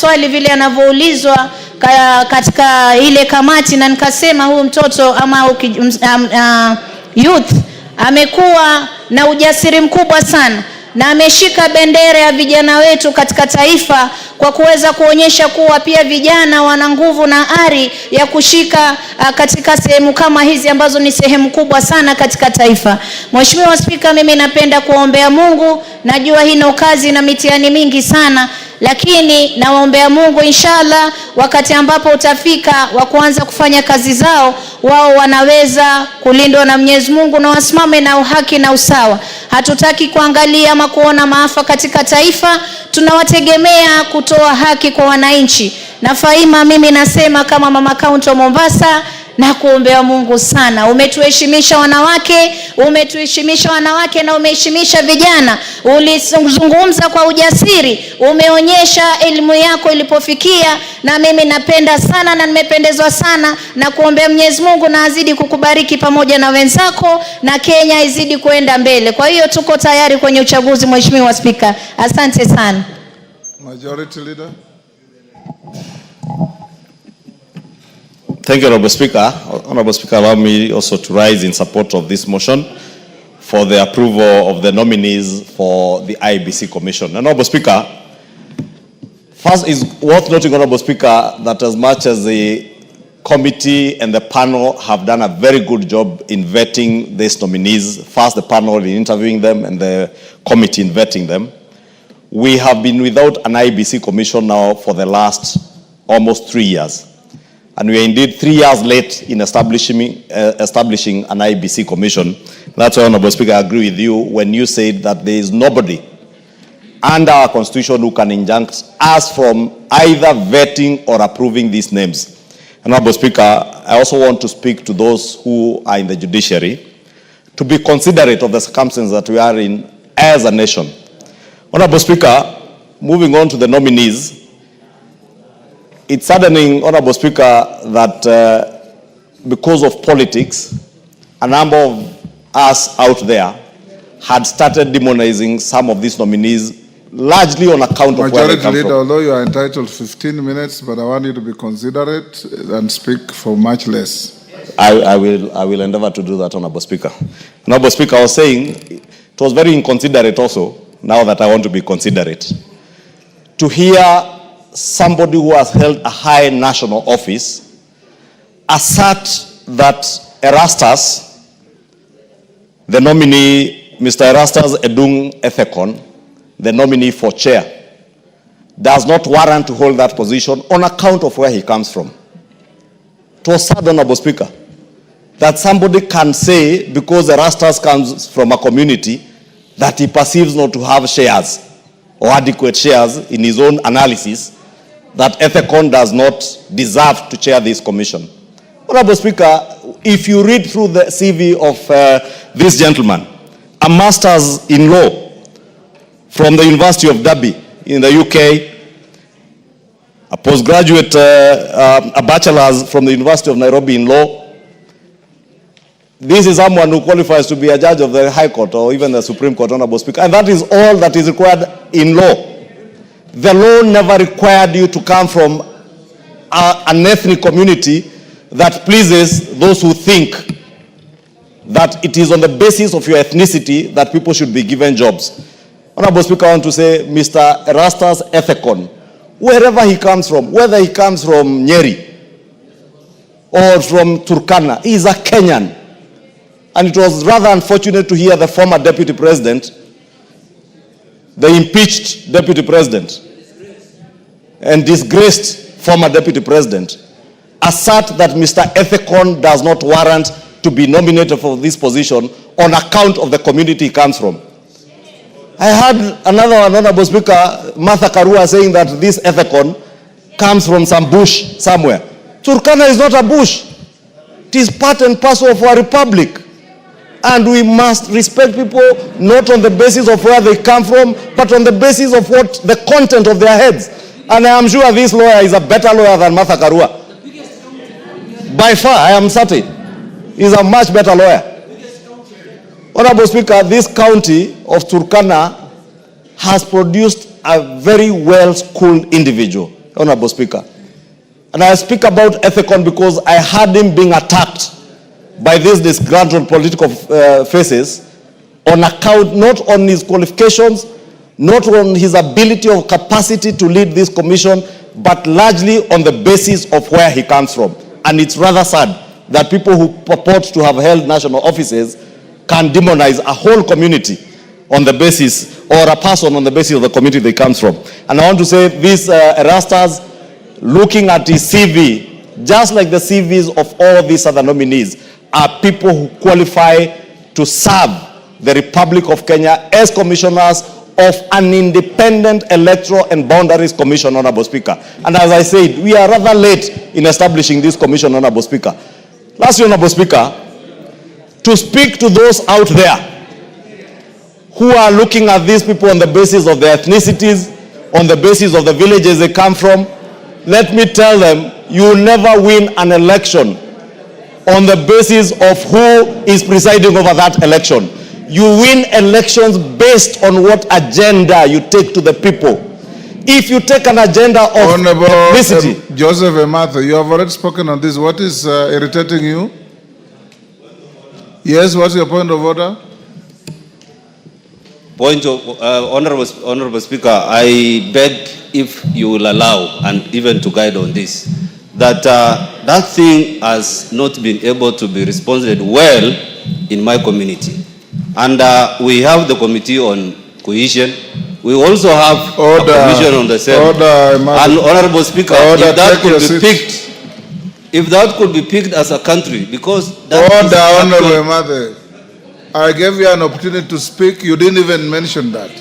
maswali vile yanavyoulizwa katika ile kamati, na nikasema huyu mtoto ama youth amekuwa na ujasiri mkubwa sana, na ameshika bendera ya vijana wetu katika taifa kwa kuweza kuonyesha kuwa pia vijana wana nguvu na ari ya kushika katika sehemu kama hizi ambazo ni sehemu kubwa sana katika taifa. Mheshimiwa Spika, mimi napenda kuombea Mungu, najua hino kazi na mitihani mingi sana, lakini nawaombea Mungu inshallah wakati ambapo utafika wa kuanza kufanya kazi zao, wao wanaweza kulindwa na Mwenyezi Mungu na wasimame na haki na usawa. Hatutaki kuangalia ama kuona maafa katika taifa, tunawategemea kutoa haki kwa wananchi. Na Faima, mimi nasema kama mama kaunti wa Mombasa, na kuombea Mungu sana. Umetuheshimisha wanawake, na umeheshimisha vijana. Ulizungumza kwa ujasiri, umeonyesha elimu yako ilipofikia, na mimi napenda sana na nimependezwa sana, na kuombea Mwenyezi Mungu na azidi kukubariki pamoja na wenzako, na Kenya izidi kuenda mbele. Kwa hiyo tuko tayari kwenye uchaguzi, Mheshimiwa Spika. Asante sana. Majority Leader. Thank you, Honorable Speaker. Honorable Speaker, allow me also to rise in support of this motion for the approval of the nominees for the IEBC Commission. Honorable Speaker, first is worth noting, Honorable Speaker, that as much as the committee and the panel have done a very good job in vetting these nominees, first the panel in interviewing them and the committee in vetting them, we have been without an IEBC Commission now for the last almost 3 years. And we are indeed 3 years late in establishing an IEBC Commission. That's why, Honorable Speaker, I agree with you when you said that there is nobody under our Constitution who can injunct us from either vetting or approving these names. Honorable Speaker, I also want to speak to those who are in the judiciary to be considerate of the circumstances that we are in as a nation. Honorable Speaker, moving on to the nominees, it's saddening, Honorable Speaker, that because of politics, a number of us out there had started demonizing some of these nominees, largely on account of where they come from. Although you are entitled 15 minutes, but I want you to be considerate and speak for much less. I will endeavor to do that, Honorable Speaker. Honorable Speaker, I was saying it was very inconsiderate also, now that I want to be considerate, to hear somebody who has held a high national office assert that Erastus, the nominee, Mr. Erastus Edung Ethekon, the nominee for chair, does not warrant to hold that position on account of where he comes from. It was sad, Honorable Speaker, that somebody can say because Erastus comes from a community that he perceives not to have shares or adequate shares in his own analysis, that Ethekon does not deserve to chair this commission. Honorable Speaker, if you read through the CV of this gentleman, a master's in law from the University of Derby in the UK, a postgraduate, a bachelor's from the University of Nairobi in law. This is someone who qualifies to be a judge of the High Court or even the Supreme Court, Honorable Speaker, and that is all that is required in law. The law never required you to come from an ethnic community that pleases those who think that it is on the basis of your ethnicity that people should be given jobs. Honorable Speaker, I want to say Mr. Erastus Ethekon, wherever he comes from, whether he comes from Nyeri or from Turkana, he is a Kenyan. And it was rather unfortunate to hear the former deputy president, the impeached deputy president and disgraced former deputy president, assert that Mr. Ethekon does not warrant to be nominated for this position on account of the community he comes from. I heard another one, Honorable Speaker, Martha Karua, saying that this Ethekon comes from some bush somewhere. Turkana is not a bush. It is part and parcel of our republic. And we must respect people not on the basis of where they come from, but on the basis of what the content of their heads. And I am sure this lawyer is a better lawyer than Martha Karua. By far, I am certain. He is a much better lawyer. Honorable Speaker, this county of Turkana has produced a very well-schooled individual, Honorable Speaker. And I speak about Ethicon because I had him being attacked by these disgruntled political faces on account not on his qualifications, not on his ability or capacity to lead this commission, but largely on the basis of where he comes from. And it's rather sad that people who purport to have held national offices can demonize a whole community on the basis, or a person on the basis of the community they comes from. And I want to say this, Erastus, looking at his CV, just like the CVs of all these other nominees, are people who qualify to serve the Republic of Kenya as commissioners of an independent electoral and boundaries commission, Honorable Speaker. And as I said, we are rather late in establishing this commission, Honorable Speaker. Lastly, Honorable Speaker, to speak to those out there who are looking at these people on the basis of their ethnicities, on the basis of the villages they come from, let me tell them, you will never win an election on the basis of who is presiding over that election. You win elections based on what agenda you take to the people. If you take an agenda of ethnicity... Joseph Ematha, you have already spoken on this. What is irritating you? Yes, what's your point of order? Point of, Honorable Speaker, I beg if you will allow, and even to guide on this, that that thing has not been able to be responded well in my community. And we have the Committee on Cohesion. We also have a commission on the same. And Honorable Speaker, if that could be picked, if that could be picked as a country, because that Honorable Mother, I gave you an opportunity to speak. You didn't even mention that.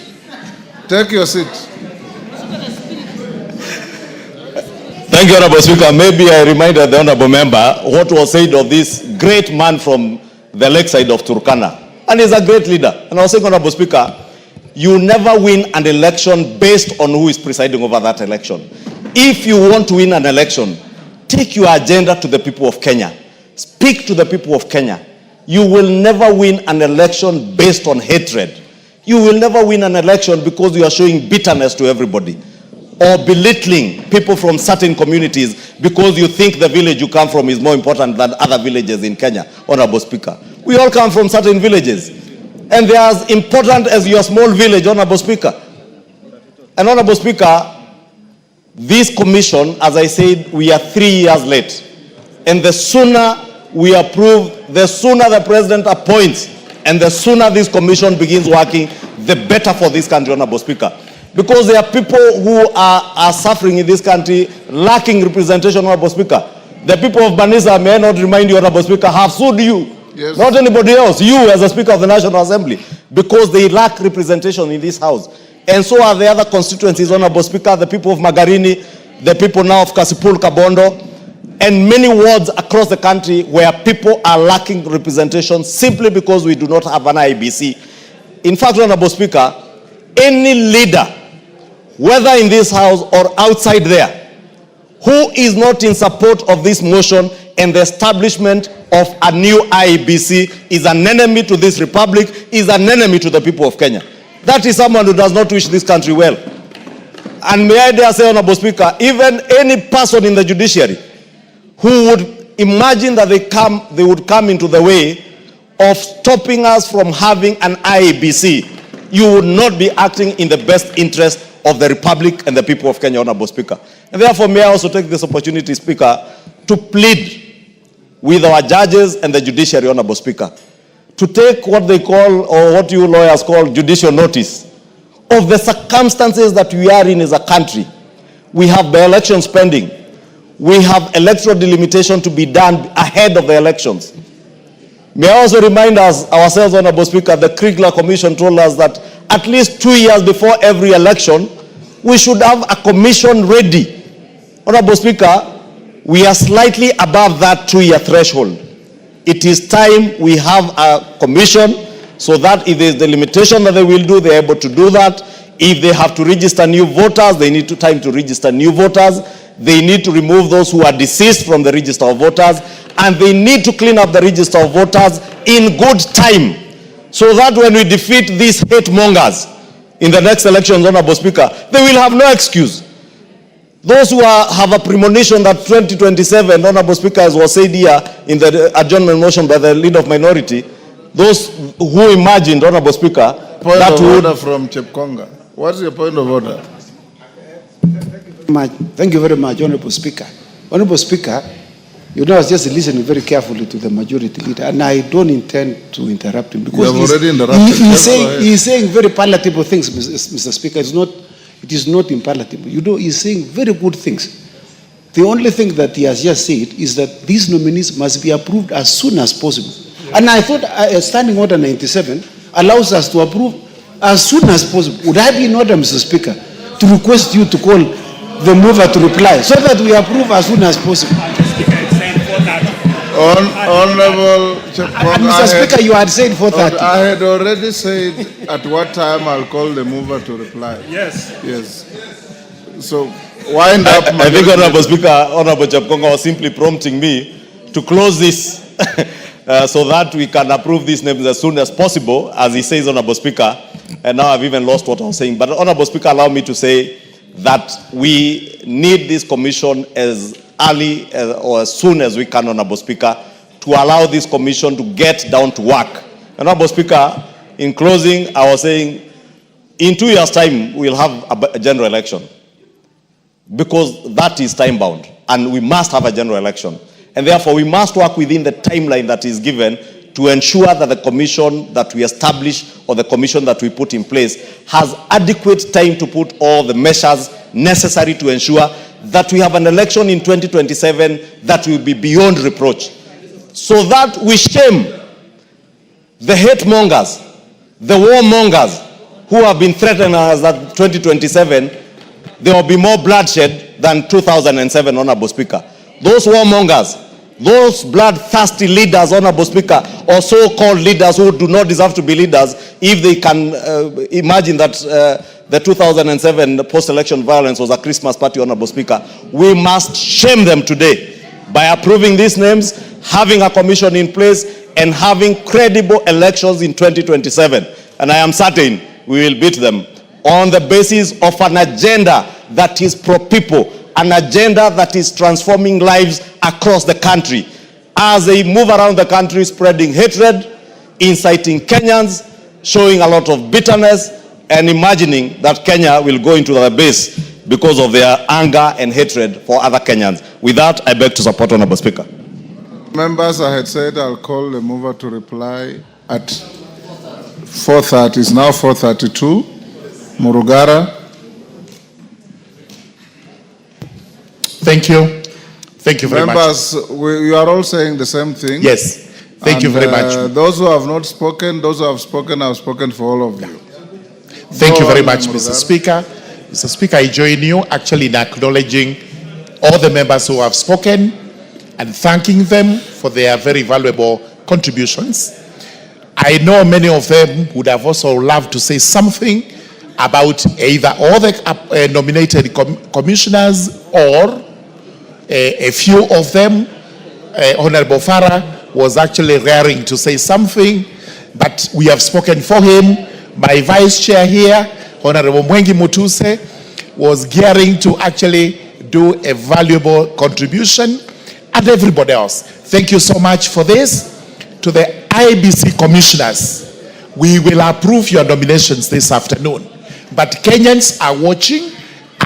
Take your seat. Thank you, Honorable Speaker. Maybe I reminded the Honorable Member what was said of this great man from the lakeside of Turkana. And he's a great leader. And I was saying, Honorable Speaker, you never win an election based on who is presiding over that election. If you want to win an election, take your agenda to the people of Kenya. Speak to the people of Kenya. You will never win an election based on hatred. You will never win an election because you are showing bitterness to everybody or belittling people from certain communities because you think the village you come from is more important than other villages in Kenya, Honorable Speaker. We all come from certain villages, and they are as important as your small village, Honorable Speaker. And Honorable Speaker, this commission, as I said, we are 3 years late. And the sooner we approve, the sooner the President appoints, and the sooner this commission begins working, the better for this country, Honorable Speaker. Because there are people who are suffering in this country, lacking representation, Honorable Speaker. The people of Banisa, may I not remind you, Honorable Speaker, have sued you. Yes. Not anybody else, you as a Speaker of the National Assembly, because they lack representation in this House. And so are the other constituencies, Honorable Speaker, the people of Magarini, the people now of Kasipul, Kabondo, and many wards across the country where people are lacking representation simply because we do not have an IEBC. In fact, Honorable Speaker, any leader, whether in this House or outside there, who is not in support of this motion and the establishment of a new IEBC is an enemy to this republic, is an enemy to the people of Kenya. That is someone who does not wish this country well. And may I dare say, Honorable Speaker, even any person in the judiciary who would imagine that they would come into the way of stopping us from having an IEBC, you would not be acting in the best interest of the republic and the people of Kenya, Honorable Speaker. And therefore, may I also take this opportunity, Speaker, to plead with our judges and the judiciary, Honorable Speaker, to take what they call, or what you lawyers call, judicial notice of the circumstances that we are in as a country. We have by-elections pending. We have electoral delimitation to be done ahead of the elections. May I also remind us, ourselves, Honorable Speaker, the Kriegler Commission told us that at least 2 years before every election, we should have a commission ready. Honorable Speaker, we are slightly above that 2-year threshold. It is time we have a commission so that if there is the limitation that they will do, they are able to do that. If they have to register new voters, they need time to register new voters. They need to remove those who are deceased from the register of voters. And they need to clean up the register of voters in good time so that when we defeat these hate mongers in the next elections, Honorable Speaker, they will have no excuse. Those who have a premonition that 2027, Honorable Speaker, as was said here in the adjournment motion by the leader of minority, those who imagined, Honorable Speaker, Point that of would... order from Chepkonga. What's your point of order? Thank you very much, Honorable Speaker. Honorable Speaker, you know, I was just listening very carefully to the majority leader, and I don't intend to interrupt him because You have already interrupted. he's saying very palatable things, Mr. Speaker. It is not impalatable. You know, he's saying very good things. The only thing that he has just said is that these nominees must be approved as soon as possible. And I thought Standing Order 97 allows us to approve as soon as possible. Would I be in order, Mr. Speaker, to request you to call the mover to reply so that we approve as soon as possible? Honorable Chepkonga, Mr. Speaker, you had said 4:30. I had already said at what time I'll call the mover to reply. Yes. Yes. So wind up. I think, Honorable Speaker, Honorable Chepkonga was simply prompting me to close this so that we can approve these names as soon as possible, as he says, Honorable Speaker. And now I've even lost what I was saying. But Honorable Speaker, allow me to say that we need this commission as early or as soon as we can, Honorable Speaker, to allow this commission to get down to work. Honorable Speaker, in closing, I was saying, in 2 years' time, we'll have a general election, because that is time-bound, and we must have a general election. And therefore, we must work within the timeline that is given to ensure that the commission that we establish or the commission that we put in place has adequate time to put all the measures necessary to ensure that we have an election in 2027 that will be beyond reproach, so that we shame the hate mongers, the war mongers who have been threatening us that 2027 there will be more bloodshed than 2007, Honorable Speaker. Those warmongers, those bloodthirsty leaders, Honorable Speaker, or so-called leaders who do not deserve to be leaders, if they can imagine that the 2007 post-election violence was a Christmas party, Honorable Speaker, we must shame them today by approving these names, having a commission in place, and having credible elections in 2027. And I am certain we will beat them on the basis of an agenda that is pro-people, an agenda that is transforming lives across the country, as they move around the country spreading hatred, inciting Kenyans, showing a lot of bitterness, and imagining that Kenya will go into the abyss because of their anger and hatred for other Kenyans. With that, I beg to support, Honorable Speaker. Members, I had said I'll call the mover to reply at 4:30. It's now 4:32. Murugara. Thank you. Thank you very much. Members, you are all saying the same thing. Yes. Thank you very much. Those who have not spoken, those who have spoken for all of you. Thank you very on, much, Mr. Speaker. Mr. Speaker, I join you actually in acknowledging all the members who have spoken and thanking them for their very valuable contributions. I know many of them would have also loved to say something about either all the nominated commissioners or a few of them. Honorable Farah was actually raring to say something, but we have spoken for him. My vice chair here, Honorable Mwengi Mutuse, was gearing to actually do a valuable contribution, and everybody else. Thank you so much for this. To the IEBC commissioners, we will approve your nominations this afternoon. But Kenyans are watching,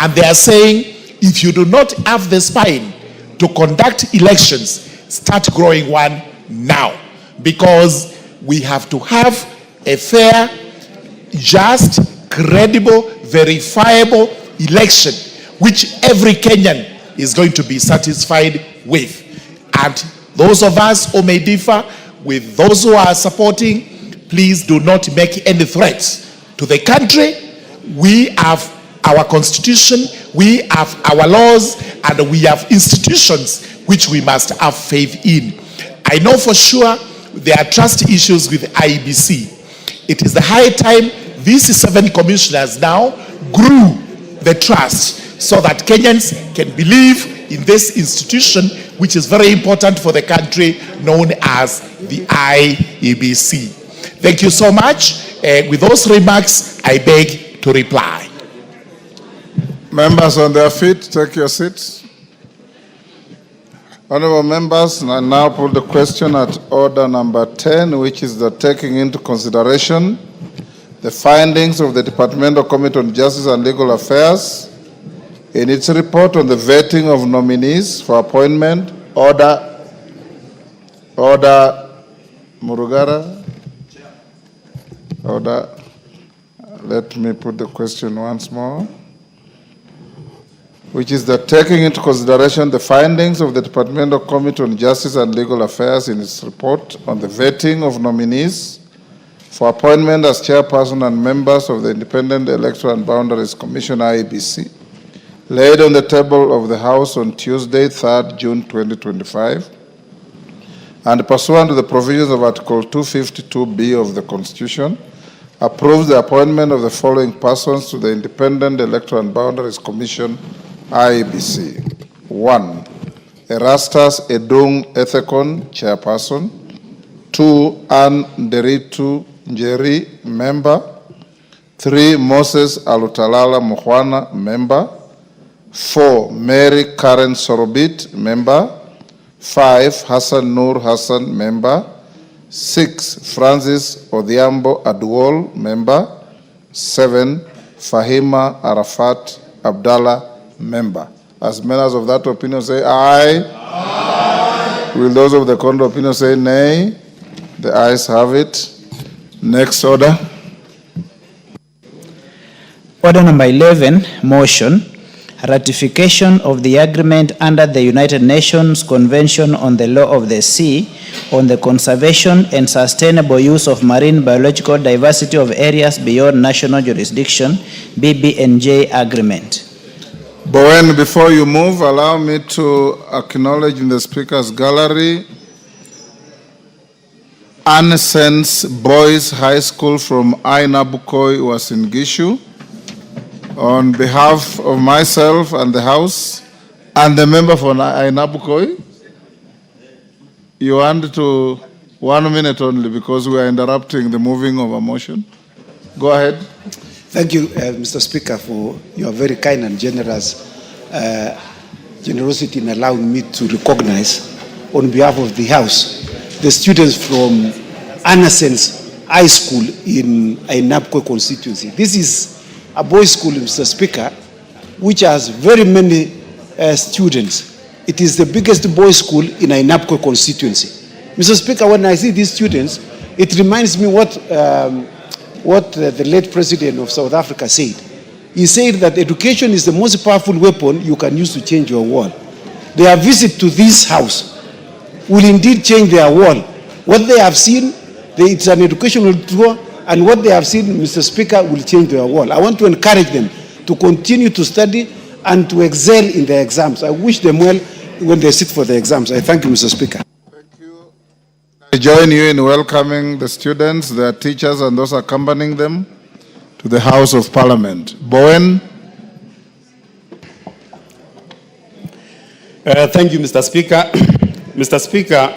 and they are saying, if you do not have the spine to conduct elections, start growing one now. Because we have to have a fair, just, credible, verifiable election, which every Kenyan is going to be satisfied with. And those of us who may differ with those who are supporting, please do not make any threats to the country. We have our constitution, we have our laws, and we have institutions which we must have faith in. I know for sure there are trust issues with IEBC. It is the high time these 7 commissioners now grew the trust so that Kenyans can believe in this institution, which is very important for the country, known as the IEBC. Thank you so much. With those remarks, I beg to reply. Members on their feet, take your seats. Honorable members, I now put the question at order number 10, which is the taking into consideration the findings of the Departmental Committee on Justice and Legal Affairs in its report on the vetting of nominees for appointment. Order, Murugara. Order. Let me put the question once more, which is the taking into consideration the findings of the Departmental Committee on Justice and Legal Affairs in its report on the vetting of nominees for appointment as chairperson and members of the Independent Electoral and Boundaries Commission, IEBC, laid on the table of the House on Tuesday, 3rd June 2025, and pursuant to the provisions of Article 252B of the Constitution, approves the appointment of the following persons to the Independent Electoral and Boundaries Commission, IEBC. 1. Erastus Edung Ethekon, chairperson. 2. Ann Nderitu Njeri, member. 3. Moses Alutalala Muhwana, member. 4. Mary Karen Sorobit, member. 5. Hassan Nur Hassan, member. 6. Francis Odhiambo Aduol, member. 7. Fahima Arafat Abdallah, member. As members of that opinion say aye. Aye. Will those of the contrary opinion say nay? The ayes have it. Next order. Order number 11, motion. Ratification of the agreement under the United Nations Convention on the Law of the Sea on the conservation and sustainable use of marine biological diversity of areas beyond national jurisdiction, BBNJ agreement. Bowen, before you move, allow me to acknowledge in the speaker's gallery Ansen's Boys High School from Ainabukoi, Uasin Gishu. On behalf of myself and the House and the member for Ainabukoi, you want to 1 minute only because we are interrupting the moving of a motion. Go ahead. Thank you, Mr. Speaker, for your very kind and generous generosity in allowing me to recognize, on behalf of the House, the students from Ansen's High School in Ainabukoi constituency. This is a boys' school, Mr. Speaker, which has very many students. It is the biggest boys' school in Ainabukoi constituency. Mr. Speaker, when I see these students, it reminds me what the late president of South Africa said. He said that education is the most powerful weapon you can use to change your world. Their visit to this house will indeed change their world. What they have seen, it's an educational tour, and what they have seen, Mr. Speaker, will change their world. I want to encourage them to continue to study and to excel in their exams. I wish them well when they sit for the exams. I thank you, Mr. Speaker. Thank you. I join you in welcoming the students, their teachers, and those accompanying them to the House of Parliament. Bowen. Thank you, Mr. Speaker. Mr. Speaker,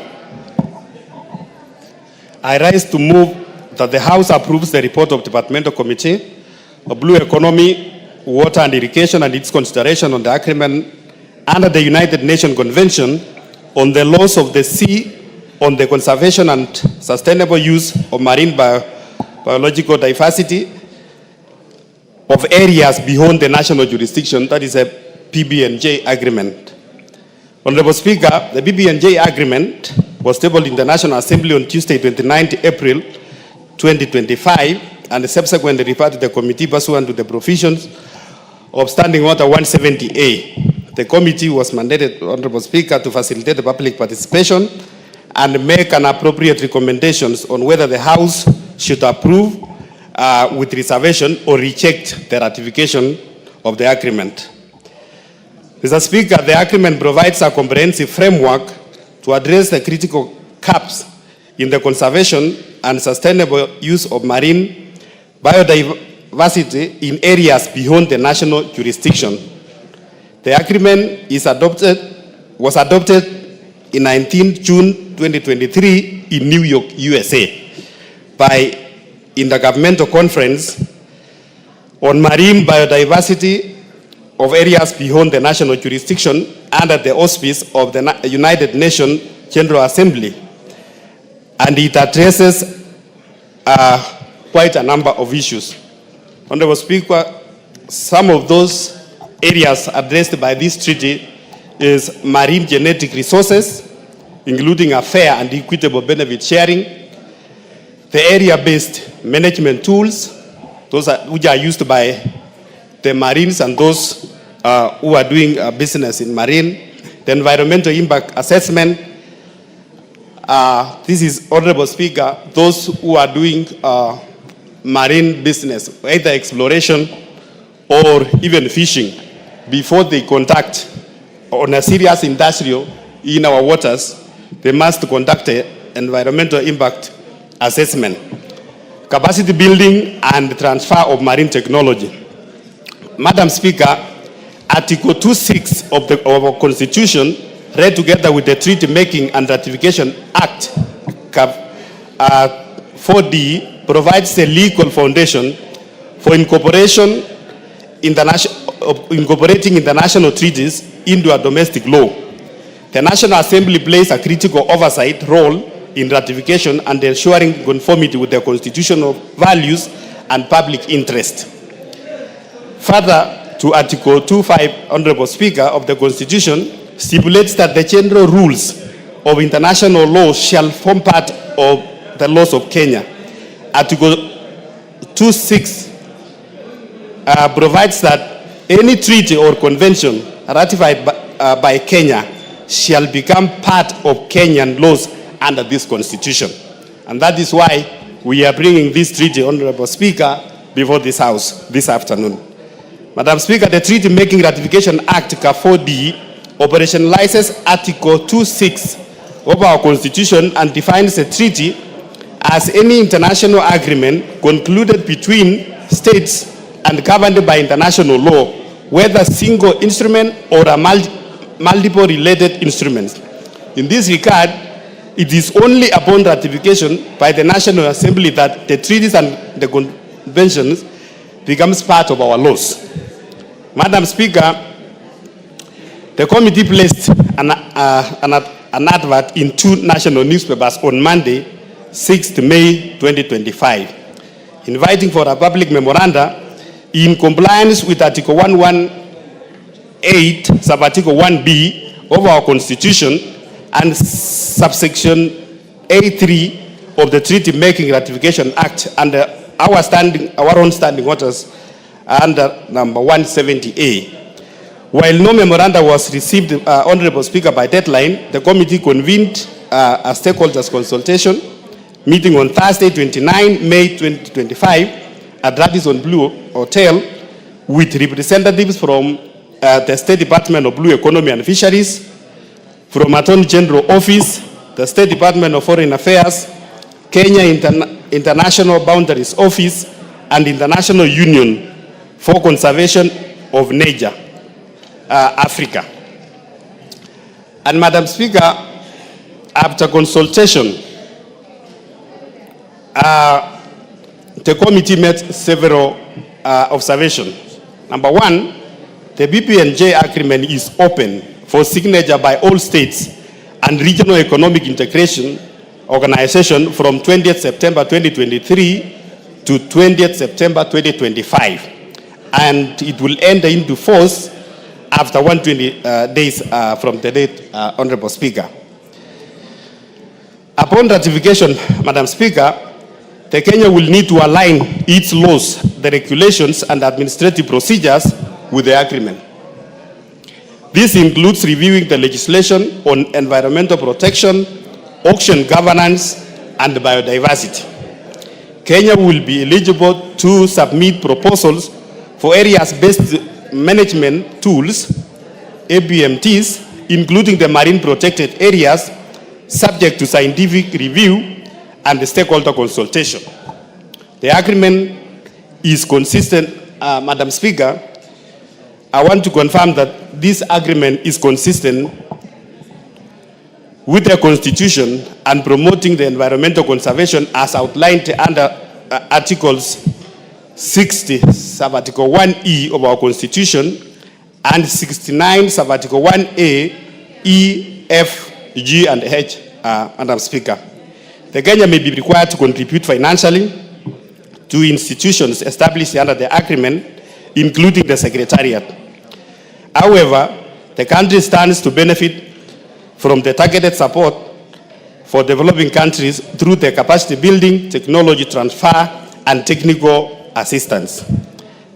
I rise to move that the House approves the report of Departmental Committee of Blue Economy, Water and Irrigation and its consideration on the agreement under the United Nations Convention on the laws of the sea on the conservation and sustainable use of marine biological diversity of areas beyond the national jurisdiction, that is a BBNJ agreement. Honorable Speaker, the BBNJ agreement was tabled in the National Assembly on Tuesday, 29th April 2025, and subsequently referred to the committee pursuant to the provisions of Standing Order 170A. The committee was mandated, Honorable Speaker, to facilitate the public participation and make an appropriate recommendations on whether the House should approve with reservation or reject the ratification of the agreement. Mr. Speaker, the agreement provides a comprehensive framework to address the critical gaps in the conservation and sustainable use of marine biodiversity in areas beyond the national jurisdiction. The agreement was adopted in 19 June 2023 in New York, USA, by Intergovernmental Conference on Marine Biodiversity of areas beyond the national jurisdiction under the auspice of the United Nations General Assembly. And it addresses quite a number of issues. Honorable Speaker, some of those areas addressed by this treaty is marine genetic resources, including a fair and equitable benefit sharing, the area-based management tools, which are used by the Marines and those who are doing business in marine, the environmental impact assessment. This is, Honorable Speaker, those who are doing marine business, either exploration or even fishing, before they conduct on a serious industrial in our waters, they must conduct an environmental impact assessment, capacity building and transfer of marine technology. Madam Speaker, Article 26 of our Constitution, read together with the Treaty Making and Ratification Act 4D, provides a legal foundation for incorporating international treaties into a domestic law. The National Assembly plays a critical oversight role in ratification and ensuring conformity with the constitutional values and public interest. Further, to Article 25, Honorable Speaker, of the Constitution stipulates that the general rules of international law shall form part of the laws of Kenya. Article 26 provides that any treaty or convention ratified by Kenya shall become part of Kenyan laws under this Constitution. And that is why we are bringing this treaty, Honorable Speaker, before this House this afternoon. Madam Speaker, the Treaty Making Ratification Act 4D operationalizes Article 26 of our Constitution and defines a treaty as any international agreement concluded between states and governed by international law, whether single instrument or a multiple related instruments. In this regard, it is only upon ratification by the National Assembly that the treaties and the conventions becomes part of our laws. Madam Speaker, the committee placed an advert in 2 national newspapers on Monday, 6th May 2025, inviting for a public memoranda in compliance with Article 118, Sub-Article 1B of our Constitution and subsection A3 of the Treaty Making Ratification Act under our own standing orders under number 170A. While no memoranda was received, Honorable Speaker, by deadline, the committee convened a stakeholders consultation meeting on Thursday, 29 May 2025 at Radisson Blue Hotel with representatives from the State Department of Blue Economy and Fisheries, from Attorney General Office, the State Department of Foreign Affairs, Kenya International Boundaries Office, and International Union for Conservation of Nature, Africa. And Madam Speaker, after consultation, the committee made several observations. Number 1, the BBNJ agreement is open for signature by all states and regional economic integration organization from 20th September 2023 to 20th September 2025. And it will enter into force after 120 days from the date, Honorable Speaker. Upon ratification, Madam Speaker, the Kenya will need to align its laws, the regulations, and administrative procedures with the agreement. This includes reviewing the legislation on environmental protection, ocean governance, and biodiversity. Kenya will be eligible to submit proposals for areas-based management tools, ABMTs, including the marine protected areas, subject to scientific review and the stakeholder consultation. The agreement is consistent, Madam Speaker. I want to confirm that this agreement is consistent with the Constitution and promoting the environmental conservation as outlined under Articles 60, Sub-Article 1E of our Constitution, and 69 sub-article 1A, E, F, G, and H, Madam Speaker. The Kenya may be required to contribute financially to institutions established under the agreement, including the Secretariat. However, the country stands to benefit from the targeted support for developing countries through the capacity building, technology transfer, and technical assistance.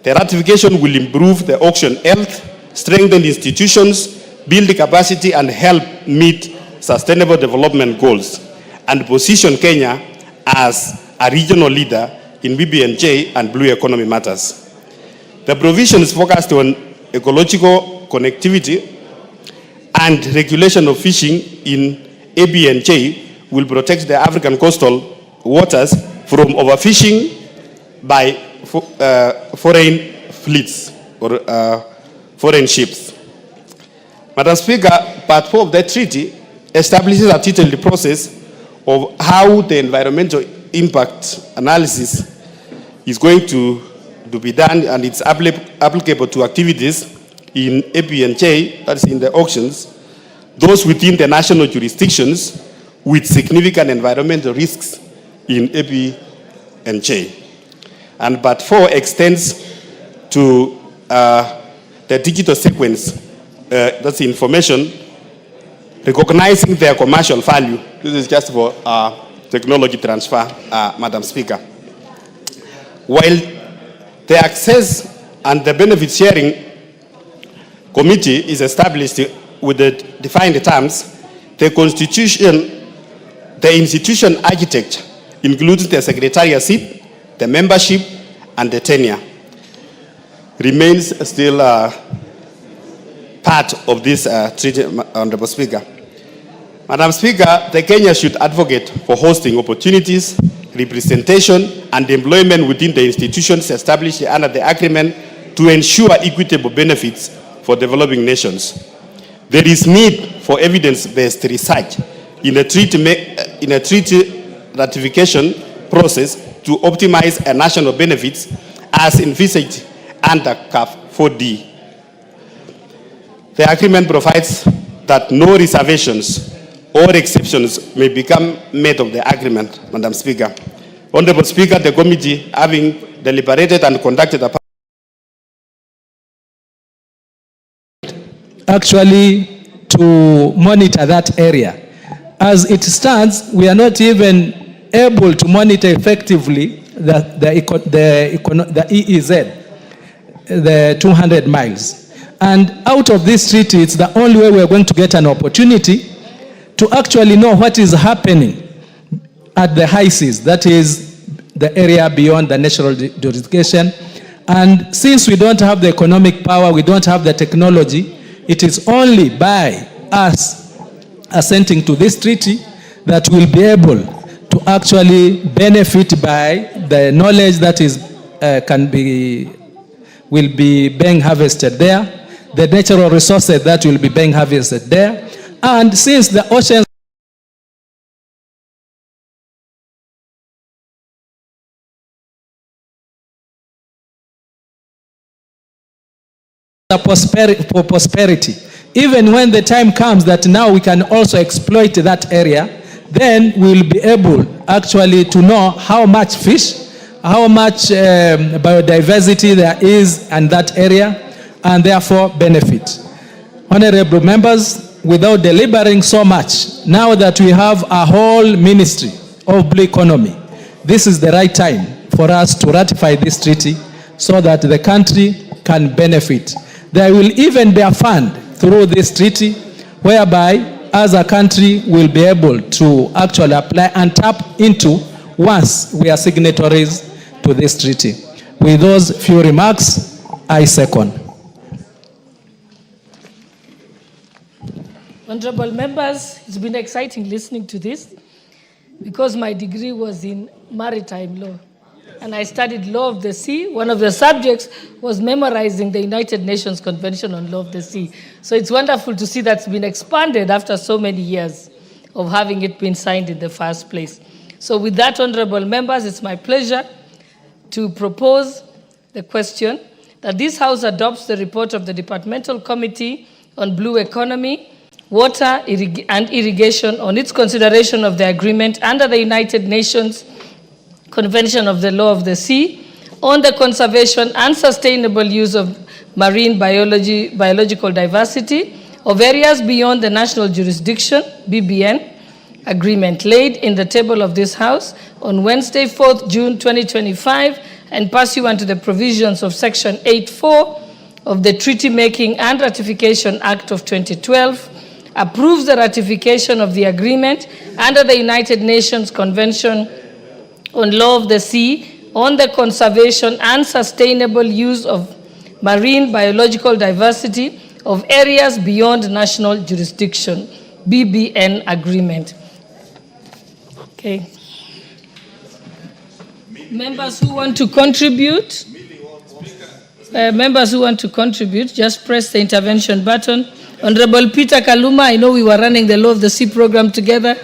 The ratification will improve the auction health, strengthen institutions, build capacity, and help meet sustainable development goals, and position Kenya as a regional leader in BBNJ and blue economy matters. The provisions focused on ecological connectivity and regulation of fishing in ABNJ will protect the African coastal waters from overfishing by foreign fleets or foreign ships. Madam Speaker, Part 4 of the treaty establishes a detailed process of how the environmental impact analysis is going to be done, and it's applicable to activities in ABNJ, that is in the auctions, those within the national jurisdictions with significant environmental risks in ABNJ. And Part 4 extends to the digital sequence, that's information, recognizing their commercial value. This is just for technology transfer, Madam Speaker. While the access and the benefit sharing committee is established with the defined terms, the institution architecture includes the secretariat seat, the membership, and the tenure. Remains still part of this treaty, Honorable Speaker. Madam Speaker, the Kenya should advocate for hosting opportunities, representation, and employment within the institutions established under the agreement to ensure equitable benefits for developing nations. There is need for evidence-based research in a treaty ratification process to optimize national benefits as envisaged under CAF 4D. The agreement provides that no reservations or exceptions may become made of the agreement, Madam Speaker. Honorable Speaker, the committee, having deliberated and conducted a actually to monitor that area. As it stands, we are not even able to monitor effectively the EEZ, the 200 miles. And out of this treaty, it's the only way we're going to get an opportunity to actually know what is happening at the high seas, that is the area beyond the national jurisdiction. And since we don't have the economic power, we don't have the technology, it is only by us assenting to this treaty that we'll be able to actually benefit by the knowledge that is will be being harvested there, the natural resources that will be being harvested there. And since the oceans are for prosperity, even when the time comes that now we can also exploit that area, then we'll be able actually to know how much fish, how much biodiversity there is in that area, and therefore benefit. Honorable members, without deliberating so much, now that we have a whole ministry of blue economy, this is the right time for us to ratify this treaty so that the country can benefit. There will even be a fund through this treaty whereby as a country will be able to actually apply and tap into once we are signatories to this treaty. With those few remarks, I second. Honorable members, it's been exciting listening to this because my degree was in maritime law and I studied law of the sea. One of the subjects was memorizing the United Nations Convention on Law of the Sea. So it's wonderful to see that's been expanded after so many years of having it been signed in the first place. So with that, honorable members, it's my pleasure to propose the question that this House adopts the report of the Departmental Committee on Blue Economy, Water and Irrigation on its consideration of the agreement under the United Nations Convention of the Law of the Sea on the conservation and sustainable use of marine biological diversity of areas beyond the national jurisdiction, BBN, agreement laid in the table of this House on Wednesday, 4th June 2025, and pursuant to the provisions of Section 8.4 of the Treaty Making and Ratification Act of 2012, approves the ratification of the agreement under the United Nations Convention on Law of the Sea on the conservation and sustainable use of marine biological diversity of areas beyond national jurisdiction, BBN agreement. Okay. Members who want to contribute, just press the intervention button. Honorable Peter Kaluma, I know we were running the Law of the Sea program together.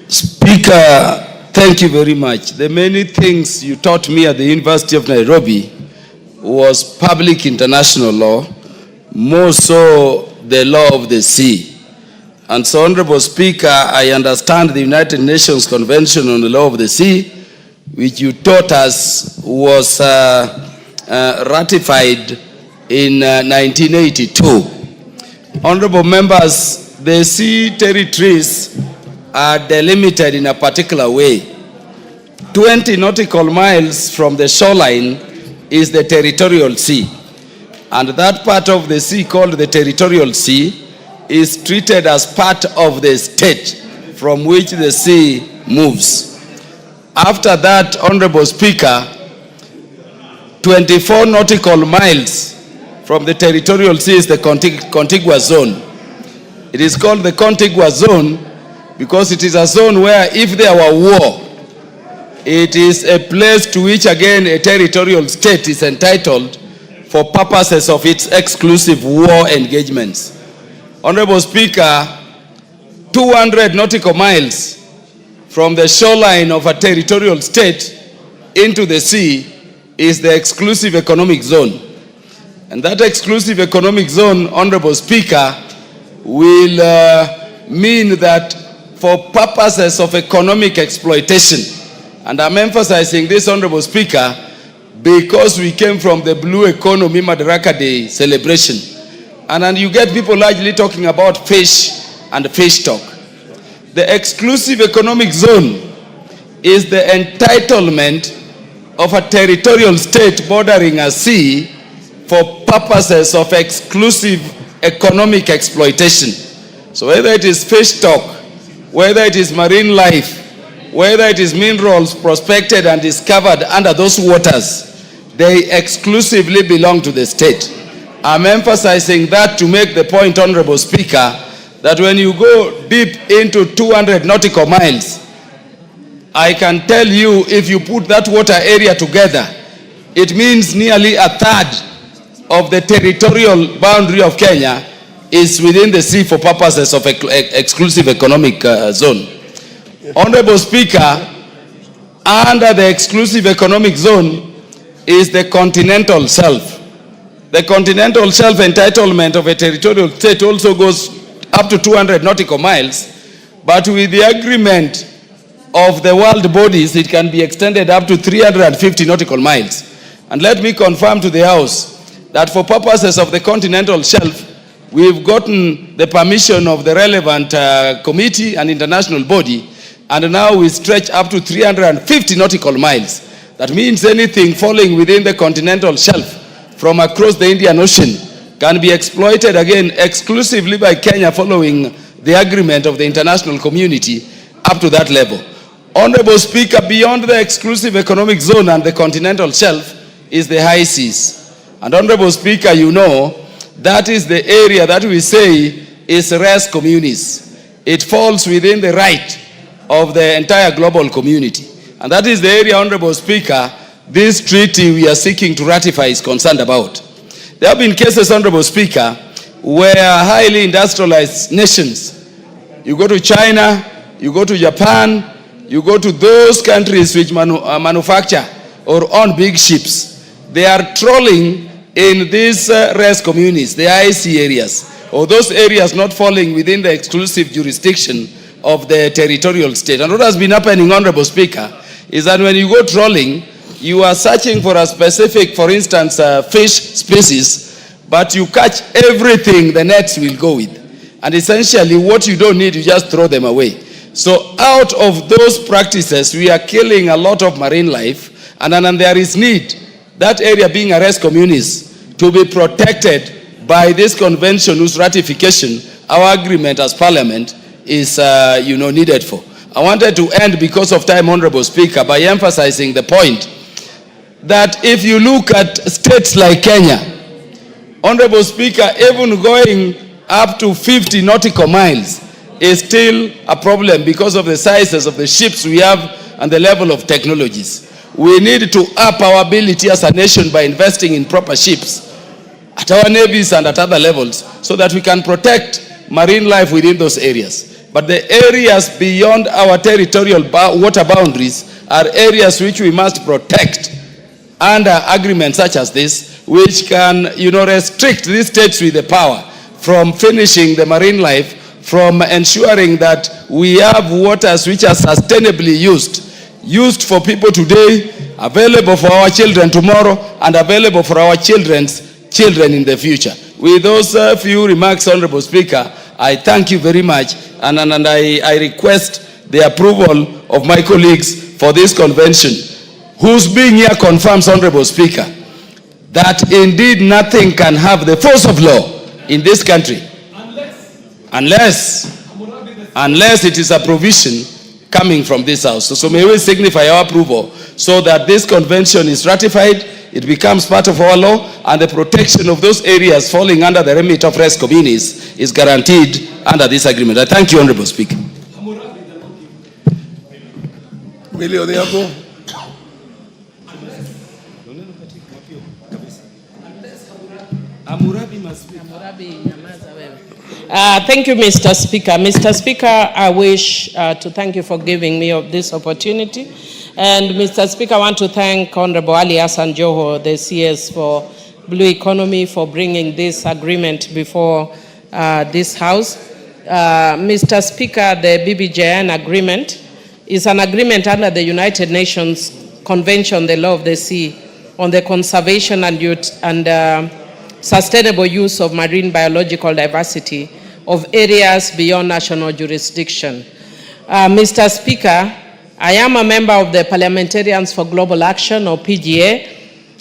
Speaker, thank you very much. The many things you taught me at the University of Nairobi was public international law, more so the law of the sea. And so, Honorable Speaker, I understand the United Nations Convention on the Law of the Sea, which you taught us was ratified in 1982. Honorable members, the sea territories are delimited in a particular way. 20 nautical miles from the shoreline is the territorial sea. And that part of the sea called the territorial sea is treated as part of the state from which the sea moves. After that, Honorable Speaker, 24 nautical miles from the territorial sea is the contiguous zone. It is called the contiguous zone because it is a zone where if there were war, it is a place to which again a territorial state is entitled for purposes of its exclusive war engagements. Honorable Speaker, 200 nautical miles from the shoreline of a territorial state into the sea is the exclusive economic zone. And that exclusive economic zone, Honorable Speaker, will mean that for purposes of economic exploitation, and I'm emphasizing this, Honorable Speaker, because we came from the Blue Economy Madaraka Day celebration. And you get people largely talking about fish and fish stock. The exclusive economic zone is the entitlement of a territorial state bordering a sea for purposes of exclusive economic exploitation. So whether it is fish stock, whether it is marine life, whether it is minerals prospected and discovered under those waters, they exclusively belong to the state. I'm emphasizing that to make the point, Honorable Speaker, that when you go deep into 200 nautical miles, I can tell you if you put that water area together, it means nearly a third of the territorial boundary of Kenya is within the sea for purposes of exclusive economic zone. Honorable Speaker, under the exclusive economic zone is the continental shelf. The continental shelf entitlement of a territorial state also goes up to 200 nautical miles, but with the agreement of the world bodies, it can be extended up to 350 nautical miles. And let me confirm to the House that for purposes of the continental shelf, we've gotten the permission of the relevant committee and international body, and now we stretch up to 350 nautical miles. That means anything falling within the continental shelf from across the Indian Ocean can be exploited again exclusively by Kenya following the agreement of the international community up to that level. Honorable Speaker, beyond the exclusive economic zone and the continental shelf is the high seas. And Honorable Speaker, you know, that is the area that we say is res communis. It falls within the right of the entire global community. And that is the area, Honorable Speaker, this treaty we are seeking to ratify is concerned about. There have been cases, Honorable Speaker, where highly industrialized nations, you go to China, you go to Japan, you go to those countries which manufacture or own big ships. They are trawling in these rest communities, the IC areas, or those areas not falling within the exclusive jurisdiction of the territorial state. And what has been happening, Honorable Speaker, is that when you go trawling, you are searching for a specific, for instance, fish species, but you catch everything the nets will go with. And essentially, what you don't need, you just throw them away. So out of those practices, we are killing a lot of marine life, and there is need, that area being a rest communities, to be protected by this convention whose ratification, our agreement as Parliament, is needed for. I wanted to end, because of time, Honorable Speaker, by emphasizing the point that if you look at states like Kenya, Honorable Speaker, even going up to 50 nautical miles is still a problem because of the sizes of the ships we have and the level of technologies. We need to up our ability as a nation by investing in proper ships at our navies and at other levels so that we can protect marine life within those areas. But the areas beyond our territorial water boundaries are areas which we must protect under agreements such as this, which can, restrict these states with the power from finishing the marine life, from ensuring that we have waters which are sustainably used for people today, available for our children tomorrow, and available for our children's children in the future. With those few remarks, Honorable Speaker, I thank you very much, and I request the approval of my colleagues for this convention, whose being here confirms, Honorable Speaker, that indeed nothing can have the force of law in this country unless it is a provision coming from this house. So may we signify our approval so that this convention is ratified, it becomes part of our law, and the protection of those areas falling under the remit of rest communities is guaranteed under this agreement. I thank you, Honorable Speaker. Thank you, Mr. Speaker. Mr. Speaker, I wish to thank you for giving me this opportunity. And Mr. Speaker, I want to thank Honorable Ali Hassan Joho, the CS for Blue Economy, for bringing this agreement before this House. Mr. Speaker, the BBNJ agreement is an agreement under the United Nations Convention on the Law of the Sea on the conservation and sustainable use of marine biological diversity of areas beyond national jurisdiction. Mr. Speaker, I am a member of the Parliamentarians for Global Action, or PGA,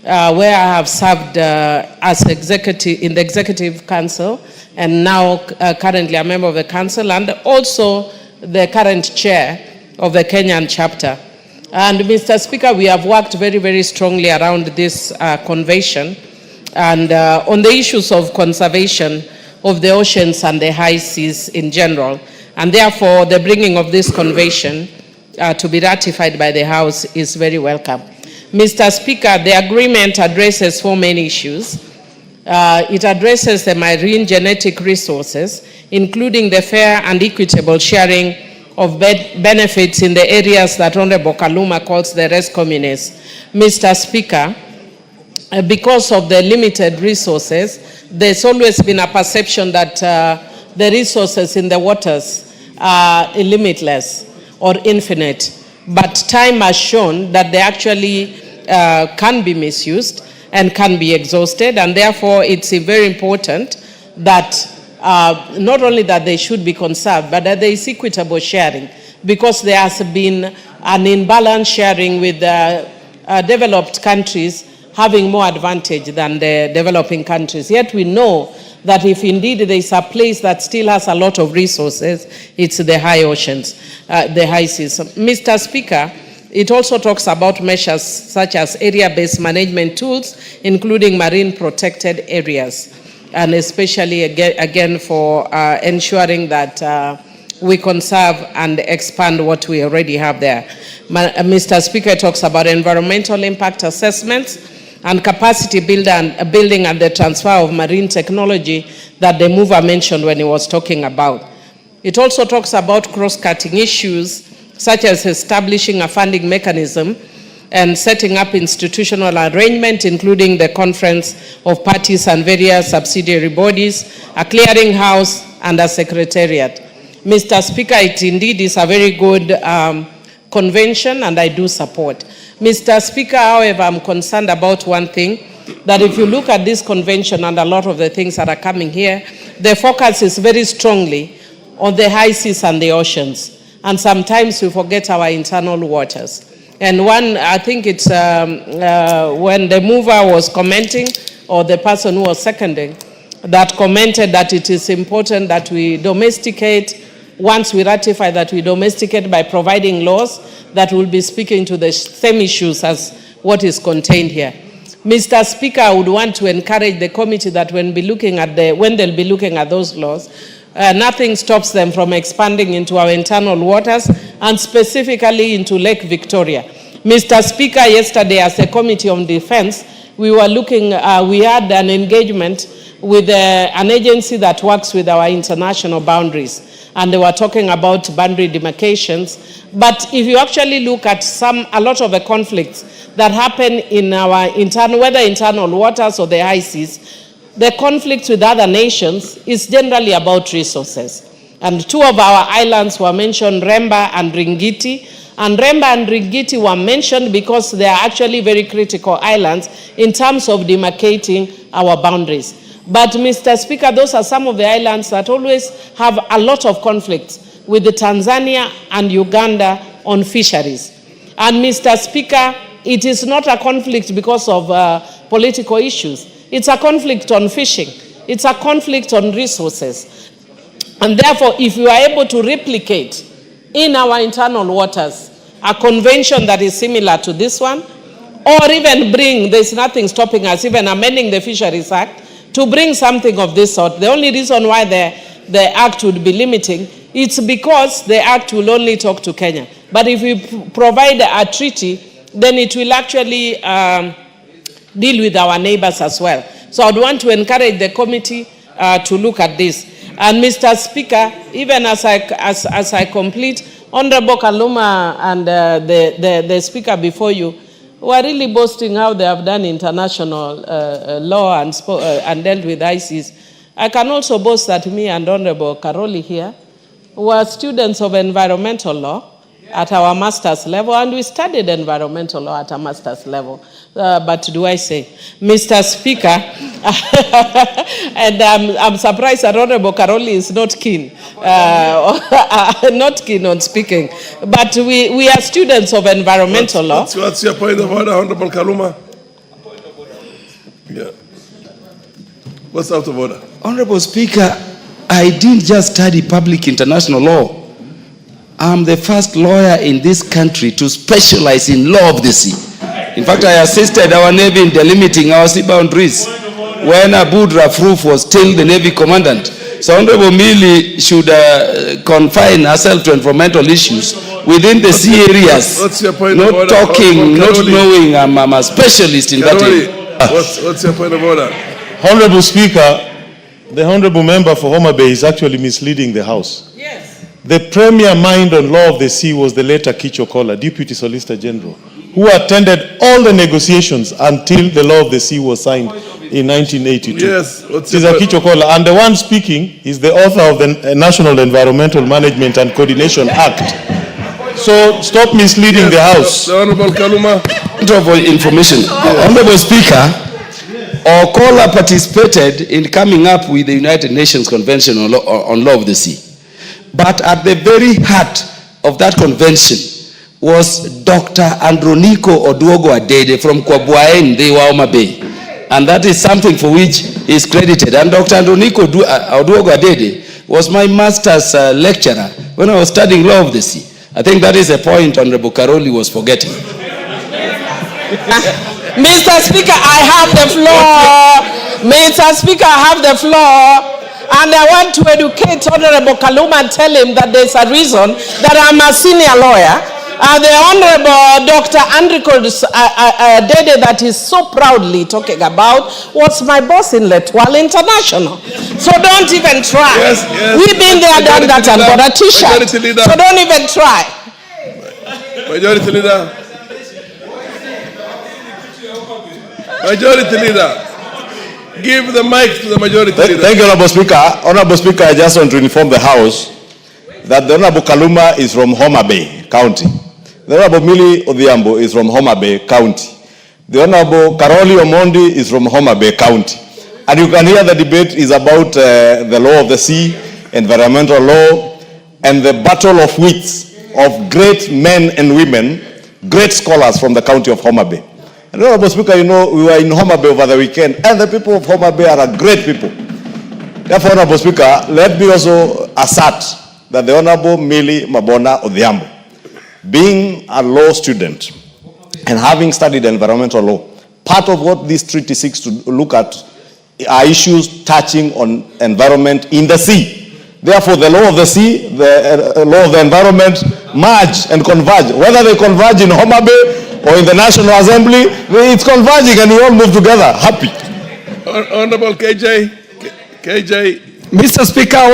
where I have served as executive in the Executive Council, and now currently a member of the Council, and also the current chair of the Kenyan chapter. And Mr. Speaker, we have worked very, very strongly around this convention and on the issues of conservation of the oceans and the high seas in general. And therefore, the bringing of this convention to be ratified by the House is very welcome. Mr. Speaker, the agreement addresses 4 main issues. It addresses the marine genetic resources, including the fair and equitable sharing of benefits in the areas that Honorable Kaluma calls the rest communities. Mr. Speaker, because of the limited resources, there's always been a perception that the resources in the waters are limitless or infinite. But time has shown that they actually can be misused and can be exhausted, and therefore it's very important that not only that they should be conserved, but that there is equitable sharing, because there has been an imbalanced sharing with developed countries having more advantage than the developing countries. Yet we know that if indeed there is a place that still has a lot of resources, it's the high oceans, the high seas. Mr. Speaker, it also talks about measures such as area-based management tools, including marine protected areas, and especially again for ensuring that we conserve and expand what we already have there. Mr. Speaker, it talks about environmental impact assessments and capacity building and the transfer of marine technology that the mover mentioned when he was talking about. It also talks about cross-cutting issues, such as establishing a funding mechanism and setting up institutional arrangement, including the conference of parties and various subsidiary bodies, a clearinghouse, and a secretariat. Mr. Speaker, it indeed is a very good convention, and I do support. Mr. Speaker, however, I'm concerned about one thing, that if you look at this convention and a lot of the things that are coming here, the focus is very strongly on the high seas and the oceans. And sometimes we forget our internal waters. And one, I think it's when the mover was commenting, or the person who was seconding, that commented that it is important that we domesticate, once we ratify, that we domesticate by providing laws that will be speaking to the same issues as what is contained here. Mr. Speaker, I would want to encourage the committee that when they'll be looking at those laws, nothing stops them from expanding into our internal waters and specifically into Lake Victoria. Mr. Speaker, yesterday as a Committee on Defense, we were looking, we had an engagement with an agency that works with our international boundaries, and they were talking about boundary demarcations. But if you actually look at a lot of the conflicts that happen in our whether internal waters or the high seas, the conflicts with other nations is generally about resources. And two of our islands were mentioned, Remba and Ringiti. And Remba and Ringiti were mentioned because they are actually very critical islands in terms of demarcating our boundaries. But, Mr. Speaker, those are some of the islands that always have a lot of conflicts with the Tanzania and Uganda on fisheries. And, Mr. Speaker, it is not a conflict because of political issues. It's a conflict on fishing. It's a conflict on resources. And therefore, if we are able to replicate in our internal waters a convention that is similar to this one, or even there's nothing stopping us, even amending the Fisheries Act, to bring something of this sort. The only reason why the Act would be limiting, it's because the Act will only talk to Kenya. But if we provide a treaty, then it will actually deal with our neighbors as well. So I would want to encourage the committee to look at this. And Mr. Speaker, even as I complete, Honorable Kaluma and the speaker before you were really boasting how they have done international law and dealt with ICs. I can also boast that me and Honorable Karoli here were students of environmental law at our master's level, and we studied environmental law at a master's level. But do I say, Mr. Speaker, and I'm surprised that Honorable Karoli is not keen on speaking. But we are students of environmental law. What's your point of order, Honorable Kaluma? Yeah. What's out of order? Honorable Speaker, I didn't just study public international law. I'm the first lawyer in this country to specialize in law of the sea. In fact, I assisted our Navy in delimiting our sea boundaries when Abu Rafruf was still the Navy commandant. So Honorable Mili should confine herself to environmental issues within the sea areas. What's your point not of order? talking, not knowing. I'm a specialist in that area. What's your point of order? Honorable Speaker, the Honorable Member for Homa Bay is actually misleading the House. Yes. The premier mind on law of the sea was the late Akicho Kola, Deputy Solicitor General, who attended all the negotiations until the law of the sea was signed in 1982. Yes. This is Akicho Kola, and the one speaking is the author of the National Environmental Management and Coordination Act. So stop misleading the House. The Honorable Kaluma. Information. Honorable Speaker, Okola participated in coming up with the United Nations Convention on Law of the Sea. But at the very heart of that convention was Dr. Androniko Oduogo Adede from Kwabuaen, Homa Bay. And that is something for which he is credited. And Dr. Androniko Oduogo Adede was my master's lecturer when I was studying law of the sea. I think that is a point Honorable Karoli was forgetting. Mr. Speaker, I have the floor. Mr. Speaker, I have the floor. And I want to educate Honorable Kaluma and tell him that there's a reason that I'm a senior lawyer the Honorable Dr. Andrew Dede that is so proudly talking about was my boss in Letwal International. So don't even try. Yes. We've been there, done that, and got a t-shirt. So don't even try. Majority Leader. Majority Leader. Give the mic to the Majority Leader. Thank you, Honorable Speaker. Honorable Speaker, I just want to inform the House that the Honorable Kaluma is from Homa Bay County. The Honorable Millie Odhiambo is from Homa Bay County. The Honorable Karoli Omondi is from Homa Bay County. And you can hear the debate is about the law of the sea, environmental law, and the battle of wits of great men and women, great scholars from the county of Homa Bay. And Honorable Speaker, you know, we were in Homa Bay over the weekend, and the people of Homa Bay are a great people. Therefore, Honorable Speaker, let me also assert that the Honorable Millie Mabona Odhiambo, being a law student and having studied environmental law, part of what this treaty seeks to look at are issues touching on environment in the sea. Therefore, the law of the sea, the law of the environment merge and converge. Whether they converge in Homa Bay or in the National Assembly, it's converging and we all move together, happy. Honorable KJ. Mr. Speaker, I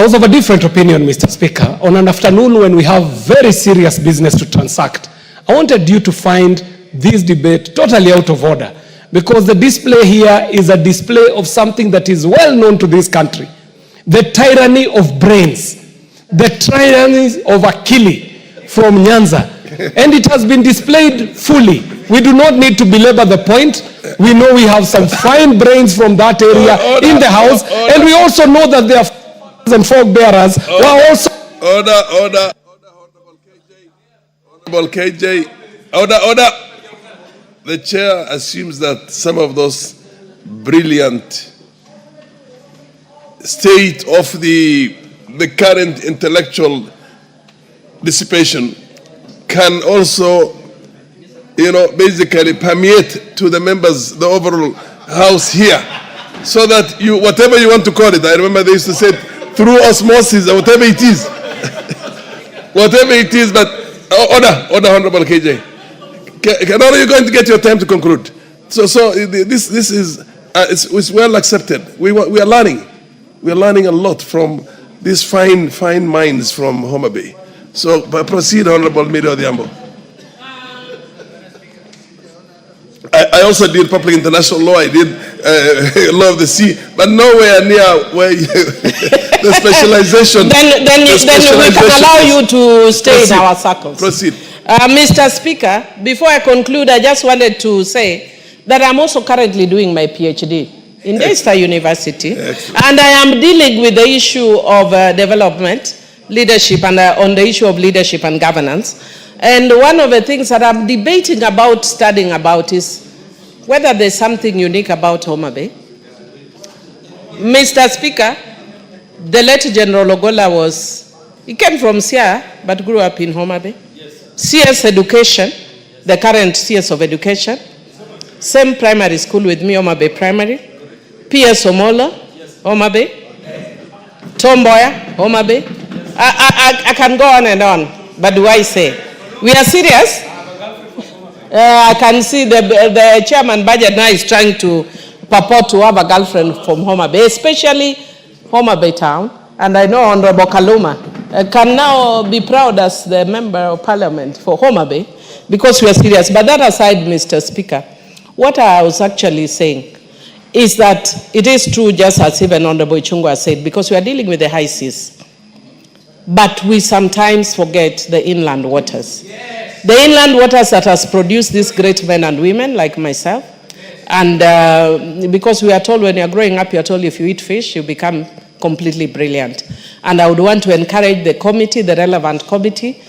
was of a different opinion, Mr. Speaker. On an afternoon when we have very serious business to transact, I wanted you to find this debate totally out of order, because the display here is a display of something that is well known to this country. The tyranny of brains, the tyranny of Akili from Nyanza. And it has been displayed fully. We do not need to belabor the point. We know we have some fine brains from that area in the House, and we also know that there are and fog bearers who are also... Order. Honorable KJ. Order. The chair assumes that some of those brilliant state of the current intellectual dissipation can also, basically permeate to the members, the overall House here, so that you, whatever you want to call it, I remember they used to say through osmosis or whatever it is, but order, Honorable KJ. Are you going to get your time to conclude? So this is it's well accepted. We are learning. We are learning a lot from these fine minds from Homa Bay. So proceed, Honorable Millie Odhiambo. I also did public international law. I did law of the sea, but nowhere near where the specialization. Then we can allow you to stay in our circles. Proceed. Mr. Speaker, before I conclude, I just wanted to say that I'm also currently doing my PhD in Daystar University. Excellent. And I am dealing with the issue of development, leadership, and on the issue of leadership and governance. And one of the things that I'm debating about, studying about, is whether there's something unique about Homa Bay. Mr. Speaker, the late General Ogola he came from Sia, but grew up in Homa Bay. CS Education, the current CS of Education, same primary school with me, Homa Bay Primary. PS Omolo, Homa Bay. Tomboya, Homa Bay. I can go on and on, but do I say? We are serious. I can see the chairman budget now is trying to purport to have a girlfriend from Homa Bay, especially Homa Bay town. And I know Honorable Kaluma can now be proud as the member of parliament for Homa Bay, because we are serious. But that aside, Mr. Speaker, what I was actually saying is that it is true, just as even Honorable Ichung'wah said, because we are dealing with the high seas. But we sometimes forget the inland waters. Yes. The inland waters that has produced these great men and women like myself. And because we are told when you're growing up, you're told if you eat fish, you become completely brilliant. And I would want to encourage the committee, the relevant committee,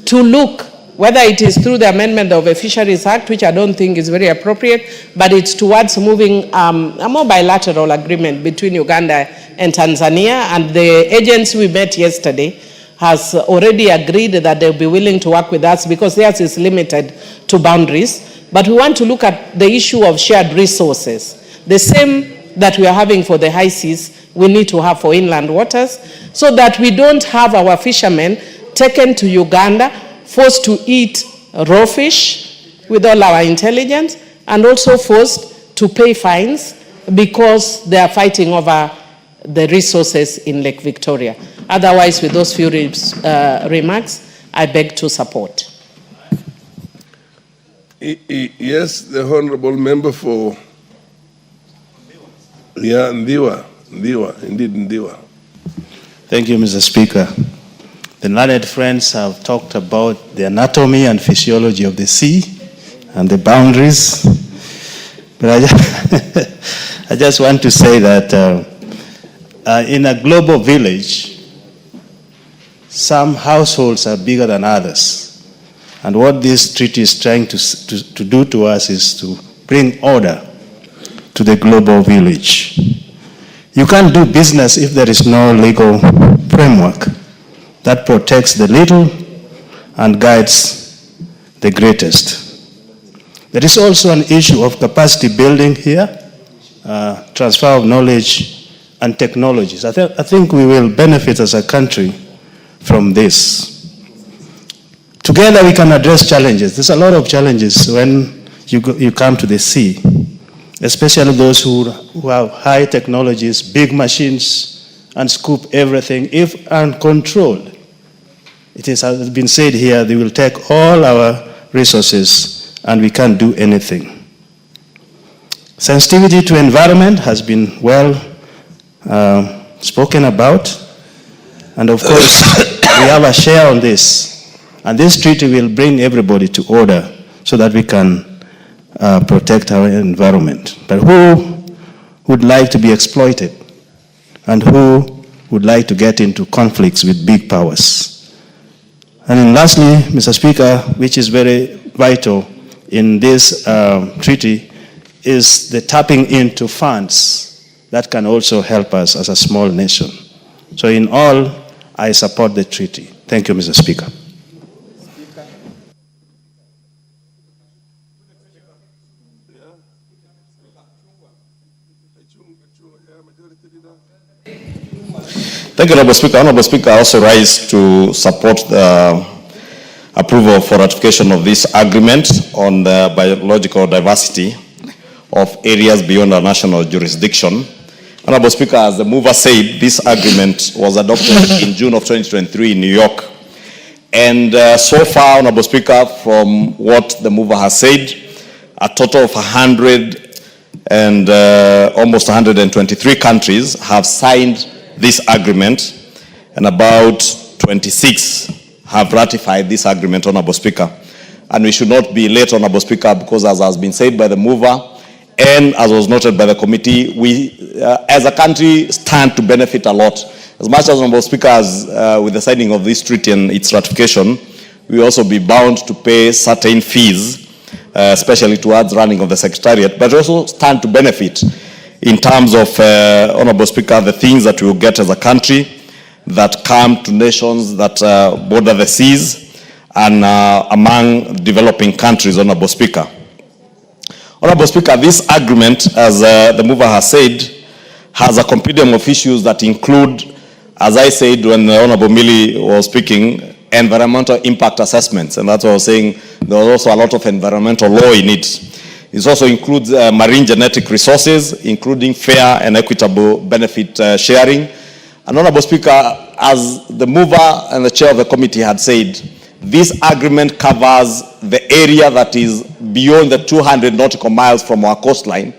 to look, whether it is through the amendment of the Fisheries Act, which I don't think is very appropriate, but it's towards moving a more bilateral agreement between Uganda and Tanzania. And the agents we met yesterday has already agreed that they'll be willing to work with us, because theirs is limited to boundaries. But we want to look at the issue of shared resources. The same that we are having for the high seas, we need to have for inland waters, so that we don't have our fishermen taken to Uganda, forced to eat raw fish with all our intelligence, and also forced to pay fines because they are fighting over the resources in Lake Victoria. Otherwise, with those few remarks, I beg to support. Yes, the honorable member for Ndiwa, indeed Ndiwa. Thank you, Mr. Speaker. The learned friends have talked about the anatomy and physiology of the sea and the boundaries. But I just want to say that in a global village, some households are bigger than others. And what this treaty is trying to do to us is to bring order to the global village. You can't do business if there is no legal framework that protects the little and guides the greatest. There is also an issue of capacity building here, transfer of knowledge and technologies. I think we will benefit as a country from this. Together we can address challenges. There's a lot of challenges when you come to the sea, especially those who have high technologies, big machines, and scoop everything. If uncontrolled, it has been said here, they will take all our resources and we can't do anything. Sensitivity to environment has been well spoken about. And of course, we have a share on this. And this treaty will bring everybody to order so that we can protect our environment. But who would like to be exploited? And who would like to get into conflicts with big powers? And then lastly, Mr. Speaker, which is very vital in this treaty, is the tapping into funds that can also help us as a small nation. So in all, I support the treaty. Thank you, Mr. Speaker. Thank you, Honorable Speaker. Honorable Speaker, I also rise to support the approval for ratification of this agreement on the biological diversity of areas beyond our national jurisdiction. Honorable Speaker, as the mover said, this agreement was adopted in June of 2023 in New York. And so far, Honorable Speaker, from what the mover has said, a total of 100 and almost 123 countries have signed this agreement, and about 26 have ratified this agreement, Honorable Speaker. And we should not be late, Honorable Speaker, because as has been said by the mover, and as was noted by the committee, we as a country stand to benefit a lot. As much as, Honorable Speaker, as with the signing of this treaty and its ratification, we also be bound to pay certain fees, especially towards running of the Secretariat, but also stand to benefit in terms of, Honorable Speaker, the things that we will get as a country that come to nations that border the seas and among developing countries, Honorable Speaker. Honorable Speaker, this agreement, as the mover has said, has a compendium of issues that include, as I said when the Honorable Millie was speaking, environmental impact assessments. And that's what I was saying, there was also a lot of environmental law in it. It also includes marine genetic resources, including fair and equitable benefit sharing. And Honorable Speaker, as the mover and the chair of the committee had said, this agreement covers the area that is beyond the 200 nautical miles from our coastline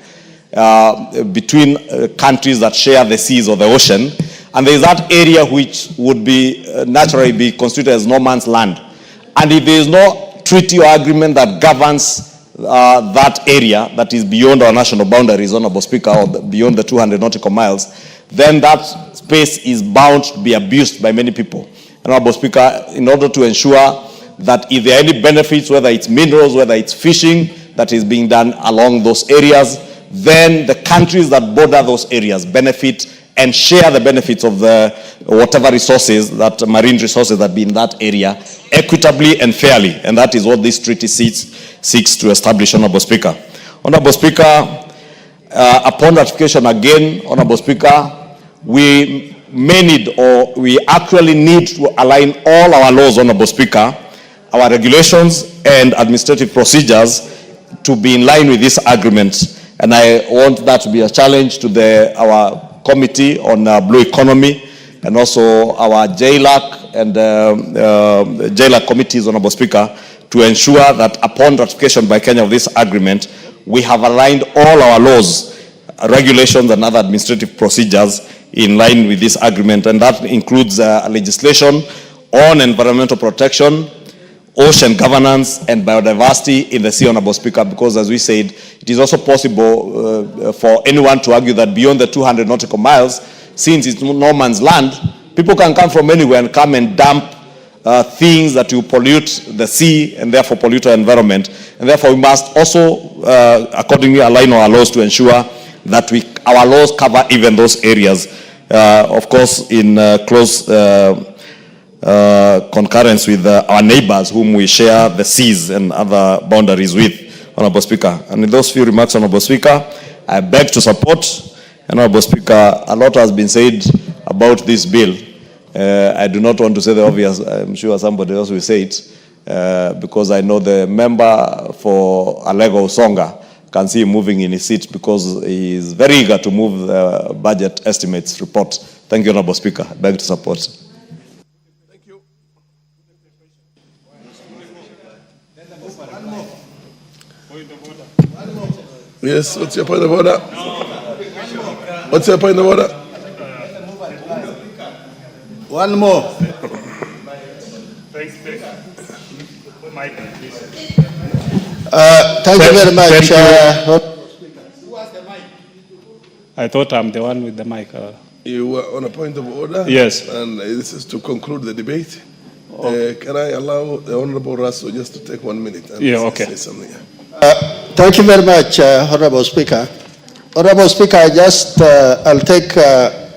between countries that share the seas or the ocean. And there is that area which would be naturally be considered as no man's land. And if there is no treaty or agreement that governs that area that is beyond our national boundaries, Honorable Speaker, or beyond the 200 nautical miles, then that space is bound to be abused by many people. Honorable Speaker, in order to ensure that if there are any benefits, whether it's minerals, whether it's fishing, that is being done along those areas, then the countries that border those areas benefit and share the benefits of the whatever resources, that marine resources that be in that area, equitably and fairly. And that is what this treaty seeks to establish, Honorable Speaker. Honorable Speaker, upon ratification again, Honorable Speaker, we may need, or we actually need to align all our laws, Honorable Speaker, our regulations and administrative procedures to be in line with this agreement. And I want that to be a challenge to our committee on blue economy, and also our JLAC and JLAC committees, Honorable Speaker, to ensure that upon ratification by Kenya of this agreement, we have aligned all our laws, regulations and other administrative procedures in line with this agreement. And that includes legislation on environmental protection, ocean governance and biodiversity in the sea, Honorable Speaker, because as we said, it is also possible for anyone to argue that beyond the 200 nautical miles, since it's no man's land, people can come from anywhere and come and dump things that will pollute the sea and therefore pollute our environment. And therefore we must also accordingly align our laws to ensure that our laws cover even those areas, of course in close concurrence with our neighbors whom we share the seas and other boundaries with, Honorable Speaker. And in those few remarks, Honorable Speaker, I beg to support. Honorable Speaker, a lot has been said about this bill. I do not want to say the obvious. I'm sure somebody else will say it, because I know the member for Alego Usonga can see him moving in his seat because he is very eager to move the budget estimates report. Thank you, Honorable Speaker. I beg to support. Thank you. Yes, what's your point of order? What's your point of order? One more. Thanks. Thank you very much. I thought I'm the one with the mic. You were on a point of order? Yes. And this is to conclude the debate. Can I allow the Honorable Russell just to take 1 minute and say something? Thank you very much, Honorable Speaker. Honorable Speaker, I'll take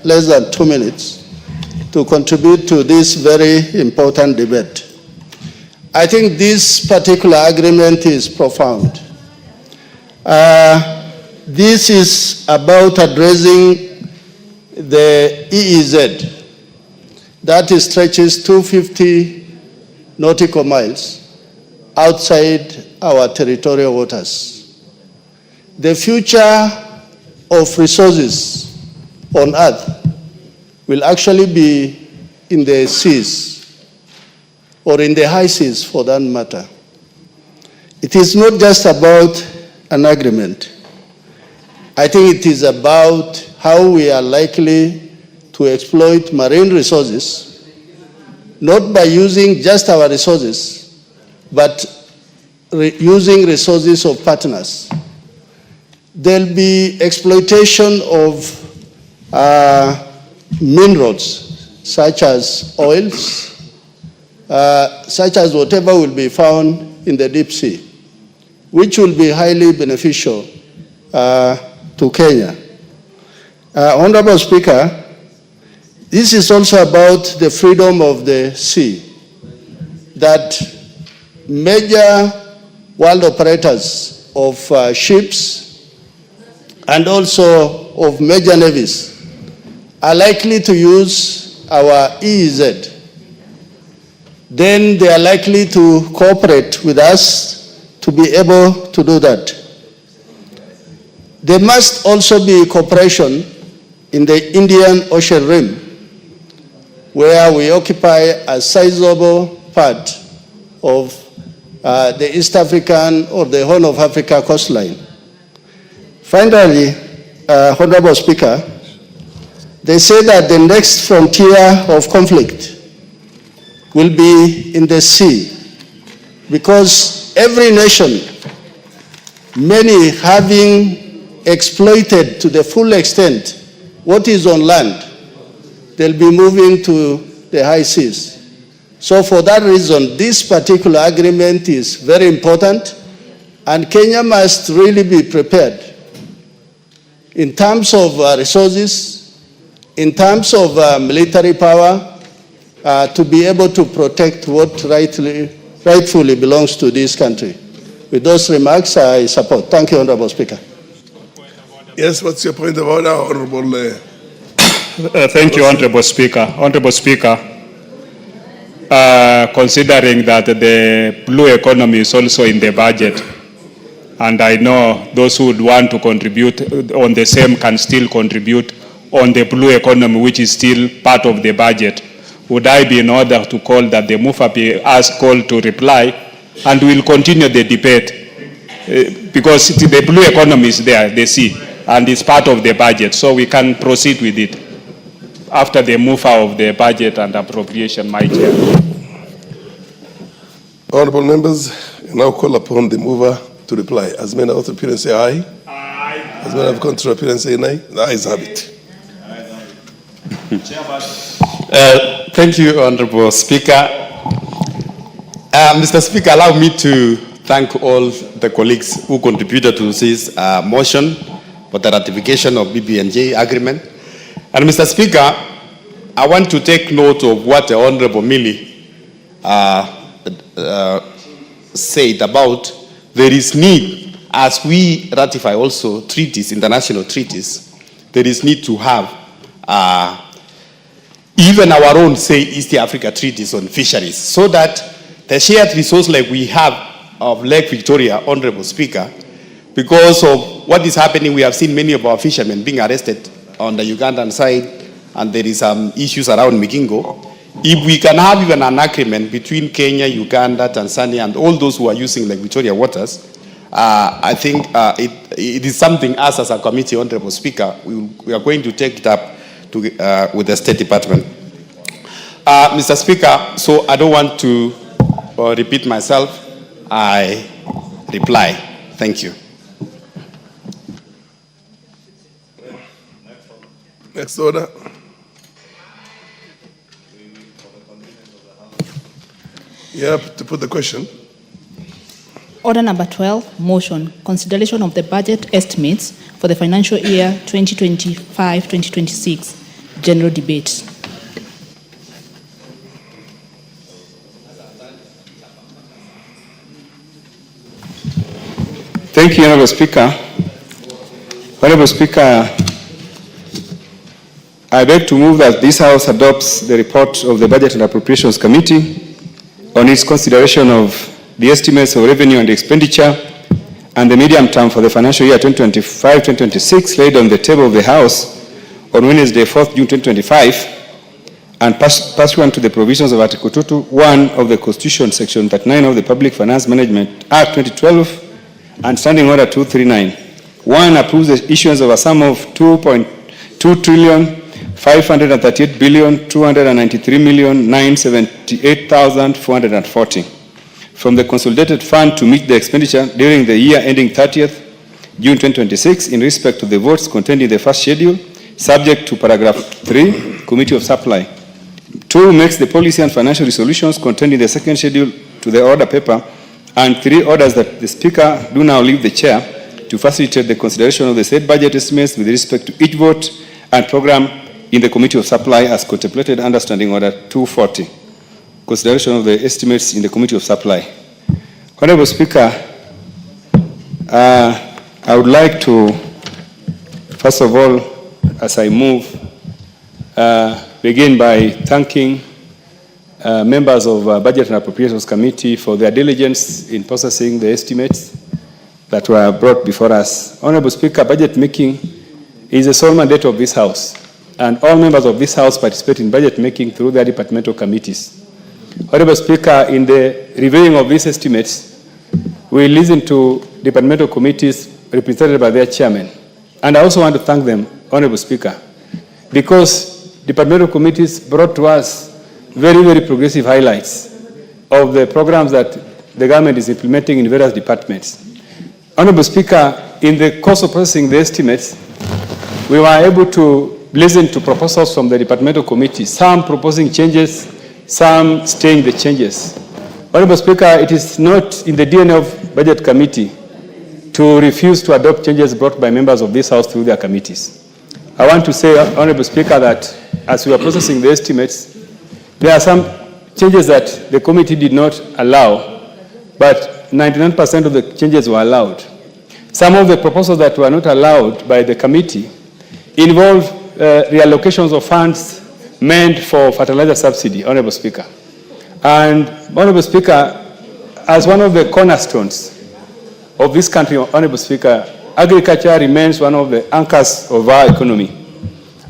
less than 2 minutes to contribute to this very important debate. I think this particular agreement is profound. This is about addressing the EEZ that stretches 250 nautical miles outside our territorial waters. The future of resources on Earth will actually be in the seas, or in the high seas for that matter. It is not just about an agreement. I think it is about how we are likely to exploit marine resources, not by using just our resources, but using resources of partners. There'll be exploitation of minerals, such as oils, such as whatever will be found in the deep sea, which will be highly beneficial to Kenya. Honorable Speaker, this is also about the freedom of the sea, that major world operators of ships and also of major navies are likely to use our EEZ. Then they are likely to cooperate with us to be able to do that. There must also be cooperation in the Indian Ocean Rim, where we occupy a sizable part of the East African or the Horn of Africa coastline. Finally, Honorable Speaker, they say that the next frontier of conflict will be in the sea, because every nation, many having exploited to the full extent what is on land, they'll be moving to the high seas. So for that reason, this particular agreement is very important, and Kenya must really be prepared in terms of resources, in terms of military power, to be able to protect what rightfully belongs to this country. With those remarks, I support. Thank you, Honorable Speaker. Yes, what's your point of order, Honorable Thank you, Honorable Speaker. Honorable Speaker, considering that the blue economy is also in the budget, and I know those who would want to contribute on the same can still contribute on the blue economy, which is still part of the budget, would I be in order to call that the mover be asked called to reply, and we'll continue the debate because the blue economy is there, the sea, and it's part of the budget, so we can proceed with it after the mover of the budget and appropriation, my chair. Honorable members, I now call upon the mover to reply. As many of the appearance say aye. Aye. As many of the contrary appearance say nay. The ayes have it. Thank you, Honorable Speaker. Mr. Speaker, allow me to thank all the colleagues who contributed to this motion for the ratification of BBNJ agreement. And Mr. Speaker, I want to take note of what the Honorable Millie said about there is need, as we ratify also treaties, international treaties, there is need to have even our own, say, East Africa treaties on fisheries, so that the shared resource like we have of Lake Victoria, Honorable Speaker, because of what is happening, we have seen many of our fishermen being arrested on the Ugandan side, and there is some issues around Migingo. If we can have even an agreement between Kenya, Uganda, Tanzania, and all those who are using Lake Victoria waters, I think it is something us as a committee, Honorable Speaker, we are going to take it up to, with the State Department. Mr. Speaker, so I don't want to repeat myself. I reply. Thank you. Next order. You have to put the question. Order number 12, motion, consideration of the budget estimates for the financial year 2025-2026, general debate. Thank you, Honorable Speaker. Honorable Speaker, I beg to move that this House adopts the report of the Budget and Appropriations Committee on its consideration of the estimates of revenue and expenditure and the medium term for the financial year 2025-2026 laid on the table of the House on Wednesday, 4th June 2025, and pursuant to the provisions of Article 221 of the Constitution, Section 39 of the Public Finance Management Act 2012, and Standing Order 239. 1. Approves the issuance of a sum of 2,538,293,978,440 from the consolidated fund to meet the expenditure during the year ending 30th June 2026 in respect to the votes contained in the first schedule, subject to paragraph 3, Committee of Supply. 2. Makes the policy and financial resolutions contained in the second schedule to the order paper. And 3. Orders that the Speaker do now leave the chair to facilitate the consideration of the said budget estimates with respect to each vote and program in the Committee of Supply as contemplated under Standing Order 240. Consideration of the estimates in the Committee of Supply. Honorable Speaker, I would like to, first of all, as I move, begin by thanking members of Budget and Appropriations Committee for their diligence in processing the estimates that were brought before us. Honorable Speaker, budget making is a sole mandate of this House, and all members of this House participate in budget making through their departmental committees. Honorable Speaker, in the reviewing of these estimates, we listen to departmental committees represented by their chairman. And I also want to thank them, Honorable Speaker, because departmental committees brought to us very, very progressive highlights of the programs that the government is implementing in various departments. Honorable Speaker, in the course of processing the estimates, we were able to listen to proposals from the departmental committees, some proposing changes, some staying the changes. Honorable Speaker, it is not in the DNA of Budget Committee to refuse to adopt changes brought by members of this House through their committees. I want to say, Honorable Speaker, that as we are processing the estimates, there are some changes that the committee did not allow, but 99% of the changes were allowed. Some of the proposals that were not allowed by the committee involve reallocations of funds meant for fertilizer subsidy, Honorable Speaker. And Honorable Speaker, as one of the cornerstones of this country, Honorable Speaker, agriculture remains one of the anchors of our economy.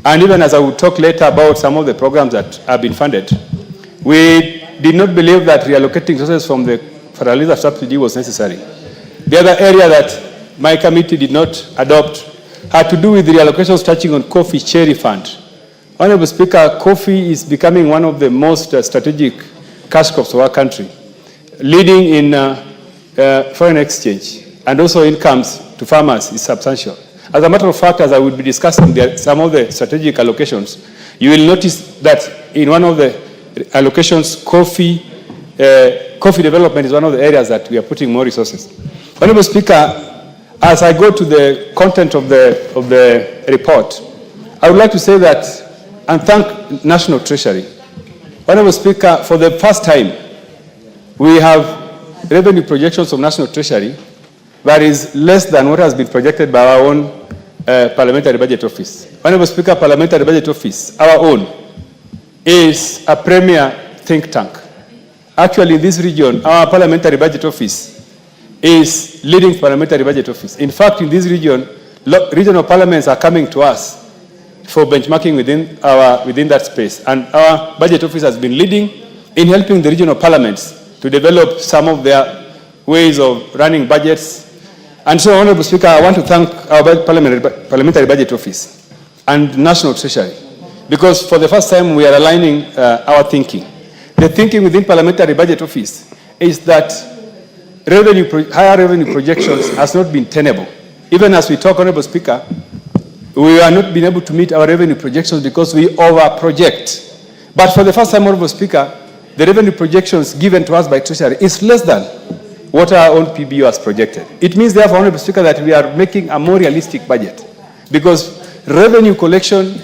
And even as I will talk later about some of the programs that have been funded, we did not believe that reallocating resources from the fertilizer subsidy was necessary. The other area that my committee did not adopt had to do with the reallocations touching on coffee cherry fund. Honorable Speaker, coffee is becoming one of the most strategic cash crops of our country, leading in foreign exchange, and also incomes to farmers is substantial. As a matter of fact, as I will be discussing some of the strategic allocations, you will notice that in one of the allocations, coffee development is one of the areas that we are putting more resources. Honorable Speaker, as I go to the content of the report, I would like to say that and thank National Treasury. Honorable Speaker, for the first time, we have revenue projections of National Treasury that is less than what has been projected by our own Parliamentary Budget Office. Honorable Speaker, Parliamentary Budget Office, our own, is a premier think tank. Actually, in this region, our Parliamentary Budget Office is leading Parliamentary Budget Office. In fact, in this region, regional parliaments are coming to us for benchmarking within that space. And our Budget Office has been leading in helping the regional parliaments to develop some of their ways of running budgets. And so, Honorable Speaker, I want to thank our Parliamentary Budget Office and National Treasury, because for the first time we are aligning our thinking. The thinking within Parliamentary Budget Office is that higher revenue projections has not been tenable. Even as we talk, Honorable Speaker, we are not being able to meet our revenue projections because we over-project. But for the first time, Honorable Speaker, the revenue projections given to us by Treasury is less than what our own PBO has projected. It means, therefore, Honorable Speaker, that we are making a more realistic budget, because revenue collection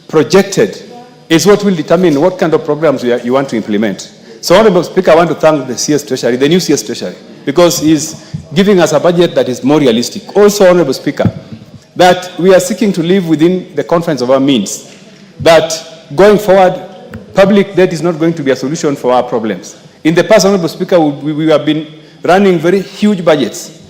projected is what will determine what kind of programs you want to implement. So, Honorable Speaker, I want to thank the CS Treasury, the new CS Treasury, because he's giving us a budget that is more realistic. Also, Honorable Speaker, that we are seeking to live within the confines of our means, that going forward, public debt is not going to be a solution for our problems. In the past, Honorable Speaker, we have been running very huge budgets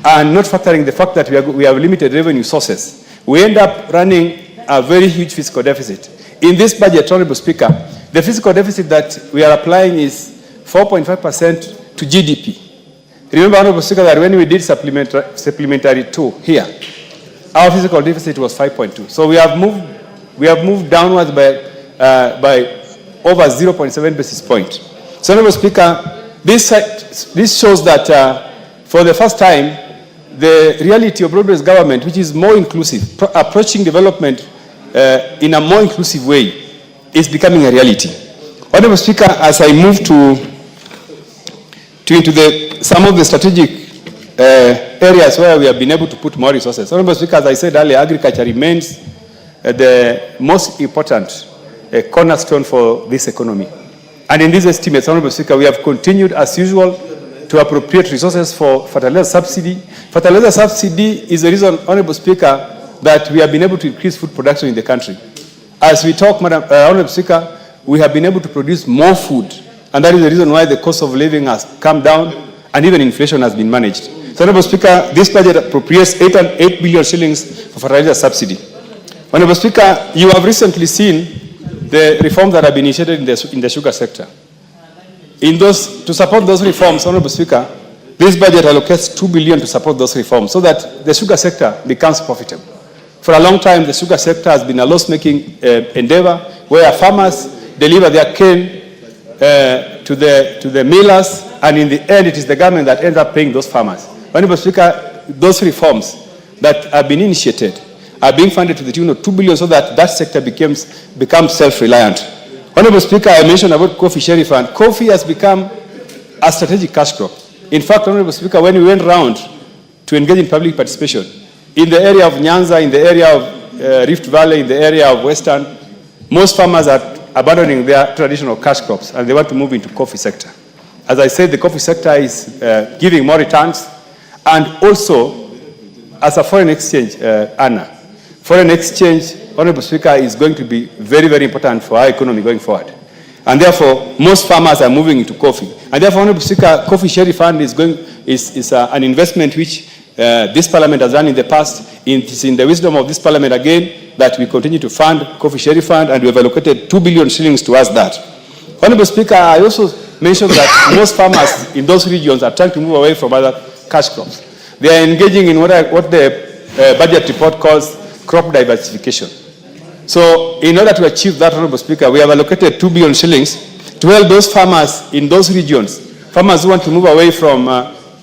and not factoring the fact that we have limited revenue sources. We end up running a very huge fiscal deficit. In this budget, Honorable Speaker, the fiscal deficit that we are applying is 4.5% to GDP. Remember, Honorable Speaker, that when we did supplementary 2 here, our fiscal deficit was 5.2. So we have moved downwards by over 0.7 basis points. So, Honorable Speaker, this shows that for the first time, the reality of broad-based government, which is more inclusive, approaching development in a more inclusive way, is becoming a reality. Honorable Speaker, as I move into some of the strategic areas where we have been able to put more resources. Honorable Speaker, as I said earlier, agriculture remains the most important cornerstone for this economy. And in these estimates, Honorable Speaker, we have continued as usual to appropriate resources for fertilizer subsidy. Fertilizer subsidy is the reason, Honorable Speaker, that we have been able to increase food production in the country. As we talk, Honorable Speaker, we have been able to produce more food, and that is the reason why the cost of living has come down and even inflation has been managed. So, Honorable Speaker, this budget appropriates 8 billion shillings for fertilizer subsidy. Honorable Speaker, you have recently seen the reforms that have been initiated in the sugar sector. To support those reforms, Honorable Speaker, this budget allocates 2 billion to support those reforms so that the sugar sector becomes profitable. For a long time, the sugar sector has been a loss-making endeavor where farmers deliver their cane to the millers, and in the end, it is the government that ends up paying those farmers. Honorable Speaker, those reforms that have been initiated are being funded to the tune of 2 billion so that that sector becomes self-reliant. Honorable Speaker, I mentioned about coffee cherry fund. Coffee has become a strategic cash crop. In fact, Honorable Speaker, when we went round to engage in public participation, in the area of Nyanza, in the area of Rift Valley, in the area of Western, most farmers are abandoning their traditional cash crops and they want to move into coffee sector. As I said, the coffee sector is giving more returns, and also as a foreign exchange, Anna, foreign exchange Honorable Speaker, is going to be very, very important for our economy going forward. And therefore, most farmers are moving into coffee. And therefore, Honorable Speaker, Coffee Share Fund is an investment which this Parliament has done in the past. It's in the wisdom of this Parliament again that we continue to fund Coffee Share Fund, and we have allocated 2 billion shillings towards that. Honorable Speaker, I also mentioned that most farmers in those regions are trying to move away from other cash crops. They are engaging in what the budget report calls crop diversification. So in order to achieve that, Honorable Speaker, we have allocated 2 billion shillings to help those farmers in those regions, farmers who want to move away from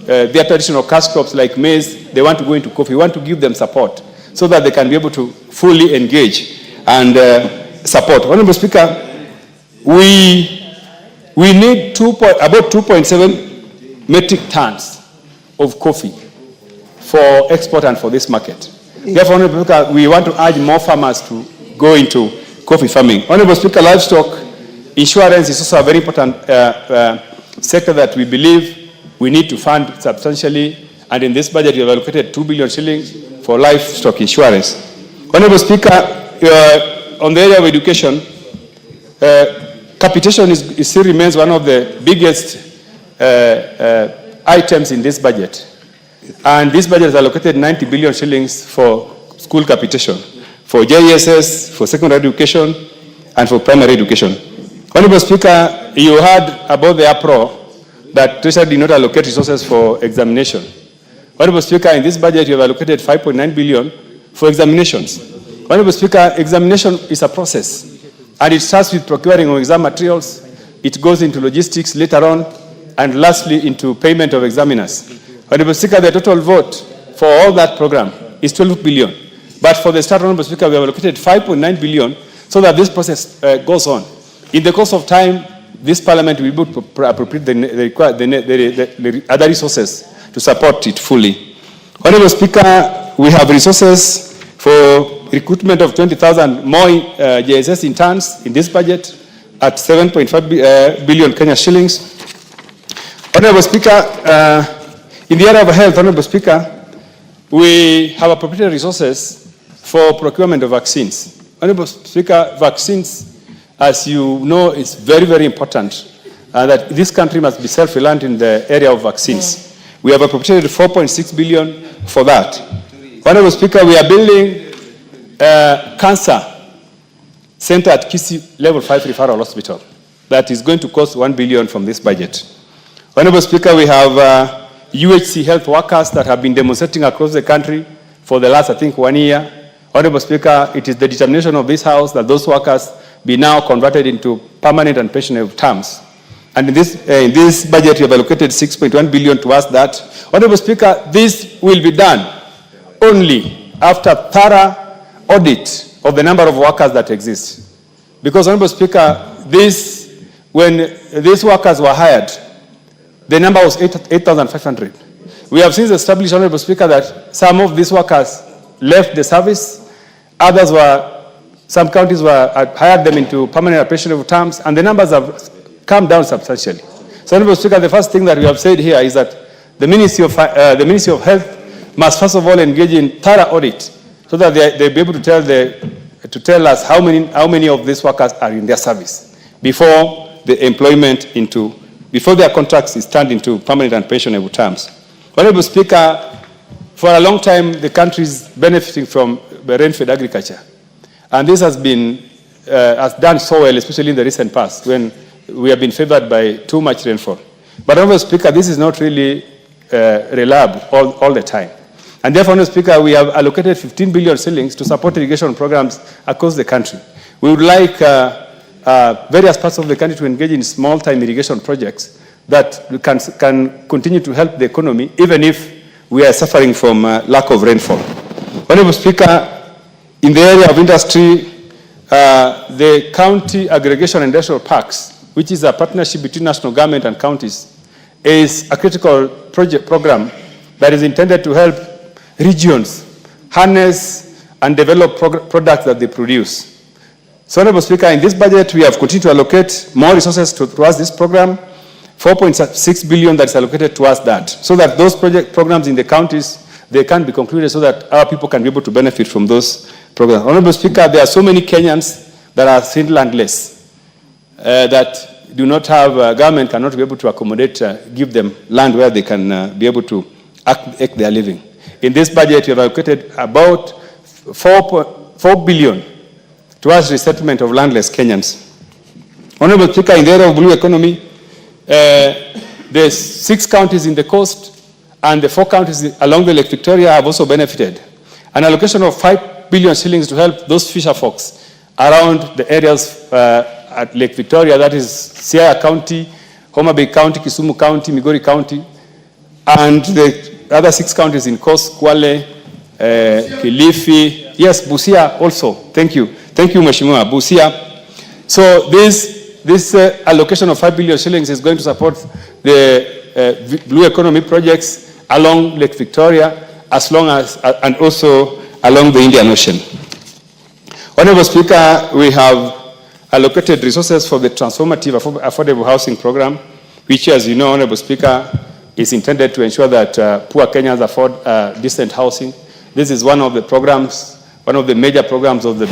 their traditional cash crops like maize, they want to go into coffee. We want to give them support so that they can be able to fully engage and support. Honorable Speaker, we need about 2.7 metric tons of coffee for export and for this market. Therefore, Honorable Speaker, we want to urge more farmers to go into coffee farming. Honorable Speaker, livestock insurance is also a very important sector that we believe we need to fund substantially, and in this budget we have allocated 2 billion shillings for livestock insurance. Honorable Speaker, on the area of education, capitation still remains one of the biggest items in this budget. And this budget has allocated 90 billion shillings for school capitation, for JSS, for secondary education, and for primary education. Honorable Speaker, you heard about the uproar that Treasury did not allocate resources for examination. Honorable Speaker, in this budget you have allocated 5.9 billion for examinations. Honorable Speaker, examination is a process, and it starts with procuring of exam materials, it goes into logistics later on, and lastly into payment of examiners. Honorable Speaker, the total vote for all that program is 12 billion. But for the start, Honorable Speaker, we have allocated 5.9 billion so that this process goes on. In the course of time, this Parliament will be able to appropriate the other resources to support it fully. Honorable Speaker, we have resources for recruitment of 20,000 more JSS interns in this budget at 7.5 billion Kenya shillings. Honorable Speaker, in the area of health, Honorable Speaker, we have appropriated resources for procurement of vaccines. Honorable Speaker, vaccines, as you know, is very, very important, that this country must be self-reliant in the area of vaccines. We have appropriated 4.6 billion for that. Honorable Speaker, we are building a cancer center at Kisii Level 5 Referral Hospital that is going to cost 1 billion from this budget. Honorable Speaker, we have UHC health workers that have been demonstrating across the country for the last, I think, 1 year. Honorable Speaker, it is the determination of this House that those workers be now converted into permanent and pensionable terms. And in this budget, we have allocated 6.1 billion towards that. Honorable Speaker, this will be done only after thorough audit of the number of workers that exist. Because, Honorable Speaker, when these workers were hired, the number was 8,500. We have since established, Honorable Speaker, that some of these workers left the service, some counties hired them into permanent and pensionable terms, and the numbers have come down substantially. So, Honorable Speaker, the first thing that we have said here is that the Ministry of Health must first of all engage in thorough audit so that they'll be able to tell us how many of these workers are in their service before their contracts is turned into permanent and pensionable terms. Honorable Speaker, for a long time, the country is benefiting from rain-fed agriculture. And this has done so well, especially in the recent past, when we have been favored by too much rainfall. But, Honorable Speaker, this is not really reliable all the time. And therefore, Honorable Speaker, we have allocated 15 billion shillings to support irrigation programs across the country. We would like various parts of the country to engage in small-time irrigation projects that can continue to help the economy, even if we are suffering from lack of rainfall. Honorable Speaker, in the area of industry, the County Aggregation Industrial Parks, which is a partnership between national government and counties, is a critical program that is intended to help regions harness and develop products that they produce. So, Honorable Speaker, in this budget, we have continued to allocate more resources towards this program, 4.6 billion that is allocated towards that, so that those programs in the counties, they can be concluded so that our people can be able to benefit from those program. Honorable Speaker, there are so many Kenyans that are still landless, that do not have, government cannot be able to accommodate, give them land where they can be able to make their living. In this budget, we have allocated about 4 billion towards resettlement of landless Kenyans. Honorable Speaker, in the area of blue economy, the 6 counties in the coast and the 4 counties along the Lake Victoria have also benefited. An allocation of 5 billion shillings to help those fisher folks around the areas at Lake Victoria, that is Siaya County, Homa Bay County, Kisumu County, Migori County, and the other 6 counties in coast, Kwale, Kilifi, yes, Busia also. Thank you. Thank you, Mheshimiwa. Busia. So this allocation of 5 billion shillings is going to support the blue economy projects along Lake Victoria, as long as, and also along the Indian Ocean. Honorable Speaker, we have allocated resources for the transformative affordable housing program, which, as you know, Honorable Speaker, is intended to ensure that poor Kenyans afford decent housing. This is one of the programs, one of the major programs of the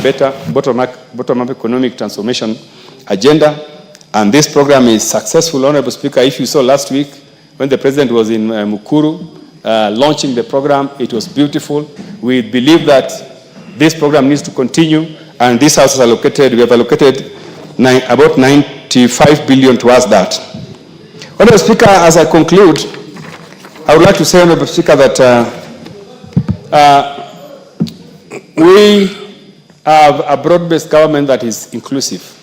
bottom-up economic transformation agenda. And this program is successful, Honorable Speaker. If you saw last week, when the President was in Mukuru, launching the program, it was beautiful. We believe that this program needs to continue, and this House has allocated, we have allocated about 95 billion towards that. Honorable Speaker, as I conclude, I would like to say, Honorable Speaker, that we have a broad-based government that is inclusive.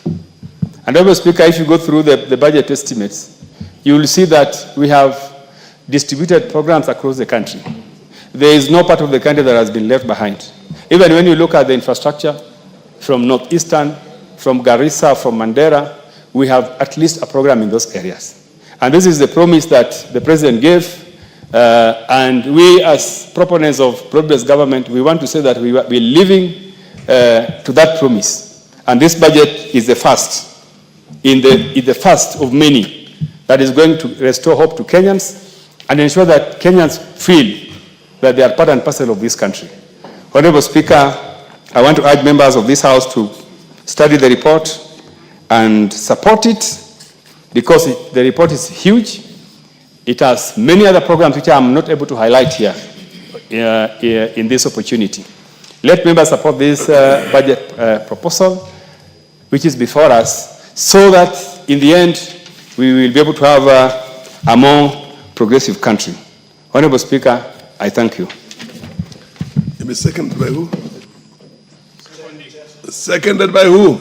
And Honorable Speaker, if you go through the budget estimates, you will see that we have distributed programs across the country. There is no part of the country that has been left behind. Even when you look at the infrastructure from Northeastern, from Garissa, from Mandera, we have at least a program in those areas. And this is the promise that the President gave. And we, as proponents of broad-based government, we want to say that we're living to that promise. And this budget is the first, the first of many that is going to restore hope to Kenyans and ensure that Kenyans feel that they are part and parcel of this country. Honorable Speaker, I want to urge members of this House to study the report and support it, because the report is huge. It has many other programs which I am not able to highlight here in this opportunity. Let members support this budget proposal, which is before us, so that in the end we will be able to have a more progressive country. Honorable Speaker, I thank you. It be seconded by who? Seconded by who?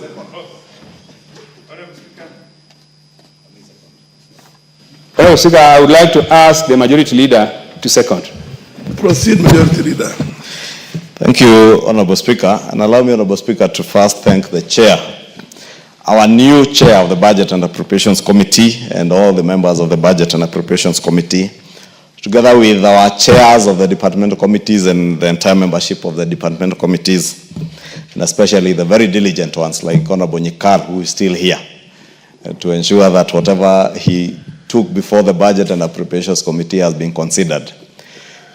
Honorable Speaker, I would like to ask the Majority Leader to second. Proceed, Majority Leader. Thank you, Honorable Speaker. And allow me, Honorable Speaker, to first thank the Chair, our new Chair of the Budget and Appropriations Committee, and all the members of the Budget and Appropriations Committee, together with our chairs of the departmental committees and the entire membership of the departmental committees, and especially the very diligent ones like Honorable Nyikar, who is still here, to ensure that whatever he took before the Budget and Appropriations Committee has been considered.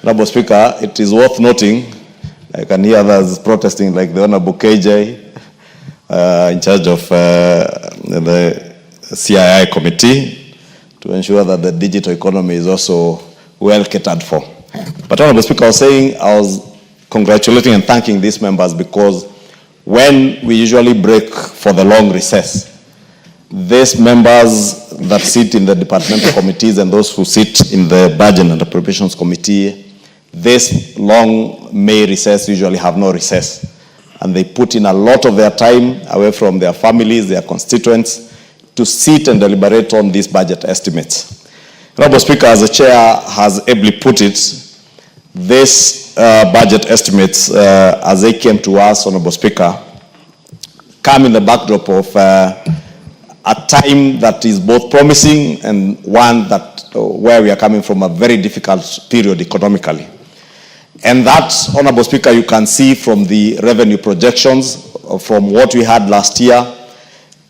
Honorable Speaker, it is worth noting, I can hear others protesting like the Honorable KJ, in charge of the CII committee, to ensure that the digital economy is also well catered for. But Honorable Speaker, I was congratulating and thanking these members, because when we usually break for the long recess, these members that sit in the departmental committees and those who sit in the Budget and Appropriations Committee, this long May recess usually have no recess. And they put in a lot of their time away from their families, their constituents, to sit and deliberate on these budget estimates. Honorable Speaker, as the Chair has ably put it, these budget estimates, as they came to us, Honorable Speaker, come in the backdrop of a time that is both promising and one that where we are coming from a very difficult period economically. And that, Honorable Speaker, you can see from the revenue projections from what we had last year,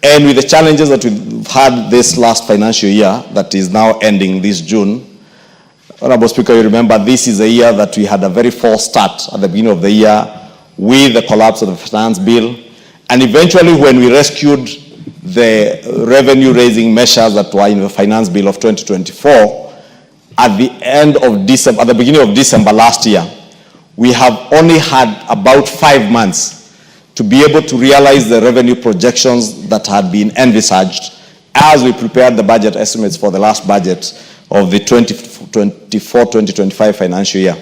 and with the challenges that we've had this last financial year that is now ending this June. Honorable Speaker, you remember this is a year that we had a very false start at the beginning of the year with the collapse of the finance bill. And eventually, when we rescued the revenue-raising measures that were in the finance bill of 2024, at the end of December, at the beginning of December last year, we have only had about 5 months to be able to realize the revenue projections that had been envisaged as we prepared the budget estimates for the last budget of the 2024-2025 financial year.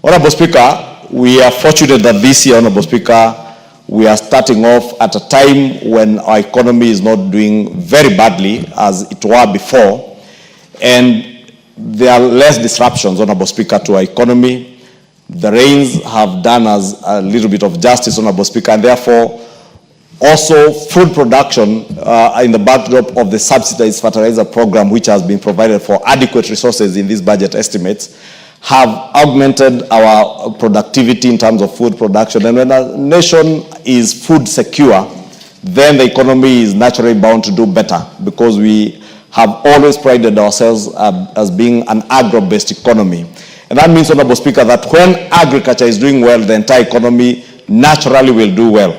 Honorable Speaker, we are fortunate that this year, Honorable Speaker, we are starting off at a time when our economy is not doing very badly as it were before, and there are less disruptions, Honorable Speaker, to our economy. The rains have done us a little bit of justice, Honorable Speaker, and therefore also food production in the backdrop of the subsidized fertilizer program, which has been provided for adequate resources in these budget estimates, have augmented our productivity in terms of food production. And when a nation is food secure, then the economy is naturally bound to do better, because we have always prided ourselves as being an agro-based economy. And that means, Honorable Speaker, that when agriculture is doing well, the entire economy naturally will do well.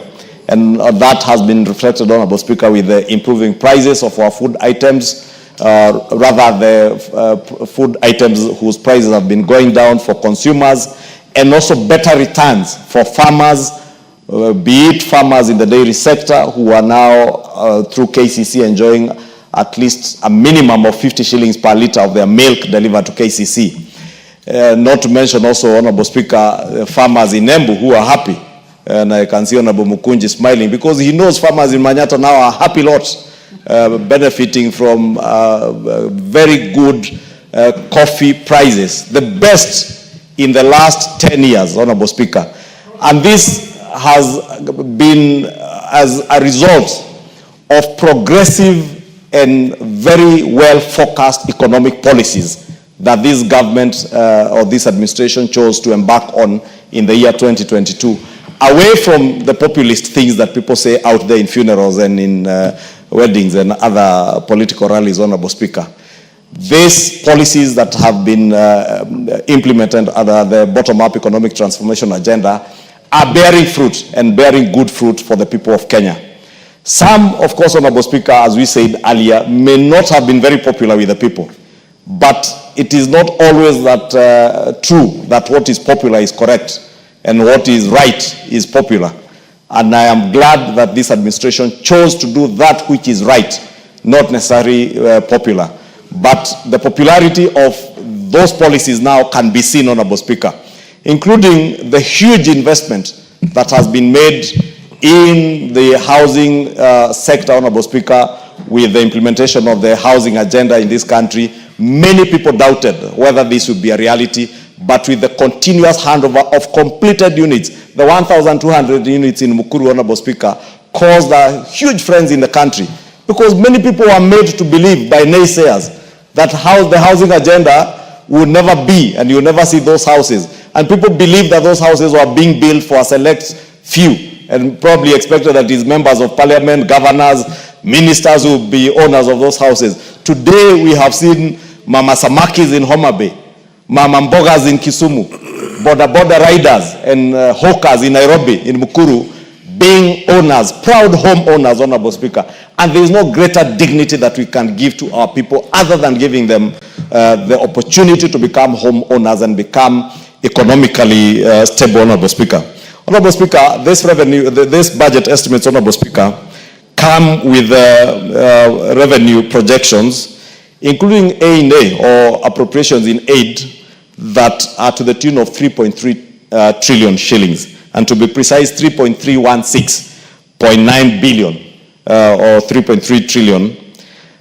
And that has been reflected, Honorable Speaker, with the improving prices of our food items, the food items whose prices have been going down for consumers, and also better returns for farmers, be it farmers in the dairy sector who are now, through KCC, enjoying at least a minimum of 50 shillings per litre of their milk delivered to KCC. Not to mention also, Honorable Speaker, farmers in Embu who are happy. And I can see Honorable Mukunji smiling, because he knows farmers in Manyata now are happy lots, benefiting from very good coffee prices, the best in the last 10 years, Honorable Speaker. And this has been as a result of progressive and very well-focused economic policies that this government or this administration chose to embark on in the year 2022, away from the populist things that people say out there in funerals and in weddings and other political rallies, Honorable Speaker. These policies that have been implemented under the bottom-up economic transformation agenda are bearing fruit, and bearing good fruit for the people of Kenya. Some, of course, Honorable Speaker, as we said earlier, may not have been very popular with the people. But it is not always that true that what is popular is correct and what is right is popular. And I am glad that this administration chose to do that which is right, not necessarily popular. But the popularity of those policies now can be seen, Honorable Speaker, including the huge investment that has been made in the housing sector, Honorable Speaker, with the implementation of the housing agenda in this country. Many people doubted whether this would be a reality, but with the continuous handover of completed units, the 1,200 units in Mukuru, Honorable Speaker, caused a huge frenzy in the country, because many people were made to believe by naysayers that the housing agenda would never be, and you'll never see those houses. And people believed that those houses were being built for a select few, and probably expected that these members of parliament, governors, ministers would be owners of those houses. Today we have seen Mama Samakis in Homa Bay, Mama Mbogas in Kisumu, border riders and hawkers in Nairobi, in Mukuru, being owners, proud home owners, Honorable Speaker. And there is no greater dignity that we can give to our people other than giving them the opportunity to become home owners and become economically stable, Honorable Speaker. Honorable Speaker, this budget estimates, Honorable Speaker, come with revenue projections, including A&A or appropriations in aid that are to the tune of 3.3 trillion shillings. And to be precise, 3.316.9 billion or 3.3 trillion,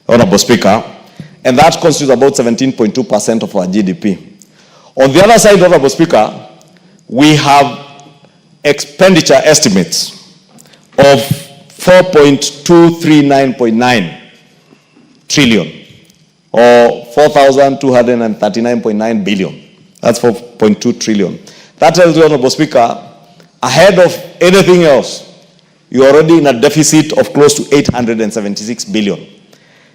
Honorable Speaker. And that constitutes about 17.2% of our GDP. On the other side, Honorable Speaker, we have expenditure estimates of 4.239.9 trillion or 4,239.9 billion. That's 4.2 trillion. That tells you, Honorable Speaker, ahead of anything else, you're already in a deficit of close to 876 billion.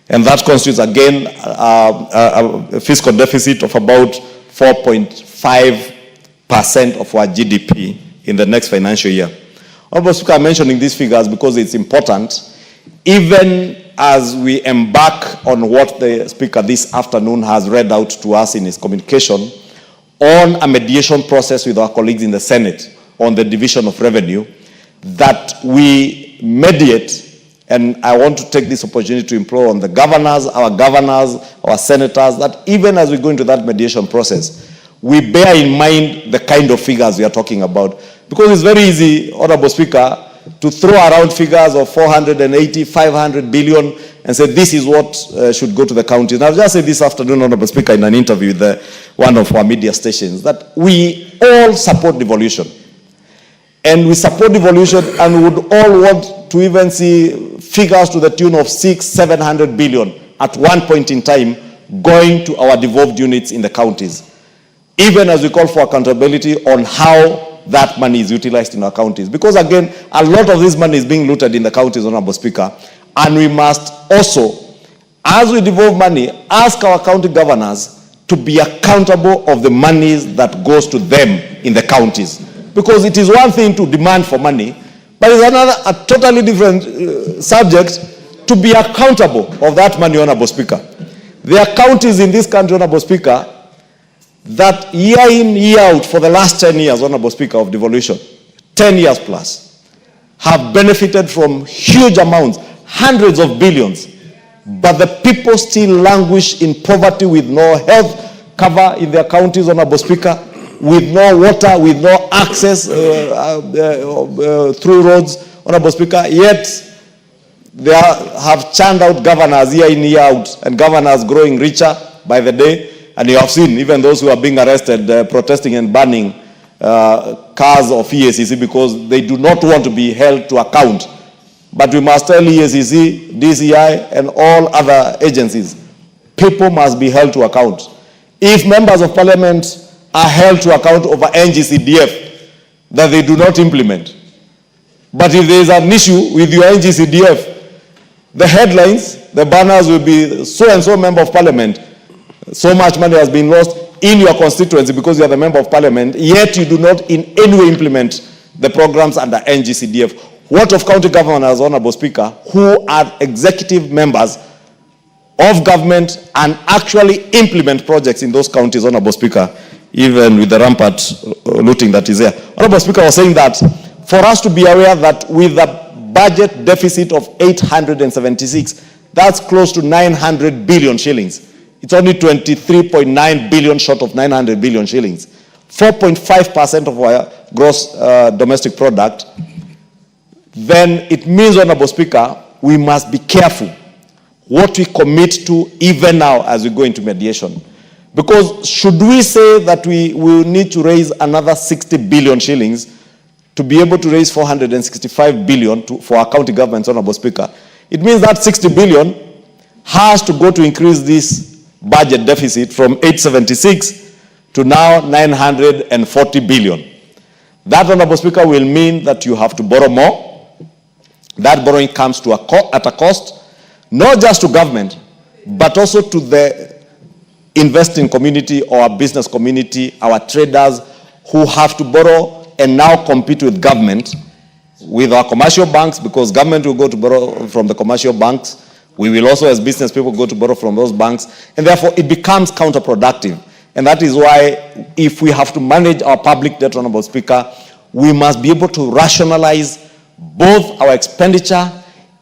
And that constitutes, again, a fiscal deficit of about 4.5% of our GDP in the next financial year. Honorable Speaker, I'm mentioning these figures because it's important, even as we embark on what the Speaker this afternoon has read out to us in his communication on a mediation process with our colleagues in the Senate on the division of revenue, that we mediate. And I want to take this opportunity to implore on the governors, our senators, that even as we go into that mediation process, we bear in mind the kind of figures we are talking about. Because it's very easy, Honorable Speaker, to throw around figures of 480, 500 billion and say this is what should go to the counties. And I've just said this afternoon, Honorable Speaker, in an interview with one of our media stations, that we all support devolution. And we support devolution and would all want to even see figures to the tune of 600-700 billion at one point in time going to our devolved units in the counties. Even as we call for accountability on how that money is utilized in our counties. Because again, a lot of this money is being looted in the counties, Honorable Speaker. And we must also, as we devolve money, ask our county governors to be accountable of the monies that goes to them in the counties. Because it is one thing to demand for money, but it's a totally different subject to be accountable of that money, Honorable Speaker. There are counties in this country, Honorable Speaker, that year in, year out for the last 10 years, Honorable Speaker, of devolution, 10 years plus, have benefited from huge amounts, hundreds of billions, but the people still languish in poverty with no health cover in their counties, Honorable Speaker, with no water, with no access through roads, Honorable Speaker, yet they have churned out governors year in, year out, and governors growing richer by the day. And you have seen even those who are being arrested protesting and burning cars of EACC because they do not want to be held to account. But we must tell EACC, DCI, and all other agencies, people must be held to account. If members of parliament are held to account over NGCDF that they do not implement, but if there is an issue with your NGCDF, the headlines, the banners will be so-and-so member of parliament, so much money has been lost in your constituency because you are the member of parliament, yet you do not in any way implement the programs under NGCDF. What of county governors, Honorable Speaker, who are executive members of government and actually implement projects in those counties, Honorable Speaker, even with the rampant looting that is there? Honorable Speaker was saying that for us to be aware that with a budget deficit of 876, that's close to 900 billion shillings. It's only 23.9 billion short of 900 billion shillings. 4.5% of our gross domestic product. Then it means, Honorable Speaker, we must be careful what we commit to even now as we go into mediation. Because should we say that we will need to raise another 60 billion shillings to be able to raise 465 billion for our county governments, Honorable Speaker, it means that 60 billion has to go to increase this budget deficit from 876 to now 940 billion. That, Honorable Speaker, will mean that you have to borrow more. That borrowing comes to at a cost, not just to government, but also to the investing community or our business community, our traders who have to borrow and now compete with government, with our commercial banks, because government will go to borrow from the commercial banks. We will also, as business people, go to borrow from those banks, and therefore it becomes counterproductive. And that is why, if we have to manage our public debt, Honorable Speaker, we must be able to rationalize both our expenditure,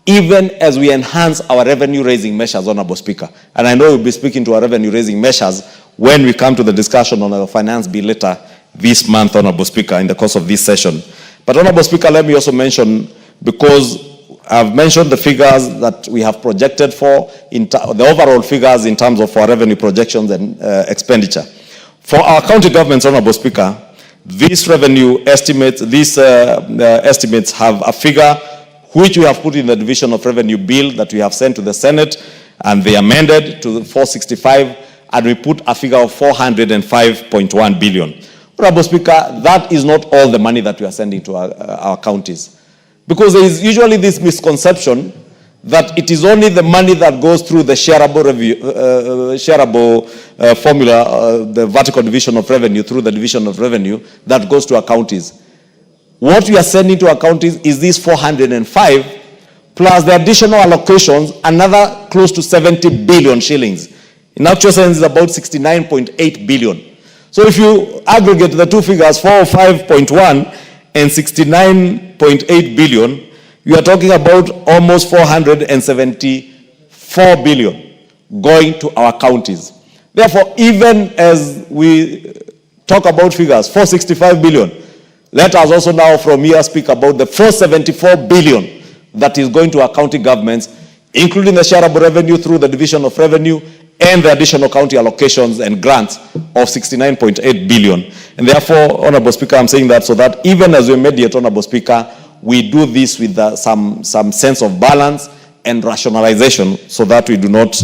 even as we enhance our revenue-raising measures, Honorable Speaker. And I know we'll be speaking to our revenue-raising measures when we come to the discussion on our finance bill later this month, Honorable Speaker, in the course of this session. But, Honorable Speaker, let me also mention, because I've mentioned the figures that we have projected for, the overall figures in terms of our revenue projections and expenditure. For our county governments, Honorable Speaker, these revenue estimates, estimates have a figure which we have put in the division of revenue bill that we have sent to the Senate, and they amended to 465, and we put a figure of 405.1 billion. Honorable Speaker, that is not all the money that we are sending to our counties. Because there is usually this misconception that it is only the money that goes through the shareable formula, the vertical division of revenue, through the division of revenue, that goes to our counties. What we are sending to our counties is this 405 plus the additional allocations, another close to 70 billion shillings. In actual sense, it's about 69.8 billion. So if you aggregate the two figures, 405.1 and 69.8 billion, you are talking about almost 474 billion going to our counties. Therefore, even as we talk about figures, 465 billion, let us also now from here speak about the 474 billion that is going to our county governments, including the shareable revenue through the division of revenue and the additional county allocations and grants of 69.8 billion. And therefore, Honorable Speaker, I'm saying that so that even as we mediate, Honorable Speaker, we do this with some sense of balance and rationalization so that we do not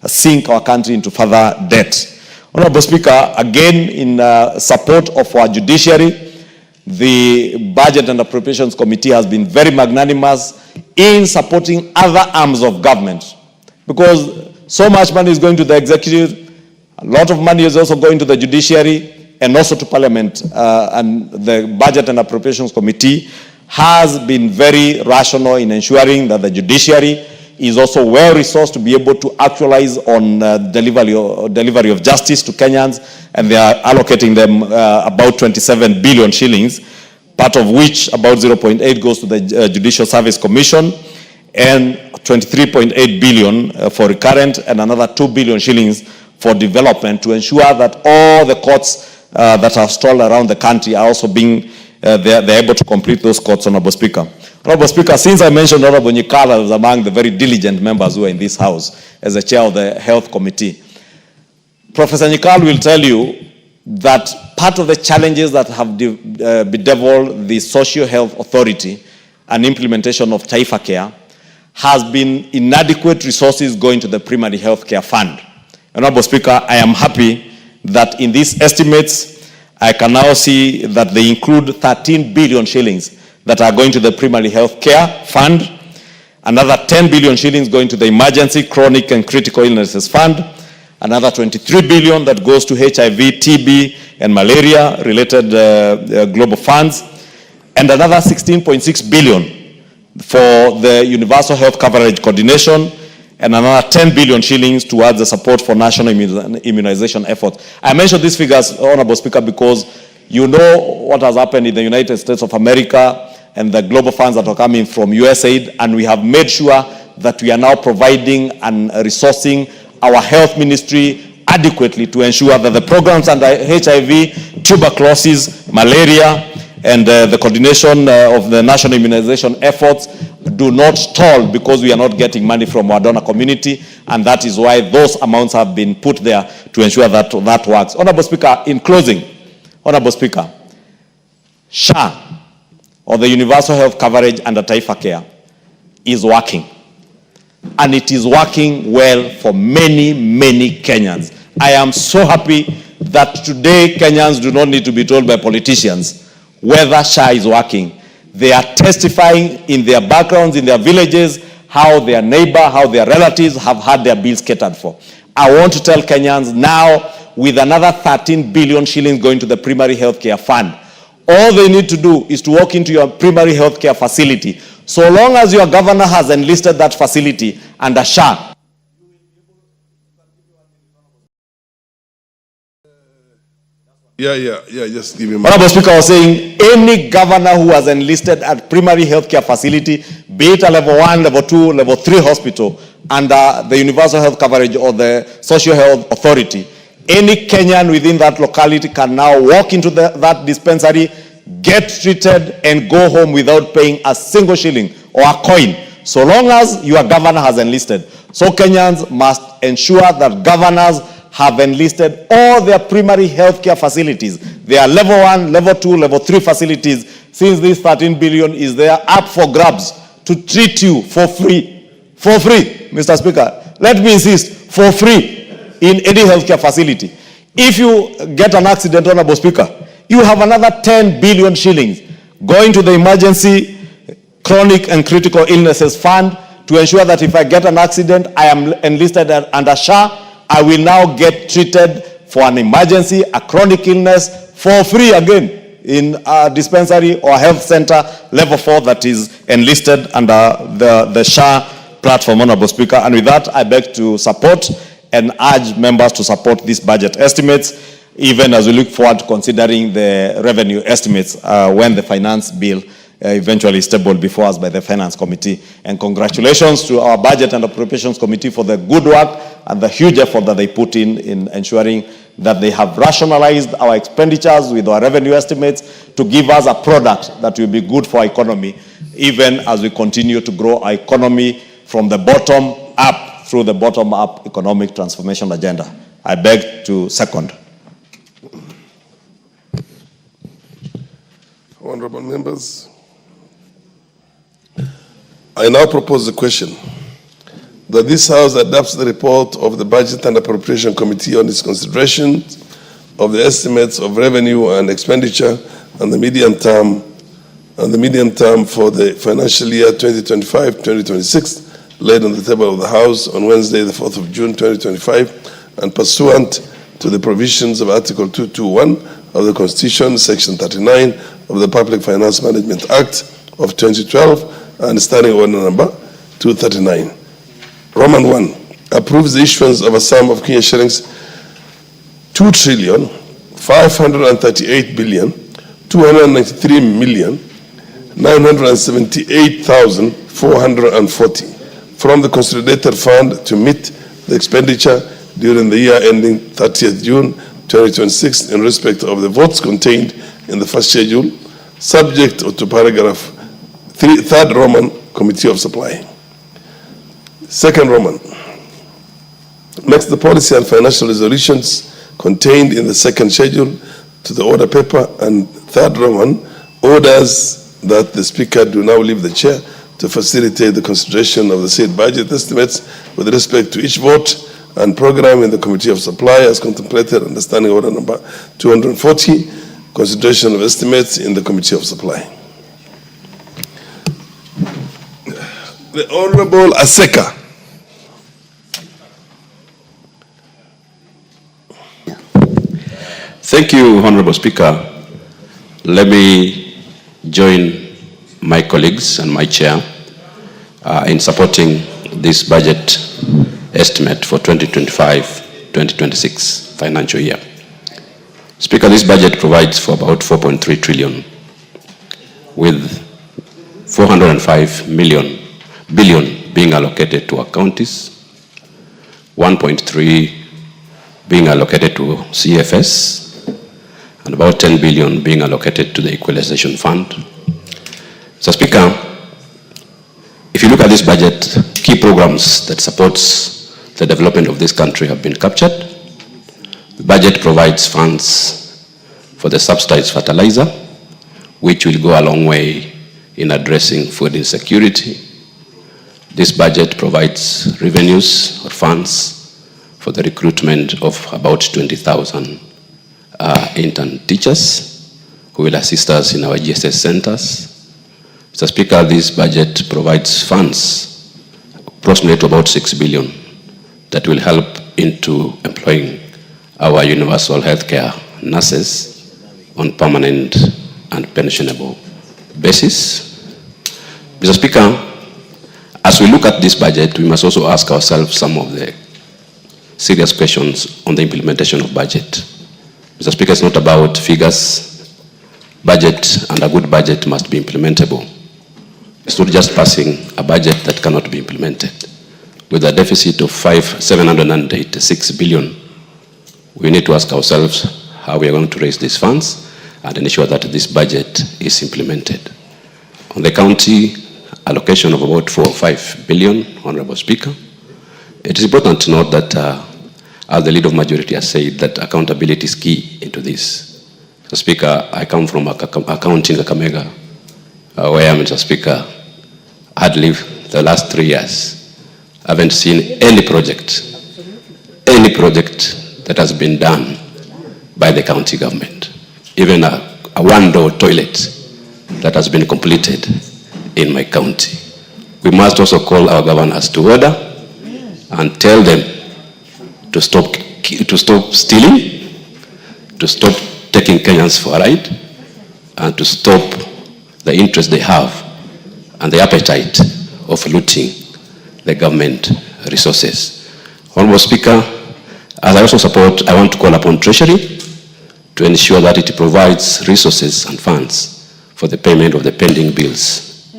sink our country into further debt. Honorable Speaker, again, in support of our judiciary, the Budget and Appropriations Committee has been very magnanimous in supporting other arms of government, because so much money is going to the executive, a lot of money is also going to the judiciary and also to Parliament, and the Budget and Appropriations Committee has been very rational in ensuring that the judiciary is also well-resourced to be able to actualize on delivery of justice to Kenyans, and they are allocating them about 27 billion shillings, part of which about 0.8 goes to the Judicial Service Commission, and 23.8 billion for recurrent, and another 2 billion shillings for development, to ensure that all the courts that are stalled around the country are also being, they're able to complete those courts, Honorable Speaker. Honorable Speaker, since I mentioned Honorable Nyikala was among the very diligent members who are in this House as the chair of the Health Committee, Professor Nyikala will tell you that part of the challenges that have bedeviled the Social Health Authority and implementation of Taifa Care has been inadequate resources going to the Primary Health Care Fund. Honorable Speaker, I am happy that in these estimates, I can now see that they include 13 billion shillings that are going to the Primary Health Care Fund, another 10 billion shillings going to the Emergency, Chronic and Critical Illnesses Fund, another 23 billion that goes to HIV, TB and malaria-related global funds, and another 16.6 billion for the Universal Health Coverage Coordination, and another 10 billion shillings towards the support for national immunization efforts. I mention these figures, Honorable Speaker, because you know what has happened in the United States of America and the global funds that are coming from USAID, and we have made sure that we are now providing and resourcing our health ministry adequately to ensure that the programs under HIV, tuberculosis, malaria, and the coordination of the national immunization efforts do not stall because we are not getting money from our donor community, and that is why those amounts have been put there to ensure that that works. Honorable Speaker, in closing, Honorable Speaker, SHA, or the Universal Health Coverage under Taifa Care, is working. And it is working well for many, many Kenyans. I am so happy that today Kenyans do not need to be told by politicians whether SHA is working. They are testifying in their backgrounds, in their villages, how their neighbor, how their relatives have had their bills catered for. I want to tell Kenyans now, with another 13 billion shillings going to the Primary Health Care Fund, all they need to do is to walk into your primary health care facility. So long as your governor has enlisted that facility under SHA. Just give him. Honorable Speaker, I was saying any governor who has enlisted at primary health care facility, be it a level 1, level 2, level 3 hospital, under the Universal Health Coverage or the Social Health Authority, any Kenyan within that locality can now walk into that dispensary, get treated, and go home without paying a single shilling or a coin, so long as your governor has enlisted. So Kenyans must ensure that governors have enlisted all their primary health care facilities. They are level 1, level 2, level 3 facilities, since this 13 billion is there up for grabs to treat you for free. For free, Mr. Speaker. Let me insist, for free in any healthcare facility. If you get an accident, Honorable Speaker, you have another 10 billion shillings going to the Emergency, Chronic and Critical Illnesses Fund to ensure that if I get an accident, I am enlisted under SHA, I will now get treated for an emergency, a chronic illness, for free again. in a dispensary or health center level 4 that is enlisted under the SHA platform, Honorable Speaker. And with that, I beg to support and urge members to support these budget estimates, even as we look forward to considering the revenue estimates when the finance bill eventually is tabled before us by the Finance Committee. And congratulations to our Budget and Appropriations Committee for the good work and the huge effort that they put in ensuring that they have rationalized our expenditures with our revenue estimates to give us a product that will be good for our economy, even as we continue to grow our economy from the bottom up through the bottom-up economic transformation agenda. I beg to second. Honorable members, I now propose the question that this House adopts the report of the Budget and Appropriation Committee on its consideration of the estimates of revenue and expenditure and the medium term for the financial year 2025-2026, laid on the table of the House on Wednesday, the 4th of June 2025, and pursuant to the provisions of Article 221 of the Constitution, Section 39 of the Public Finance Management Act of 2012, and Standing Order Number 239. Roman 1 approves the issuance of a sum of Kenya shillings 2,538,293,978,440 from the Consolidated Fund to meet the expenditure during the year ending 30th June 2026 in respect of the votes contained in the first schedule, subject to paragraph 3rd Roman, Committee of Supply. Second Roman makes the policy and financial resolutions contained in the second schedule to the order paper, and third Roman orders that the Speaker do now leave the chair to facilitate the consideration of the said budget estimates with respect to each vote and program in the Committee of Supply as contemplated under Standing Order Number 240, consideration of estimates in the Committee of Supply. The Honorable Aseka. Thank you, Honorable Speaker. Let me join my colleagues and my chair in supporting this budget estimate for 2025-2026 financial year. Speaker, this budget provides for about 4.3 trillion, with 405 billion being allocated to our counties, 1.3 being allocated to CFS, and about 10 billion being allocated to the Equalization Fund. So, Speaker, if you look at this budget, key programs that supports the development of this country have been captured. The budget provides funds for the subsidized fertilizer, which will go a long way in addressing food insecurity. This budget provides revenues or funds for the recruitment of about 20,000 intern teachers who will assist us in our GSS centers. Mr. Speaker, this budget provides funds approximately to about 6 billion that will help into employing our universal healthcare nurses on permanent and pensionable basis. Mr. Speaker, as we look at this budget, we must also ask ourselves some of the serious questions on the implementation of budget. Mr. Speaker, it's not about figures. Budget, and a good budget must be implementable. It's not just passing a budget that cannot be implemented. With a deficit of 786 billion, we need to ask ourselves how we are going to raise these funds and ensure that this budget is implemented. On the county allocation of about 4 or 5 billion, Honorable Speaker, it is important to note that as the leader of majority has said, that accountability is key into this. Mr. Speaker, I come from a county in Kakamega, where, Mr. Speaker, had lived the last 3 years. I haven't seen any project that has been done by the county government, even a one-door toilet that has been completed in my county. We must also call our governors to order and tell them to stop stealing, to stop taking Kenyans for a ride, and to stop the interest they have and the appetite of looting the government resources. Honorable Speaker, as I also support, I want to call upon Treasury to ensure that it provides resources and funds for the payment of the pending bills.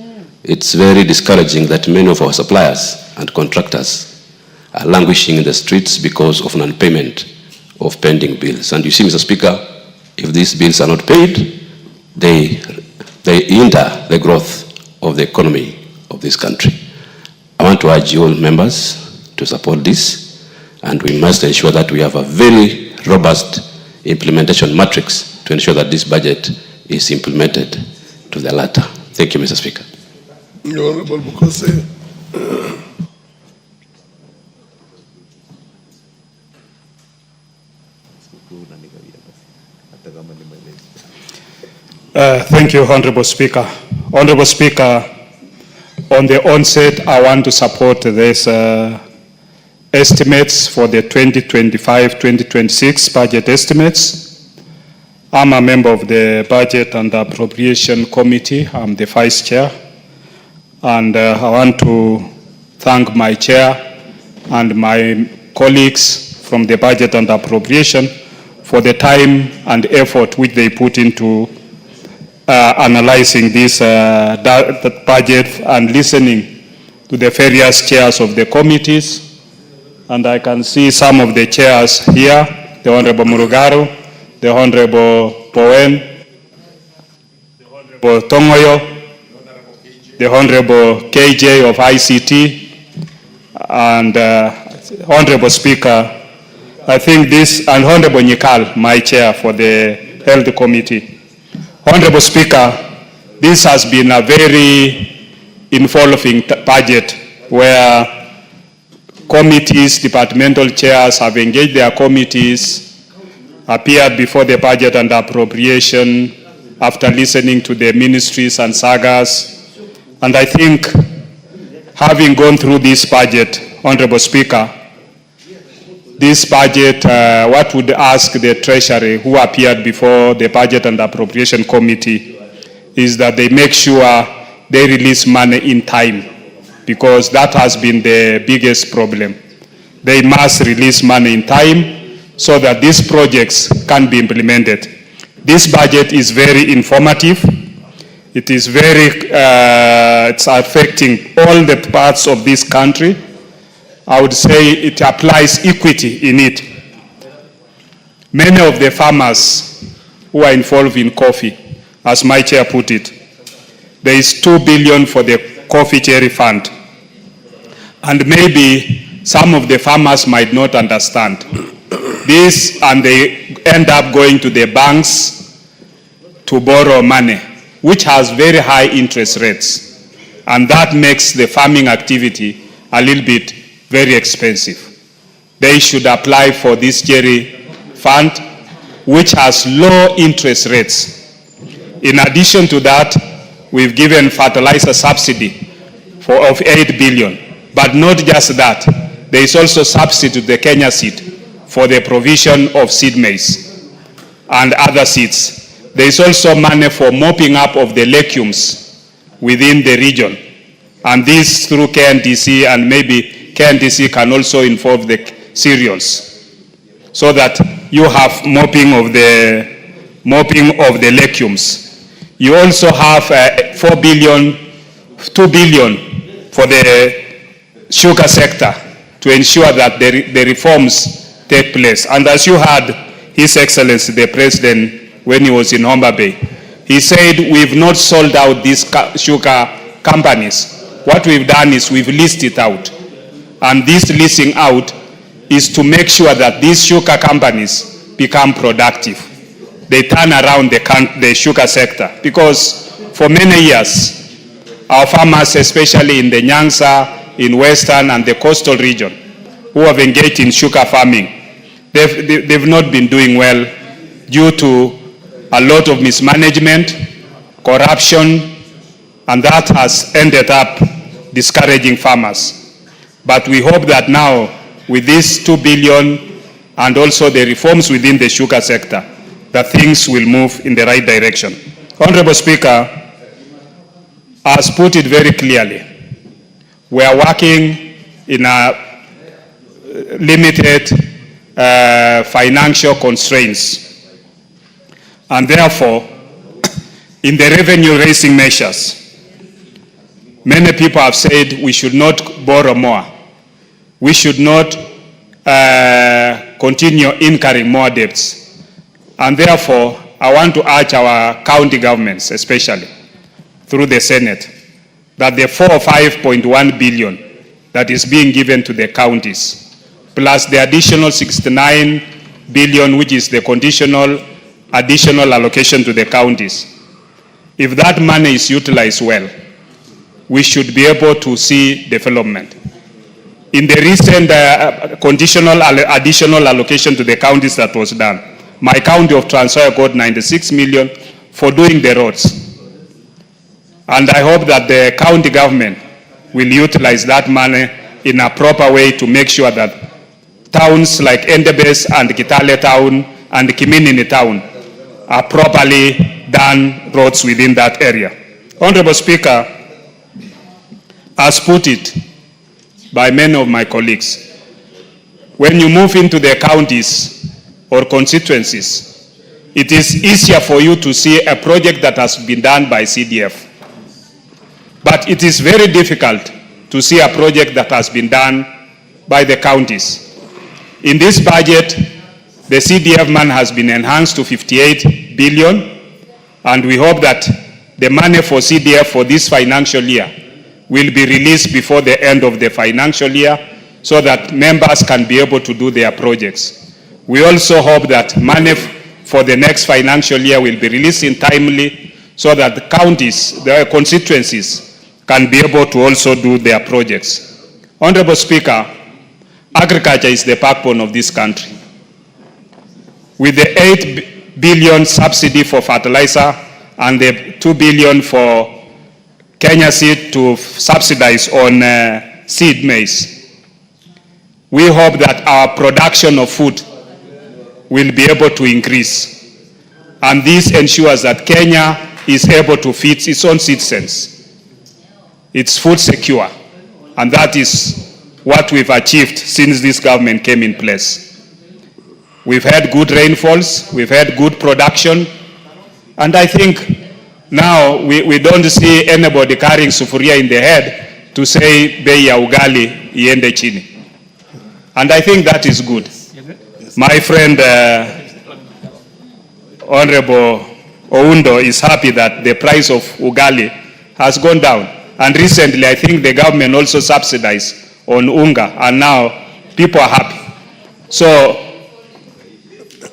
It's very discouraging that many of our suppliers and contractors are languishing in the streets because of non-payment of pending bills. And you see, Mr. Speaker, if these bills are not paid, they hinder the growth of the economy of this country. I want to urge you all members to support this, and we must ensure that we have a very robust implementation matrix to ensure that this budget is implemented to the latter. Thank you, Mr. Speaker. Honorable Bukose. Thank you, Honorable Speaker. Honorable Speaker, on the onset, I want to support this estimates for the 2025-2026 budget estimates. I'm a member of the Budget and Appropriation Committee. I'm the Vice Chair. And I want to thank my chair and my colleagues from the Budget and Appropriation for the time and effort which they put into analyzing this budget and listening to the various chairs of the committees. And I can see some of the chairs here, the Honorable Murugaro, the Honorable Poen, the Honorable Tongoyo, the Honorable KJ of ICT, and Honorable Speaker, I think this, and Honorable Nyikal, my chair for the Health Committee. Honorable Speaker, this has been a very involving budget where committees, departmental chairs have engaged their committees, appeared before the Budget and Appropriation after listening to the ministries and sagas. And I think, having gone through this budget, Honorable Speaker, this budget, what would ask the Treasury who appeared before the Budget and Appropriation Committee is that they make sure they release money in time, because that has been the biggest problem. They must release money in time so that these projects can be implemented. This budget is very informative. It is very, it's affecting all the parts of this country. I would say it applies equity in it. Many of the farmers who are involved in coffee, as my chair put it, there is 2 billion for the coffee cherry fund. And maybe some of the farmers might not understand this, and they end up going to the banks to borrow money, which has very high interest rates. And that makes the farming activity a little bit very expensive. They should apply for this cherry fund, which has low interest rates. In addition to that, we've given fertilizer subsidy of 8 billion. But not just that, there is also subsidy to the Kenya seed for the provision of seed maize and other seeds. There is also money for mopping up of the legumes within the region. And this through KNDC, and maybe KNDC can also involve the cereals, so that you have mopping of the legumes. You also have 2 billion for the sugar sector to ensure that the reforms take place. And as you heard His Excellency the President when he was in Homa Bay, he said we've not sold out these sugar companies. What we've done is we've leased it out. And this leasing out is to make sure that these sugar companies become productive. They turn around the sugar sector. Because for many years, our farmers, especially in the Nyanza, in Western and the coastal region, who have engaged in sugar farming, they've not been doing well due to a lot of mismanagement, corruption, and that has ended up discouraging farmers. But we hope that now, with this 2 billion and also the reforms within the sugar sector, that things will move in the right direction. Honorable Speaker has put it very clearly. We are working in a limited financial constraints. And therefore, in the revenue-raising measures, many people have said we should not borrow more. We should not continue incurring more debts. And therefore, I want to urge our county governments, especially through the Senate, that the 4 or 5.1 billion that is being given to the counties, plus the additional 69 billion, which is the conditional additional allocation to the counties, if that money is utilized well, we should be able to see development. In the recent conditional additional allocation to the counties that was done, my county of Trans Nzoia got 96 million for doing the roads. And I hope that the county government will utilize that money in a proper way to make sure that towns like Endebess and Kitale town and Kiminini town are properly done roads within that area. Honorable Speaker, as put it by many of my colleagues, when you move into the counties or constituencies, it is easier for you to see a project that has been done by CDF. But it is very difficult to see a project that has been done by the counties. In this budget, the CDF money has been enhanced to 58 billion, and we hope that the money for CDF for this financial year will be released before the end of the financial year so that members can be able to do their projects. We also hope that money for the next financial year will be released in timely so that the counties, the constituencies, can be able to also do their projects. Honorable Speaker, agriculture is the backbone of this country. With the 8 billion subsidy for fertilizer and the 2 billion for Kenya Seed to subsidize on seed maize, we hope that our production of food will be able to increase. And this ensures that Kenya is able to feed its own citizens. It's food secure, and that is what we've achieved since this government came in place. We've had good rainfalls, we've had good production, and I think now we don't see anybody carrying sufuria in the head to say bei ya ugali iende chini. And I think that is good. My friend Honorable Oundo is happy that the price of ugali has gone down. And recently, I think the government also subsidized on unga, and now people are happy. So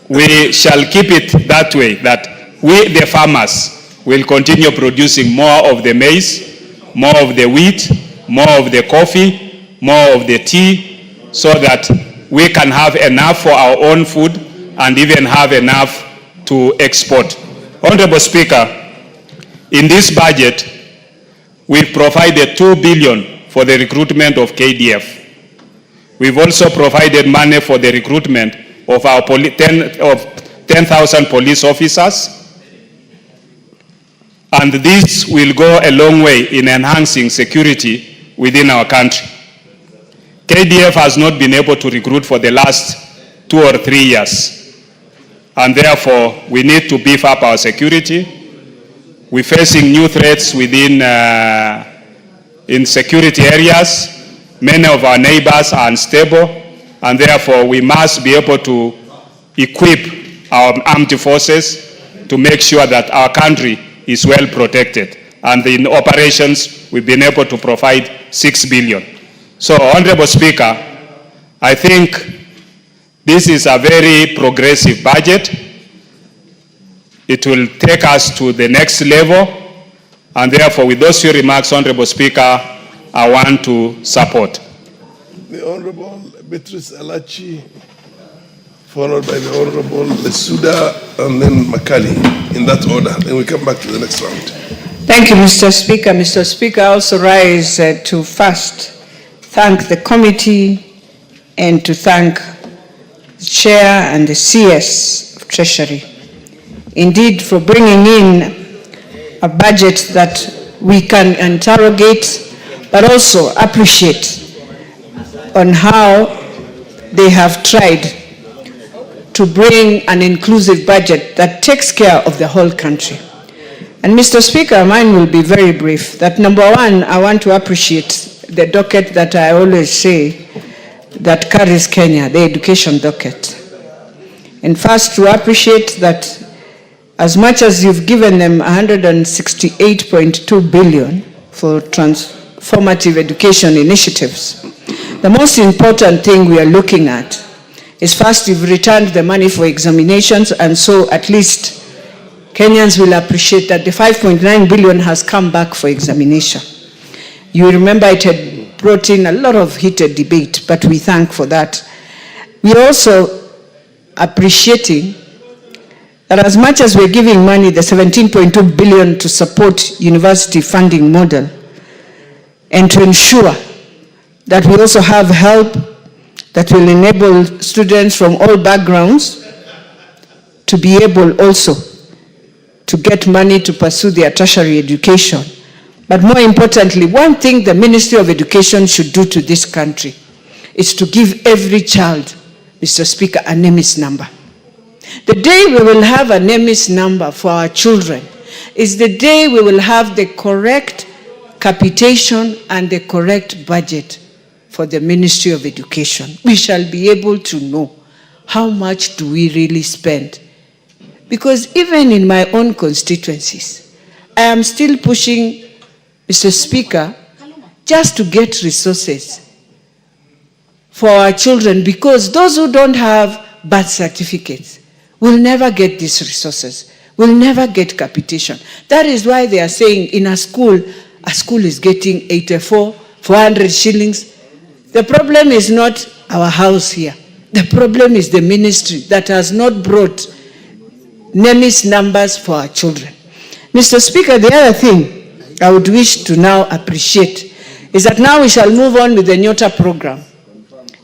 we shall keep it that way, that we, the farmers, will continue producing more of the maize, more of the wheat, more of the coffee, more of the tea, so that we can have enough for our own food and even have enough to export. Honorable Speaker, in this budget, we've provided 2 billion for the recruitment of KDF. We've also provided money for the recruitment of our 10,000 police officers. And this will go a long way in enhancing security within our country. KDF has not been able to recruit for the last 2 or 3 years. And therefore, we need to beef up our security. We're facing new threats within in security areas. Many of our neighbors are unstable, and therefore we must be able to equip our armed forces to make sure that our country is well protected. And in operations, we've been able to provide 6 billion. So, Honorable Speaker, I think this is a very progressive budget. It will take us to the next level, and therefore, with those few remarks, Honorable Speaker, I want to support. The Honorable Beatrice Alachi, followed by the Honorable Lesuda, and then Makali, in that order. Then we come back to the next round. Thank you, Mr. Speaker. Mr. Speaker, I also rise to first thank the committee and to thank the Chair and the CS of Treasury. Indeed, for bringing in a budget that we can interrogate, but also appreciate on how they have tried to bring an inclusive budget that takes care of the whole country. And Mr. Speaker, mine will be very brief. That number one, I want to appreciate the docket that I always say that carries Kenya, the education docket. And first, to appreciate that as much as you've given them 168.2 billion for transformative education initiatives, the most important thing we are looking at is first, you've returned the money for examinations, and so at least Kenyans will appreciate that the 5.9 billion has come back for examination. You remember it had brought in a lot of heated debate, but we thank for that. We are also appreciating that as much as we're giving money, the 17.2 billion to support university funding model, and to ensure that we also have help that will enable students from all backgrounds to be able also to get money to pursue their tertiary education. But more importantly, one thing the Ministry of Education should do to this country is to give every child, Mr. Speaker, a NEMIS number. The day we will have a NEMIS number for our children is the day we will have the correct capitation and the correct budget for the Ministry of Education. We shall be able to know how much do we really spend. Because even in my own constituencies, I am still pushing, Mr. Speaker, just to get resources for our children, because those who don't have birth certificates will never get these resources, will never get capitation. That is why they are saying in a school is getting 400 shillings. The problem is not our house here. The problem is the ministry that has not brought NEMIS numbers for our children. Mr. Speaker, the other thing I would wish to now appreciate is that now we shall move on with the Nyota program.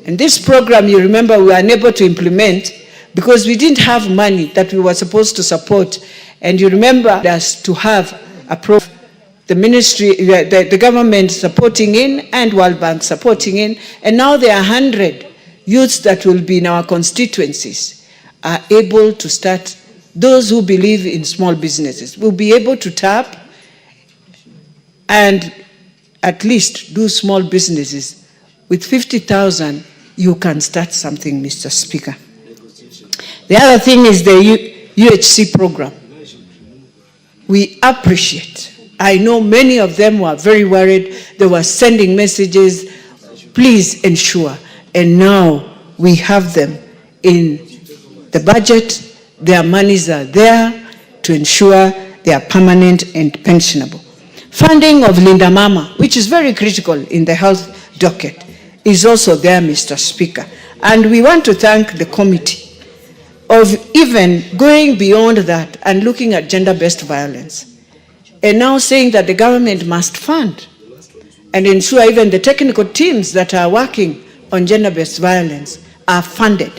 And this program, you remember, we were unable to implement because we didn't have money that we were supposed to support. And you remember us to have the ministry, the government supporting in and World Bank supporting in. And now there are 100 youths that will be in our constituencies are able to start. Those who believe in small businesses will be able to tap and at least do small businesses. With 50,000, you can start something, Mr. Speaker. The other thing is the UHC program. We appreciate. I know many of them were very worried. They were sending messages, please ensure. And now we have them in the budget. Their monies are there to ensure they are permanent and pensionable. Funding of Linda Mama, which is very critical in the health docket, is also there, Mr. Speaker. And we want to thank the committee of even going beyond that and looking at gender-based violence. And now saying that the government must fund and ensure even the technical teams that are working on gender-based violence are funded.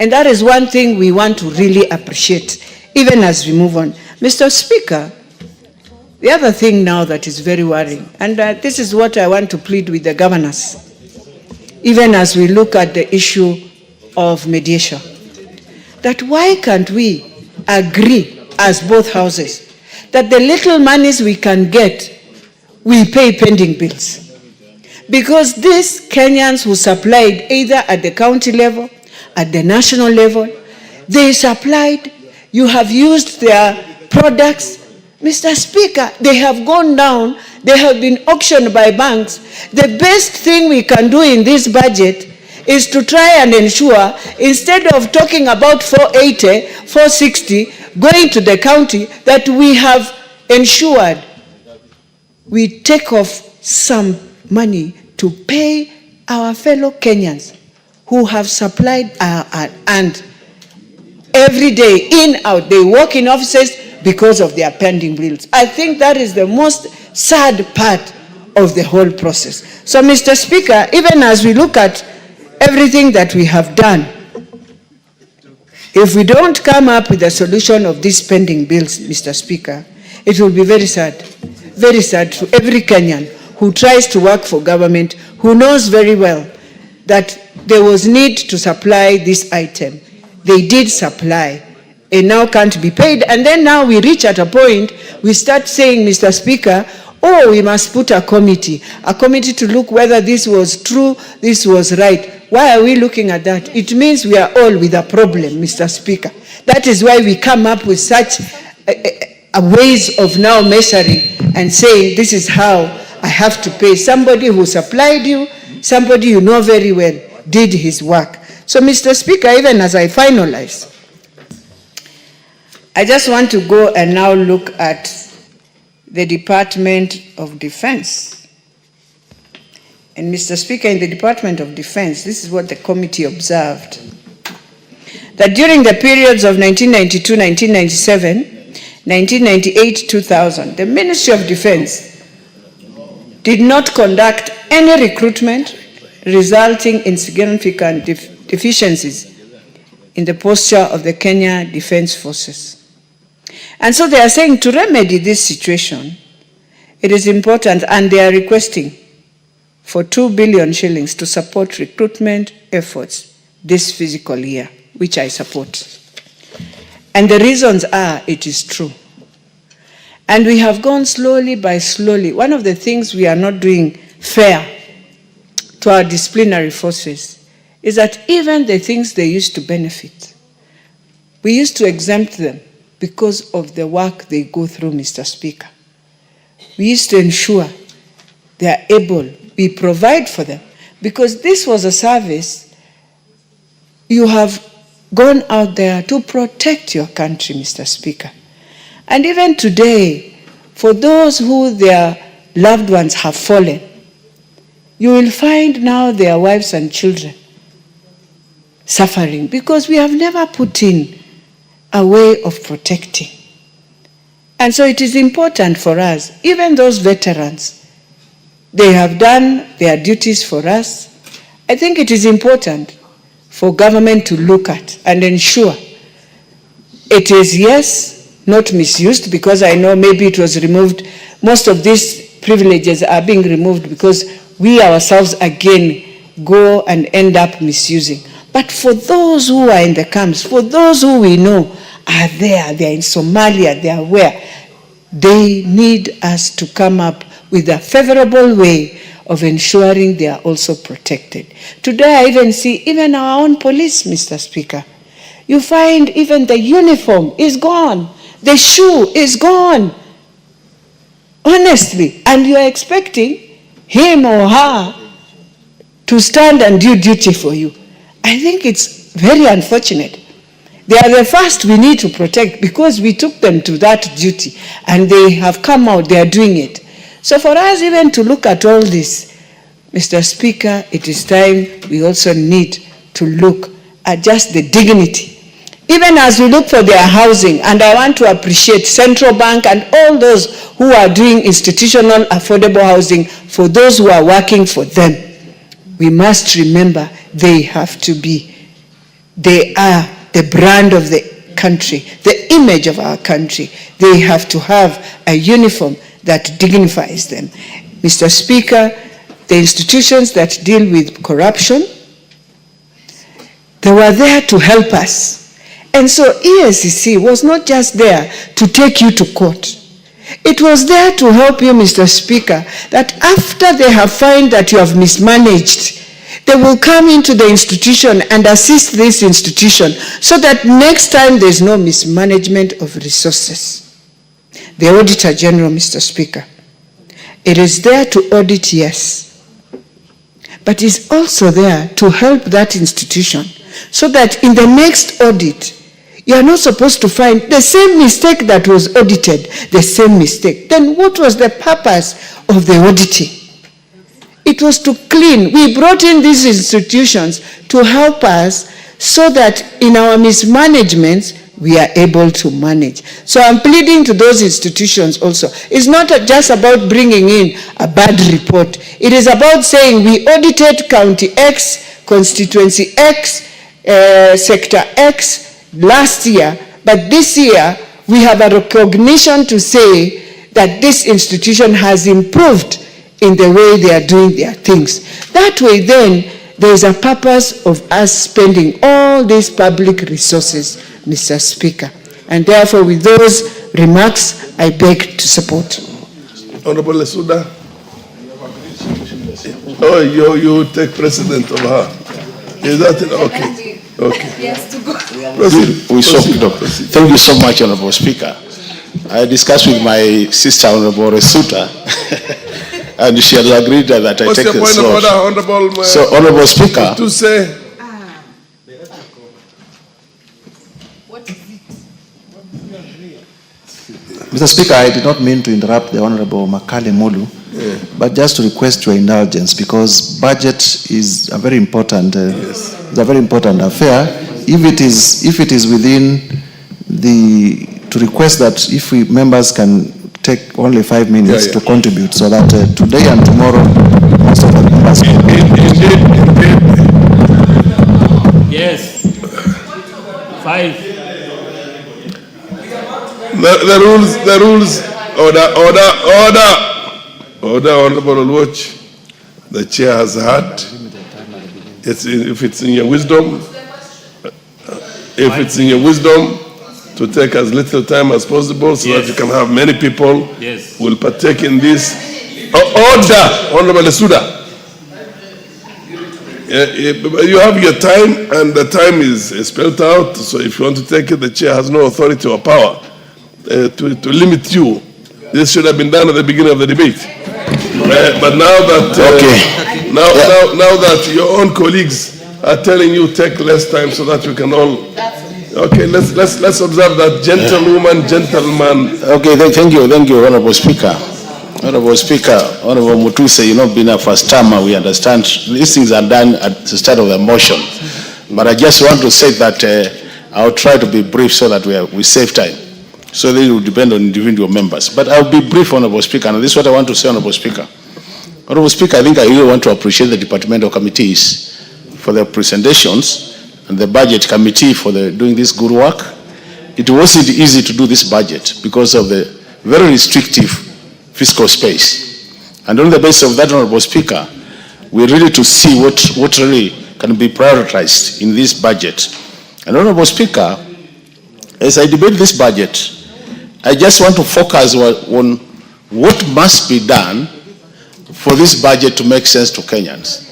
And that is one thing we want to really appreciate, even as we move on. Mr. Speaker, the other thing now that is very worrying, and this is what I want to plead with the governors, even as we look at the issue of mediation, that why can't we agree as both houses that the little monies we can get, we pay pending bills? Because these Kenyans who supplied either at the county level, at the national level, they supplied, you have used their products. Mr. Speaker, they have gone down, they have been auctioned by banks. The best thing we can do in this budget is to try and ensure, instead of talking about 480, 460, going to the county, that we have ensured we take off some money to pay our fellow Kenyans who have supplied and every day, in, out, they work in offices because of their pending bills. I think that is the most sad part of the whole process. So, Mr. Speaker, even as we look at everything that we have done, if we don't come up with a solution of these pending bills, Mr. Speaker, it will be very sad to every Kenyan who tries to work for government, who knows very well that there was need to supply this item. They did supply, and now can't be paid. And then now we reach at a point, we start saying, Mr. Speaker, oh, we must put a committee to look whether this was true, this was right. Why are we looking at that? It means we are all with a problem, Mr. Speaker. That is why we come up with such ways of now measuring and saying, this is how I have to pay. Somebody who supplied you, somebody you know very well, did his work. So, Mr. Speaker, even as I finalize, I just want to go and now look at the Department of Defense. And Mr. Speaker, in the Department of Defense, this is what the committee observed. That during the periods of 1992, 1997, 1998, 2000, the Ministry of Defense did not conduct any recruitment resulting in significant deficiencies in the posture of the Kenya Defense Forces. And so they are saying to remedy this situation, it is important, and they are requesting for 2 billion shillings to support recruitment efforts this fiscal year, which I support. And the reasons are, it is true. And we have gone slowly by slowly. One of the things we are not doing fair to our disciplinary forces is that even the things they used to benefit, we used to exempt them because of the work they go through, Mr. Speaker. We used to ensure they are able, we provide for them, because this was a service you have gone out there to protect your country, Mr. Speaker. And even today, for those who their loved ones have fallen, you will find now their wives and children suffering because we have never put in a way of protecting. And so it is important for us, even those veterans, they have done their duties for us. I think it is important for government to look at and ensure it is, yes, not misused, because I know maybe it was removed. Most of these privileges are being removed because we ourselves again go and end up misusing. But for those who are in the camps, for those who we know are there, they are in Somalia, they are where, they need us to come up with a favorable way of ensuring they are also protected. Today I even see even our own police, Mr. Speaker. You find even the uniform is gone, the shoe is gone, honestly, and you are expecting him or her to stand and do duty for you. I think it's very unfortunate. They are the first we need to protect because we took them to that duty and they have come out, they are doing it. So for us even to look at all this, Mr. Speaker, it is time we also need to look at just the dignity. Even as we look for their housing, and I want to appreciate Central Bank and all those who are doing institutional affordable housing for those who are working for them. We must remember they have to be, they are the brand of the country, the image of our country. They have to have a uniform that dignifies them. Mr. Speaker, the institutions that deal with corruption, they were there to help us. And so EACC was not just there to take you to court. It was there to help you, Mr. Speaker, that after they have found that you have mismanaged, they will come into the institution and assist this institution so that next time there's no mismanagement of resources. The Auditor General, Mr. Speaker, it is there to audit, yes, but is also there to help that institution so that in the next audit, you are not supposed to find the same mistake that was audited, the same mistake. Then what was the purpose of the auditing? It was to clean. We brought in these institutions to help us so that in our mismanagements, we are able to manage. So I'm pleading to those institutions also. It's not just about bringing in a bad report. It is about saying we audited County X, Constituency X, Sector X last year, but this year we have a recognition to say that this institution has improved in the way they are doing their things. That way then, there is a purpose of us spending all these public resources, Mr. Speaker. And therefore, with those remarks, I beg to support. Honorable Lesuda. Oh, you take precedent of her. Is that it? Okay. Okay. Yes, to go. We Thank you so much, Honorable Speaker. I discussed with my sister, Honorable Resuta, and she has agreed that I What's take your the point of slot. order, Honorable? So, Honorable Speaker, To say. Mr. Speaker, I did not mean to interrupt the Honorable Makale Molu, but just to request your indulgence, because budget is a very important, it's a very important affair. If it is within the, to request that if we members can take only 5 minutes to contribute, so that today and tomorrow most of the members can. Yes. 5. The rules, order, Honorable Watch. The chair has had. If it's in your wisdom, to take as little time as possible so that you can have many people will partake in this. Order, Honorable Lesuda. You have your time, and the time is spelled out. So if you want to take it, the chair has no authority or power to limit you. This should have been done at the beginning of the debate. But now that now that your own colleagues are telling you take less time so that you can all. Okay, let's observe that, gentlewoman, gentleman. okay, thank you, Honorable Speaker. Honorable Speaker, Honorable Mutuse, you know, being a first timer, we understand these things are done at the start of the motion. But I just want to say that I'll try to be brief so that we save time. So this will depend on individual members. But I'll be brief, Honorable Speaker, and this is what I want to say, Honorable Speaker. Honorable Speaker, I think I really want to appreciate the departmental committees for their presentations and the budget committee for doing this good work. It wasn't easy to do this budget because of the very restrictive fiscal space. And on the basis of that, Honorable Speaker, we're ready to see what really can be prioritized in this budget. And Honorable Speaker, as I debate this budget, I just want to focus on what must be done for this budget to make sense to Kenyans.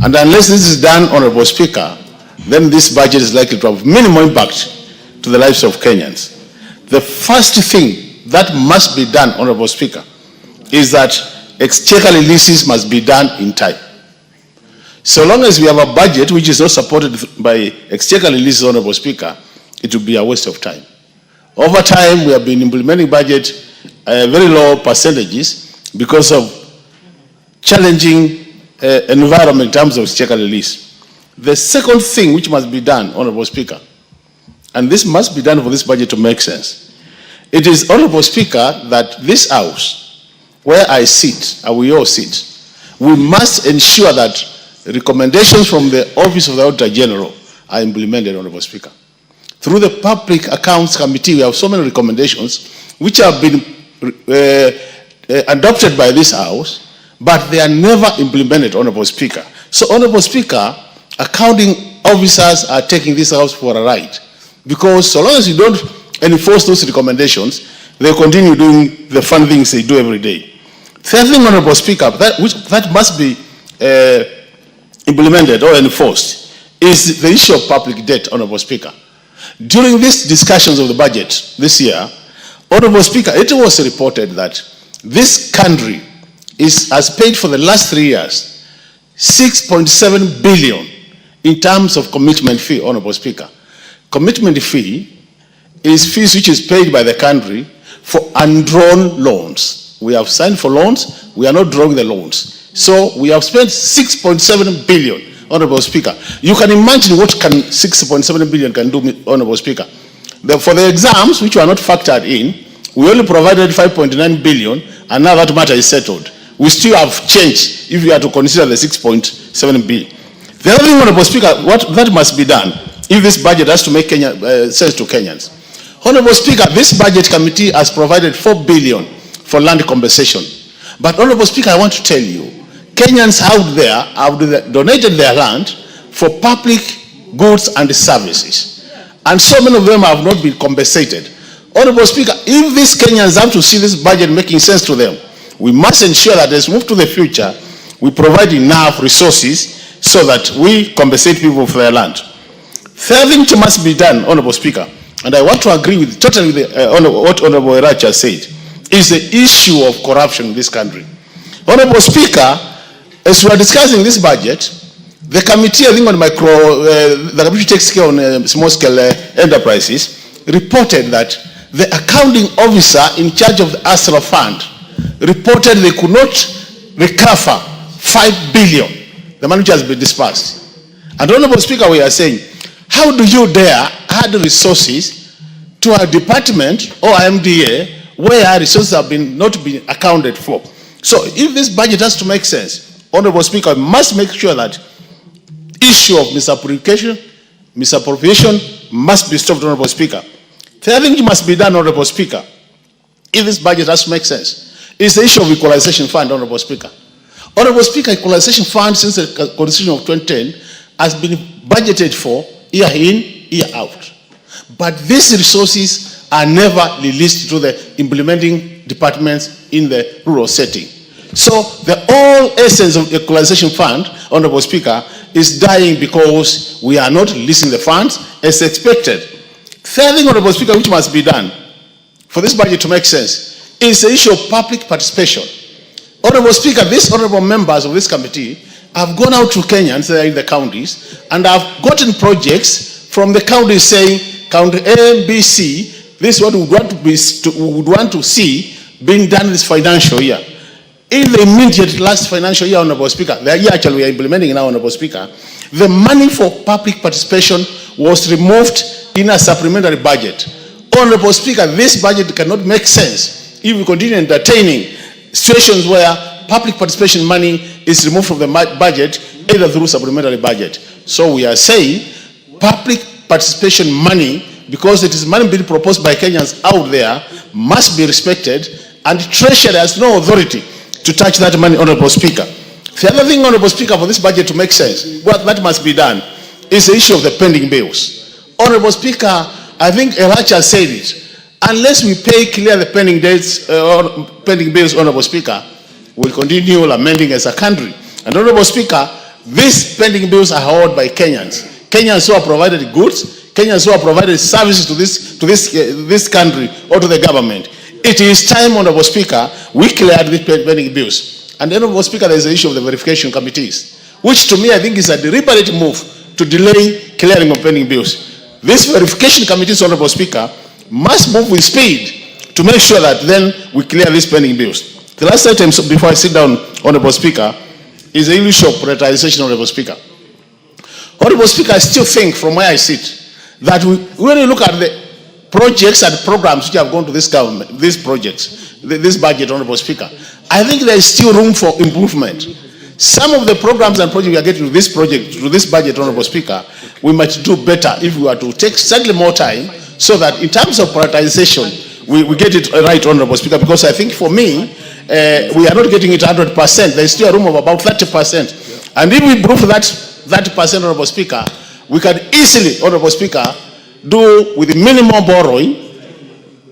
And unless this is done, Honorable Speaker, then this budget is likely to have minimal impact to the lives of Kenyans. The first thing that must be done, Honorable Speaker, is that exchequer releases must be done in time. So long as we have a budget which is not supported by exchequer releases, Honorable Speaker, it will be a waste of time. Over time, we have been implementing budget very low percentages because of challenging environment in terms of exchequer release. The second thing which must be done, Honorable Speaker, and this must be done for this budget to make sense, it is, Honorable Speaker, that this House, where I sit, and we all sit, we must ensure that recommendations from the Office of the Auditor General are implemented, Honorable Speaker. Through the Public Accounts Committee, we have so many recommendations which have been adopted by this House, but they are never implemented, Honorable Speaker. So, Honorable Speaker, accounting officers are taking this House for a ride, because so long as you don't enforce those recommendations, they continue doing the fun things they do every day. Third thing, Honorable Speaker, that must be implemented or enforced is the issue of public debt, Honorable Speaker. During these discussions of the budget this year, Honorable Speaker, it was reported that this country has paid for the last 3 years 6.7 billion in terms of commitment fee, Honorable Speaker. Commitment fee is fees which is paid by the country for undrawn loans. We have signed for loans, we are not drawing the loans. So we have spent 6.7 billion, Honorable Speaker. You can imagine what 6.7 billion can do, Honorable Speaker. For the exams, which were not factored in, we only provided 5.9 billion, and now that matter is settled. We still have change if we are to consider the 6.7 billion. The other thing, Honorable Speaker, what that must be done if this budget has to make sense to Kenyans. Honorable Speaker, this budget committee has provided 4 billion for land compensation. But Honorable Speaker, I want to tell you, Kenyans out there have donated their land for public goods and services. And so many of them have not been compensated. Honorable Speaker, if these Kenyans have to see this budget making sense to them, we must ensure that as we move to the future, we provide enough resources so that we compensate people for their land. Third thing which must be done, Honorable Speaker, and I want to agree totally with what Honorable Eracha said, is the issue of corruption in this country. Honorable Speaker, as we are discussing this budget, the committee, I think on the committee takes care on small-scale enterprises, reported that the accounting officer in charge of the ASRA fund reported they could not recover 5 billion, the money which has been dispersed. And Honorable Speaker, we are saying, how do you dare add resources to a department or MDA where resources have not been accounted for? So if this budget has to make sense, Honorable Speaker, must make sure that issue of misappropriation must be stopped, Honorable Speaker. The other thing must be done, Honorable Speaker, if this budget has to make sense, is the issue of equalization fund, Honorable Speaker. Honorable Speaker, equalization fund since the Constitution of 2010 has been budgeted for year in, year out. But these resources are never released to the implementing departments in the rural setting. So the whole essence of equalization fund, Honorable Speaker, is dying because we are not releasing the funds as expected. Third thing, Honorable Speaker, which must be done for this budget to make sense is the issue of public participation. Honorable Speaker, these honorable members of this committee have gone out to Kenyans in the counties and have gotten projects from the counties saying, County A, B, C, this is what we would want to see being done this financial year. In the immediate last financial year, Honorable Speaker, the year actually we are implementing now, Honorable Speaker, the money for public participation was removed in a supplementary budget. Honorable Speaker, this budget cannot make sense if we continue entertaining situations where public participation money is removed from the budget, either through supplementary budget. So we are saying public participation money, because it is money being proposed by Kenyans out there, must be respected, and Treasury has no authority to touch that money, Honorable Speaker. The other thing, Honorable Speaker, for this budget to make sense, what that must be done is the issue of the pending bills. Honorable Speaker, I think Eracha said it. Unless we clear the pending dates or pending bills, Honorable Speaker, we'll continue lamenting as a country. And Honorable Speaker, these pending bills are held by Kenyans. Kenyans who have provided goods, Kenyans who have provided services to this country or to the government. It is time, Honorable Speaker, we cleared the pending bills. And then, Honorable Speaker, there is the issue of the verification committees, which to me I think is a deliberate move to delay clearing of pending bills. These verification committees, Honorable Speaker, must move with speed to make sure that then we clear these pending bills. The last item, before I sit down, Honorable Speaker, is the issue of prioritization, Honorable Speaker. Honorable Speaker, I still think from where I sit that when you look at the projects and programs which have gone to this government, these projects, this budget, Honorable Speaker, I think there is still room for improvement. Some of the programs and projects we are getting to this project, to this budget, Honorable Speaker, we might do better if we were to take slightly more time so that in terms of prioritization, we get it right, Honorable Speaker, because I think for me, we are not getting it 100%. There is still a room of about 30%. And if we improve that 30%, Honorable Speaker, we can easily, Honorable Speaker, do with minimal borrowing.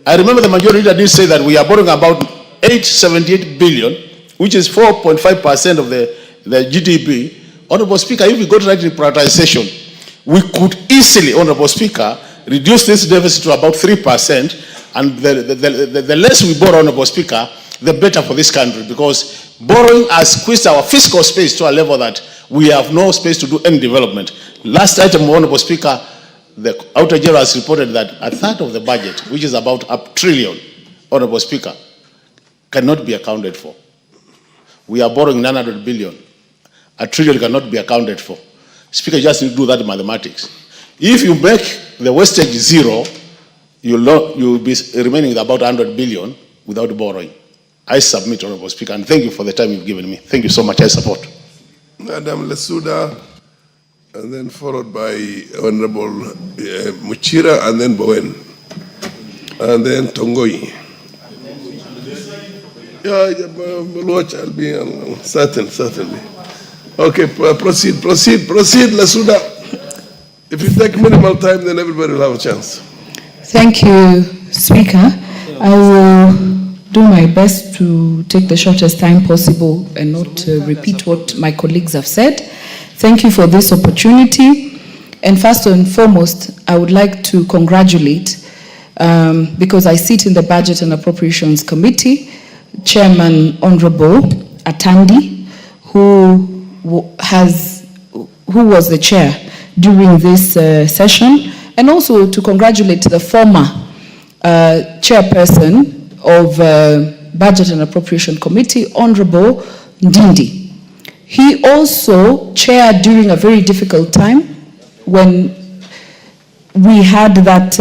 I remember the majority leader did say that we are borrowing about 878 billion, which is 4.5% of the GDP. Honorable Speaker, if we go to right in prioritization, we could easily, Honorable Speaker, reduce this deficit to about 3%, and the less we borrow, Honorable Speaker, the better for this country, because borrowing has squeezed our fiscal space to a level that we have no space to do any development. Last item, Honorable Speaker, the Outer General has reported that a third of the budget, which is about $1 trillion, Honorable Speaker, cannot be accounted for. We are borrowing 900 billion. $1 trillion cannot be accounted for. Speaker, you just need to do that mathematics. If you make the wastage zero, you'll be remaining with about 100 billion without borrowing. I submit, Honorable Speaker, and thank you for the time you've given me. Thank you so much. I support. Madam Lesuda, and then followed by Honorable Muchira, and then Bowen. and then Tongoi. Watch, I'll be certainly. Okay, proceed, Lasuda. If you take minimal time, then everybody will have a chance. Thank you, Speaker. I will do my best to take the shortest time possible and not repeat what my colleagues have said. Thank you for this opportunity. And first and foremost, I would like to congratulate, because I sit in the Budget and Appropriations Committee, Chairman Honorable Atandi, who was the chair during this session, and also to congratulate the former chairperson of Budget and Appropriation Committee, Honorable Ndindi. He also chaired during a very difficult time when we had that,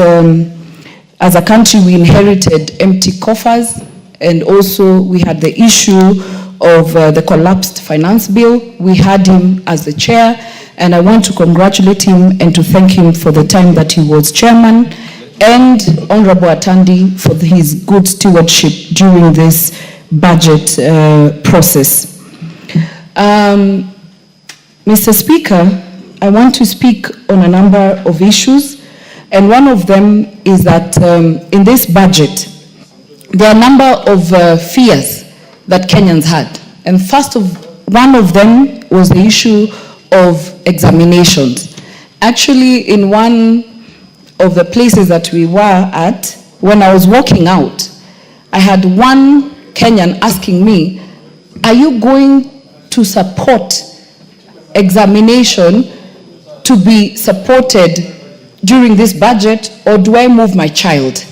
as a country, we inherited empty coffers, and also we had the issue of the collapsed finance bill. We had him as the chair, and I want to congratulate him and to thank him for the time that he was chairman, and Honorable Atandi for his good stewardship during this budget process. Mr. Speaker, I want to speak on a number of issues, and one of them is that in this budget, there are a number of fears that Kenyans had. And one of them was the issue of examinations. Actually, in one of the places that we were at, when I was walking out, I had one Kenyan asking me, are you going to support examination to be supported during this budget, or do I move my child?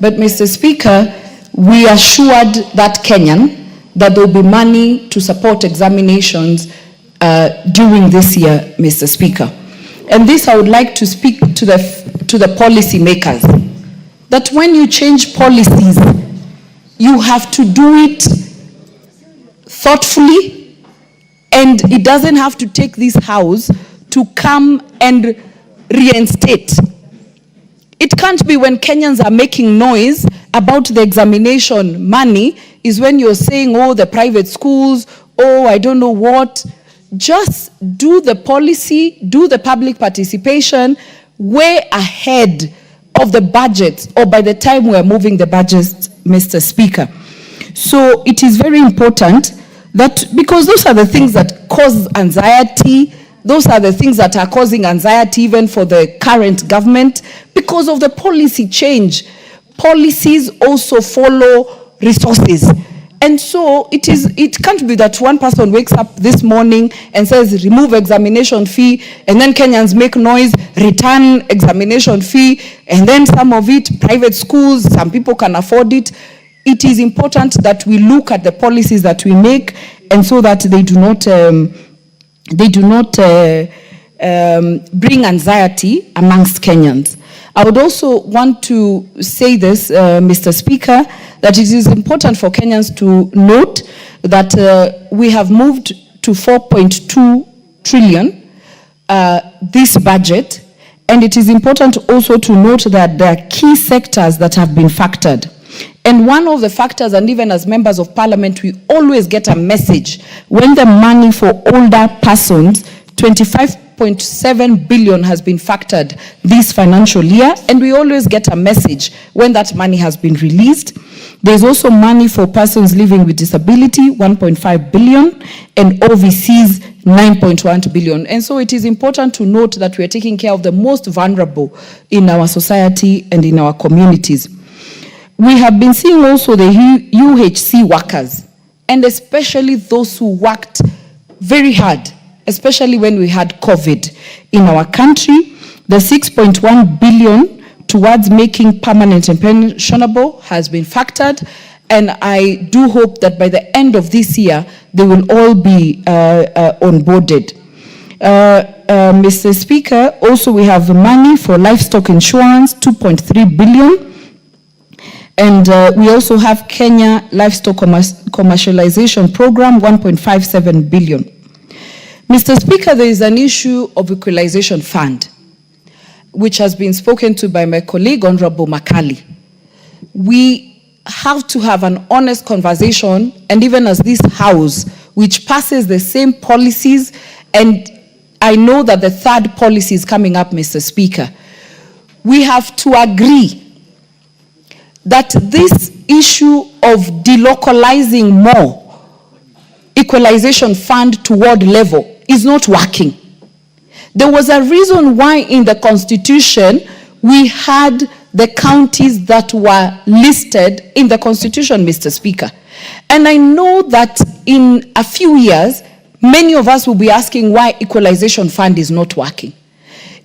But Mr. Speaker, we assured that Kenyan that there will be money to support examinations during this year, Mr. Speaker. And this I would like to speak to the policy makers, that when you change policies, you have to do it thoughtfully, and it doesn't have to take this house to come and reinstate. It can't be when Kenyans are making noise about the examination money is when you're saying, oh, the private schools, oh, I don't know what. Just do the policy, do the public participation way ahead of the budget, or by the time we're moving the budget, Mr. Speaker. So it is very important that, because those are the things that cause anxiety, those are the things that are causing anxiety even for the current government, because of the policy change. Policies also follow resources. And so it can't be that one person wakes up this morning and says, remove examination fee, and then Kenyans make noise, return examination fee, and then some of it, private schools, some people can afford it. It is important that we look at the policies that we make, and so that they do not bring anxiety amongst Kenyans. I would also want to say this, Mr. Speaker, that it is important for Kenyans to note that we have moved to 4.2 trillion this budget, and it is important also to note that there are key sectors that have been factored. And one of the factors, and even as members of parliament, we always get a message when the money for older persons, 25.7 billion has been factored this financial year, and we always get a message when that money has been released. There's also money for persons living with disability, 1.5 billion, and overseas, 9.1 billion. And so it is important to note that we are taking care of the most vulnerable in our society and in our communities. We have been seeing also the UHC workers, and especially those who worked very hard, especially when we had COVID in our country. The 6.1 billion towards making permanent and pensionable has been factored, and I do hope that by the end of this year, they will all be onboarded. Mr. Speaker, also we have money for livestock insurance, 2.3 billion. And we also have Kenya Livestock Commercialization Program, 1.57 billion. Mr. Speaker, there is an issue of equalization fund, which has been spoken to by my colleague, Honorable Makali. we have to have an honest conversation, and even as this House, which passes the same policies, and I know that the third policy is coming up, Mr. Speaker, we have to agree that this issue of delocalizing more equalization fund to ward level is not working. There was a reason why in the Constitution we had the counties that were listed in the Constitution, Mr. Speaker. And I know that in a few years, many of us will be asking why equalization fund is not working.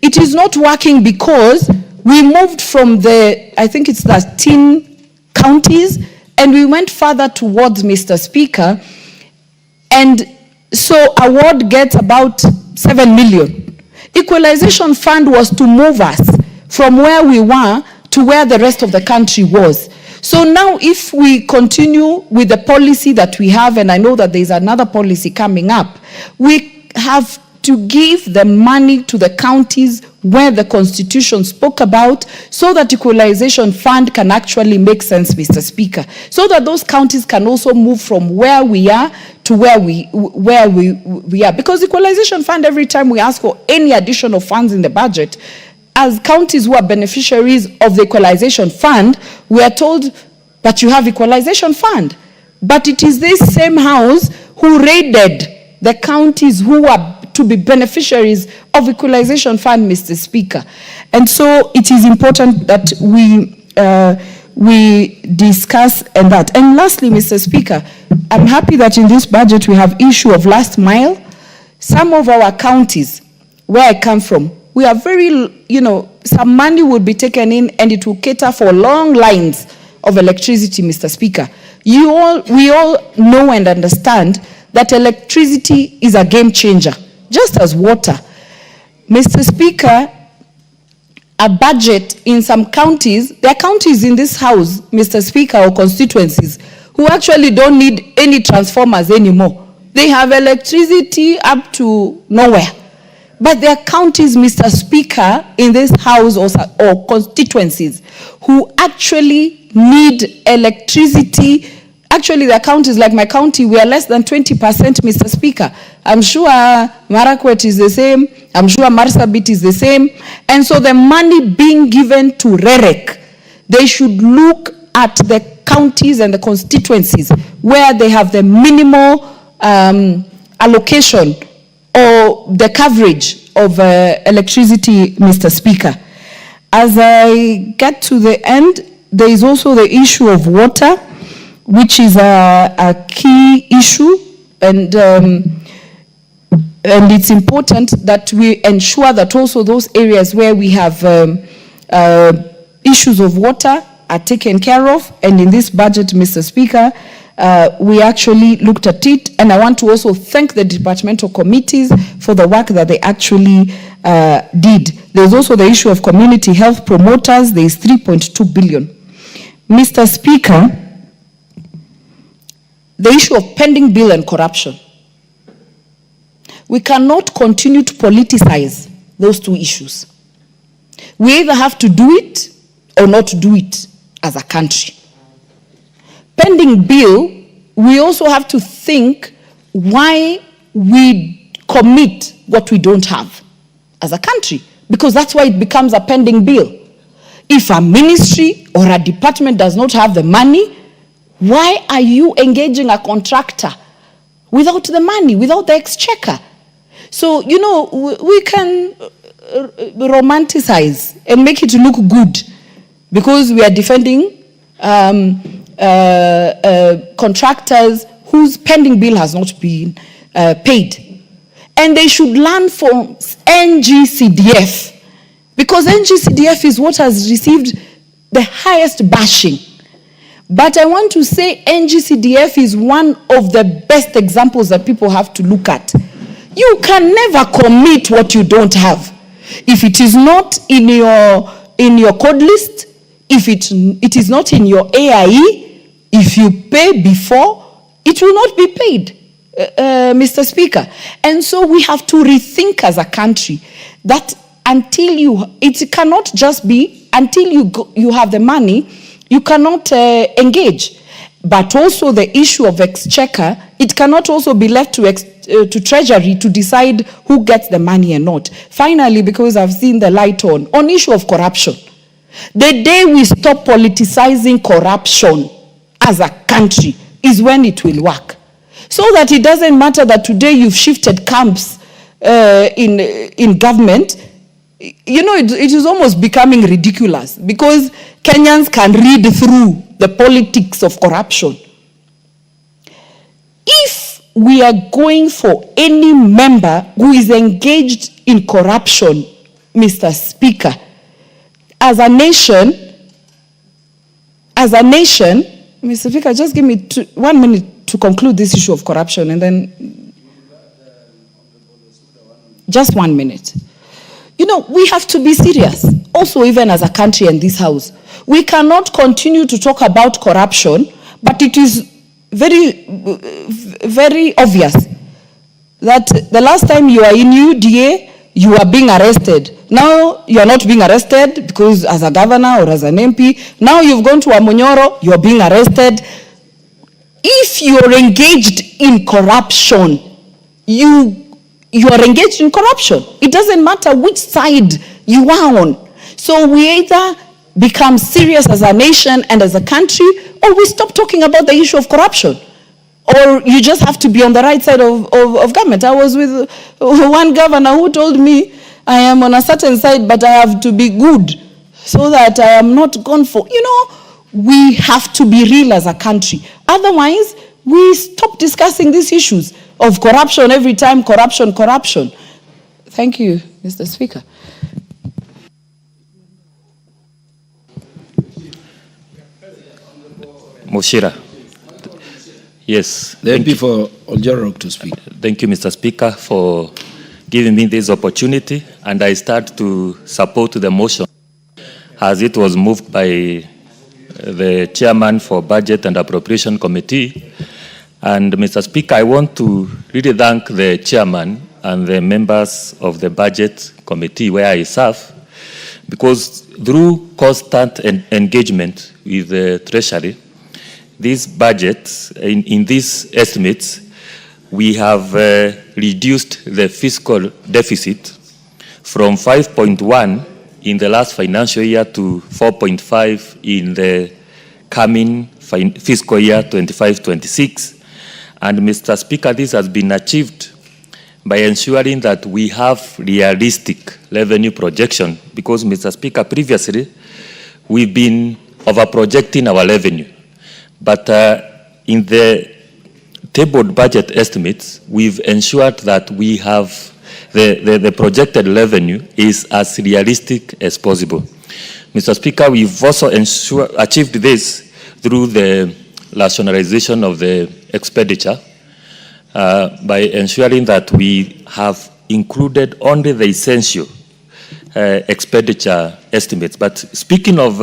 It is not working because we moved from the, I think it's 13 counties, and we went further towards, Mr. Speaker, and so a ward gets about 7 million. Equalization fund was to move us from where we were to where the rest of the country was. So now if we continue with the policy that we have, and I know that there's another policy coming up, we have to give the money to the counties where the Constitution spoke about, so that equalization fund can actually make sense, Mr. Speaker, so that those counties can also move from where we are to where we are. Because equalization fund, every time we ask for any additional funds in the budget, as counties who are beneficiaries of the equalization fund, we are told, but you have equalization fund. But it is this same House who raided the counties who are to be beneficiaries of equalization fund, Mr. Speaker. And so it is important that we discuss and that. And lastly, Mr. Speaker, I'm happy that in this budget we have issue of last mile. Some of our counties, where I come from, we are very, some money would be taken in and it will cater for long lines of electricity, Mr. Speaker. We all know and understand that electricity is a game changer, just as water. Mr. Speaker, a budget in some counties, there are counties in this House, Mr. Speaker, or constituencies, who actually don't need any transformers anymore. They have electricity up to nowhere. But there are counties, Mr. Speaker, in this House or constituencies who actually need electricity. Actually, there are counties like my county, we are less than 20%, Mr. Speaker. I'm sure Marakwet is the same. I'm sure Marsabit is the same. And so the money being given to REREC, they should look at the counties and the constituencies where they have the minimal allocation or the coverage of electricity, Mr. Speaker. As I get to the end, there is also the issue of water, which is a key issue, and it's important that we ensure that also those areas where we have issues of water are taken care of. And in this budget, Mr. Speaker, we actually looked at it, and I want to also thank the departmental committees for the work that they actually did. There's also the issue of community health promoters. There is 3.2 billion. Mr. Speaker, the issue of pending bill and corruption. We cannot continue to politicize those two issues. We either have to do it or not do it as a country. Pending bill, we also have to think why we commit what we don't have as a country, because that's why it becomes a pending bill. If a ministry or a department does not have the money, why are you engaging a contractor without the money, without the exchequer? So, we can romanticize and make it look good because we are defending contractors whose pending bill has not been paid. And they should learn from NGCDF, because NGCDF is what has received the highest bashing. But I want to say NGCDF is one of the best examples that people have to look at. You can never commit what you don't have. If it is not in your code list, if it is not in your AIE, if you pay before, it will not be paid, Mr. Speaker. And so we have to rethink as a country that it cannot just be until you have the money, You cannot engage. But also the issue of exchequer, it cannot also be left to Treasury to decide who gets the money and not. Finally, because I've seen the light on issue of corruption. The day we stop politicizing corruption as a country is when it will work. So that it doesn't matter that today you've shifted camps in government. You know, it is almost becoming ridiculous because Kenyans can read through the politics of corruption. If we are going for any member who is engaged in corruption, Mr. Speaker, as a nation, Mr. Speaker, just give me 1 minute to conclude this issue of corruption and then just 1 minute. You know, we have to be serious, also even as a country in this house. We cannot continue to talk about corruption, but it is very, very obvious that the last time you are in UDA, you are being arrested. Now you are not being arrested because as a governor or as an MP. Now you've gone to Amonyoro, you are being arrested. If you are engaged in corruption, you are engaged in corruption. It doesn't matter which side you are on. So we either become serious as a nation and as a country, or we stop talking about the issue of corruption. Or you just have to be on the right side of government. I was with one governor who told me, I am on a certain side, but I have to be good so that I am not gone for. You know, we have to be real as a country. Otherwise, we stop discussing these issues of corruption every time, corruption. Thank you, Mr. Speaker. Moshira. Yes. The MP for Oljoro to speak. Thank you, Mr. Speaker, for giving me this opportunity, and I start to support the motion as it was moved by the chairman for Budget and Appropriation Committee. And Mr. Speaker, I want to really thank the chairman and the members of the Budget Committee where I serve, because through constant engagement with the Treasury, these budgets, in these estimates, we have reduced the fiscal deficit from 5.1 in the last financial year to 4.5 in the coming fiscal year 25-26. And Mr. Speaker, this has been achieved by ensuring that we have realistic revenue projection, because, Mr. Speaker, previously we've been over-projecting our revenue. But in the tabled budget estimates, we've ensured that we have the projected revenue is as realistic as possible. Mr. Speaker, we've also achieved this through the rationalization of the expenditure by ensuring that we have included only the essential expenditure estimates. But speaking of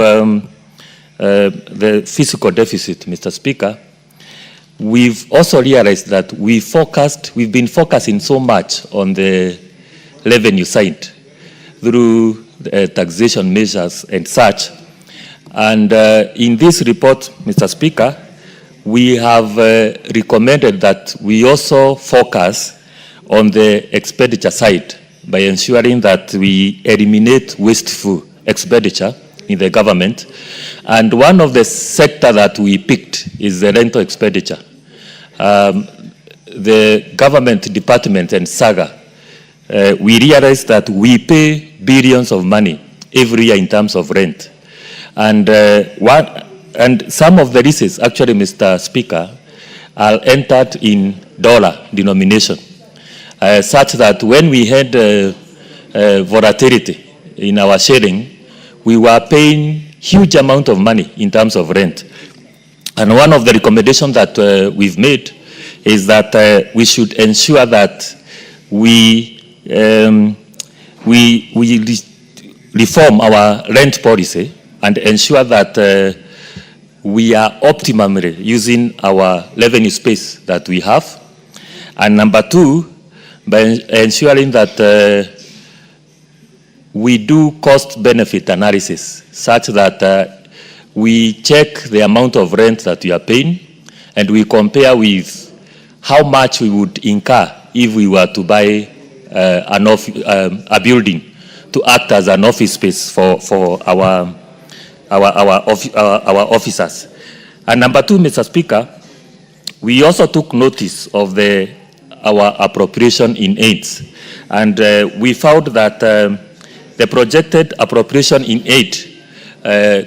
the fiscal deficit, Mr. Speaker, we've also realized that we've been focusing so much on the revenue side through taxation measures and such. And in this report, Mr. Speaker, we have recommended that we also focus on the expenditure side by ensuring that we eliminate wasteful expenditure in the government. And one of the sectors that we picked is the rental expenditure. The government department and SAGA, we realized that we pay billions of money every year in terms of rent. And some of the leases, actually, Mr. Speaker, are entered in dollar denomination, such that when we had volatility in our sharing, we were paying huge amount of money in terms of rent. And one of the recommendations that we've made is that we should ensure that we reform our rent policy and ensure that we are optimally using our revenue space that we have. And number two, by ensuring that we do cost-benefit analysis such that we check the amount of rent that we are paying, and we compare with how much we would incur if we were to buy a building to act as an office space for our officers. And number two, Mr. Speaker, we also took notice of our appropriation in AIDS, and we found that the projected appropriation in aid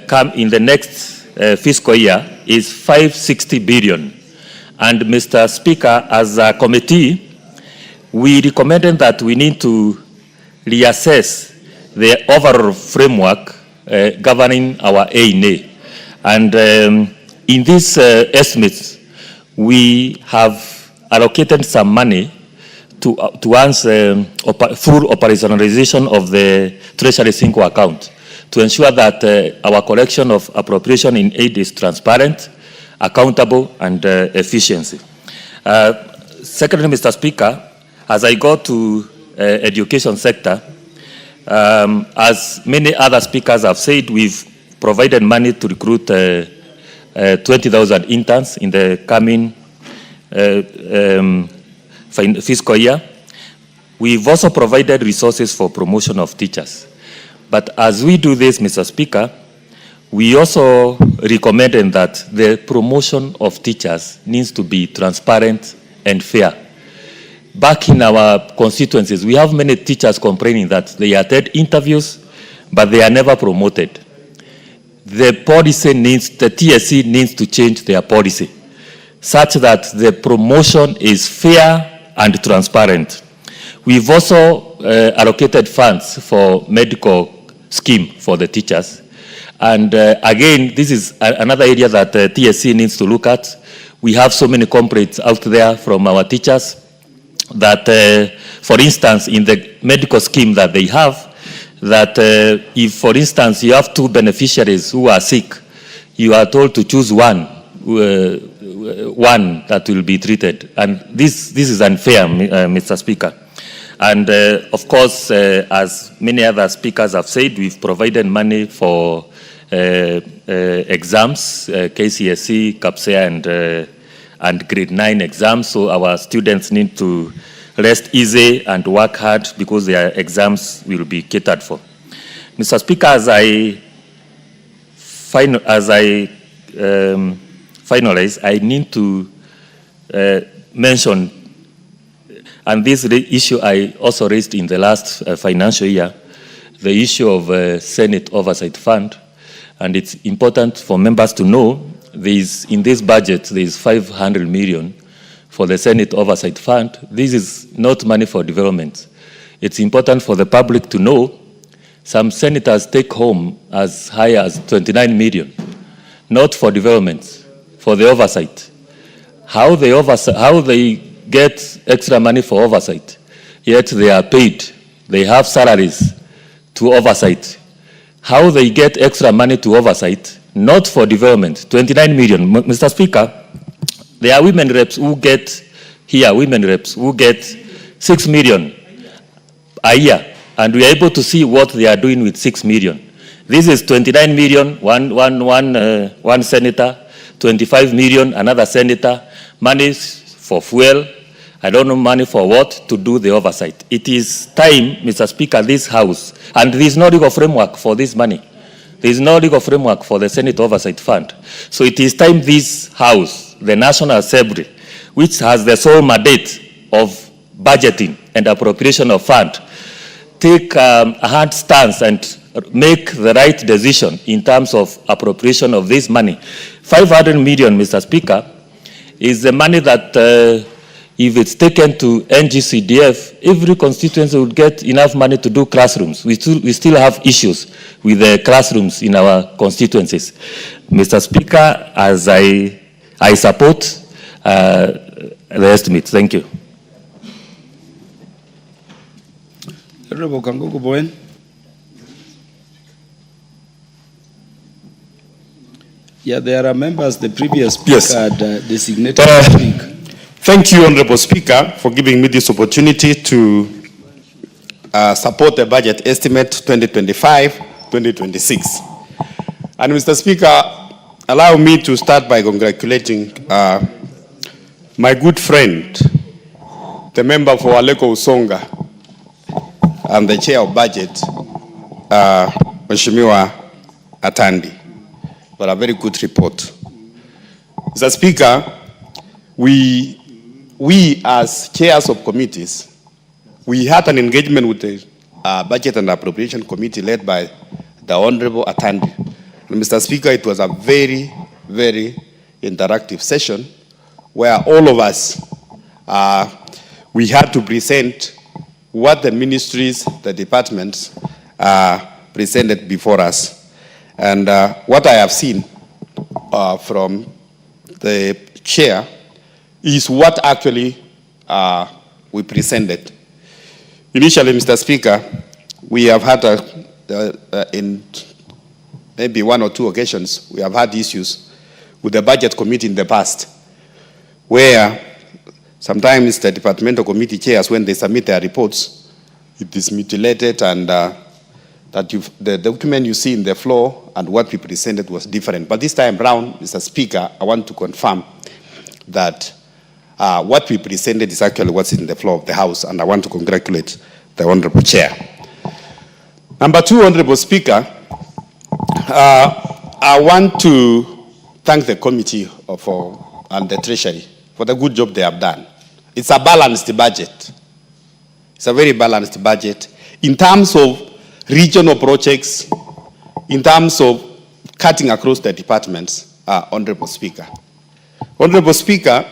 come in the next fiscal year is 560 billion. And Mr. Speaker, as a committee, we recommended that we need to reassess the overall framework governing our A&A. And in these estimates, we have allocated some money towards full operationalization of the Treasury Sync account to ensure that our collection of appropriation in aid is transparent, accountable, and efficiency. Secondly, Mr. Speaker, as I go to education sector, as many other speakers have said, we've provided money to recruit 20,000 interns in the coming fiscal year. We've also provided resources for promotion of teachers. But as we do this, Mr. Speaker, we also recommended that the promotion of teachers needs to be transparent and fair. Back in our constituencies, we have many teachers complaining that they attend interviews, but they are never promoted. The TSC needs to change their policy such that the promotion is fair and transparent. We've also allocated funds for medical scheme for the teachers. And again, this is another area that TSC needs to look at. We have so many complaints out there from our teachers that, for instance, in the medical scheme that they have, that if, for instance, you have two beneficiaries who are sick, you are told to choose one that will be treated. And this is unfair, Mr. Speaker. And of course, as many other speakers have said, we've provided money for exams, KCSE, CAPSEA, and grade 9 exams. So our students need to rest easy and work hard because their exams will be catered for. Mr. Speaker, as I finalize, I need to mention, and this issue I also raised in the last financial year, the issue of Senate Oversight Fund. And it's important for members to know in this budget, there is 500 million for the Senate Oversight Fund. This is not money for development. It's important for the public to know some senators take home as high as 29 million, not for development, for the oversight. How they get extra money for oversight, yet they are paid, they have salaries to oversight. How they get extra money to oversight, not for development, 29 million. Mr. Speaker, there are women reps who get 6 million a year, and we are able to see what they are doing with 6 million. This is 29 million, one senator, 25 million, another senator, money for fuel, I don't know money for what, to do the oversight. It is time, Mr. Speaker, this House, and there is no legal framework for this money. There is no legal framework for the Senate Oversight Fund. So it is time this House, the National Assembly, which has the sole mandate of budgeting and appropriation of fund, take a hard stance and make the right decision in terms of appropriation of this money. 500 million, Mr. Speaker, is the money that if it's taken to NGCDF, every constituency would get enough money to do classrooms. We still have issues with the classrooms in our constituencies. Mr. Speaker, as I support the estimate. Thank you. Honorable Kanguku Bowen. Yeah, there are members the previous speaker had designated to speak. Thank you, Honorable Speaker, for giving me this opportunity to support the budget estimate 2025-2026. And Mr. Speaker, allow me to start by congratulating my good friend, the member for Aleko Usonga, and the chair of budget, Mheshimiwa Atandi, for a very good report. Mr. Speaker, we as chairs of committees, we had an engagement with the Budget and Appropriation Committee led by the Honorable Atandi. And Mr. Speaker, it was a very, very interactive session where all of us, we had to present what the ministries, the departments presented before us. And what I have seen from the chair is what actually we presented. Initially, Mr. Speaker, we have had in maybe one or two occasions, we have had issues with the budget committee in the past, where sometimes the departmental committee chairs, when they submit their reports, it is mutilated, and the document you see in the floor and what we presented was different. But this time around, Mr. Speaker, I want to confirm that what we presented is actually what's in the floor of the House, and I want to congratulate the Honorable Chair. Number two, Honorable Speaker, I want to thank the committee and the Treasury for the good job they have done. It's a balanced budget. It's a very balanced budget in terms of regional projects, in terms of cutting across the departments, Honorable Speaker. Honorable Speaker,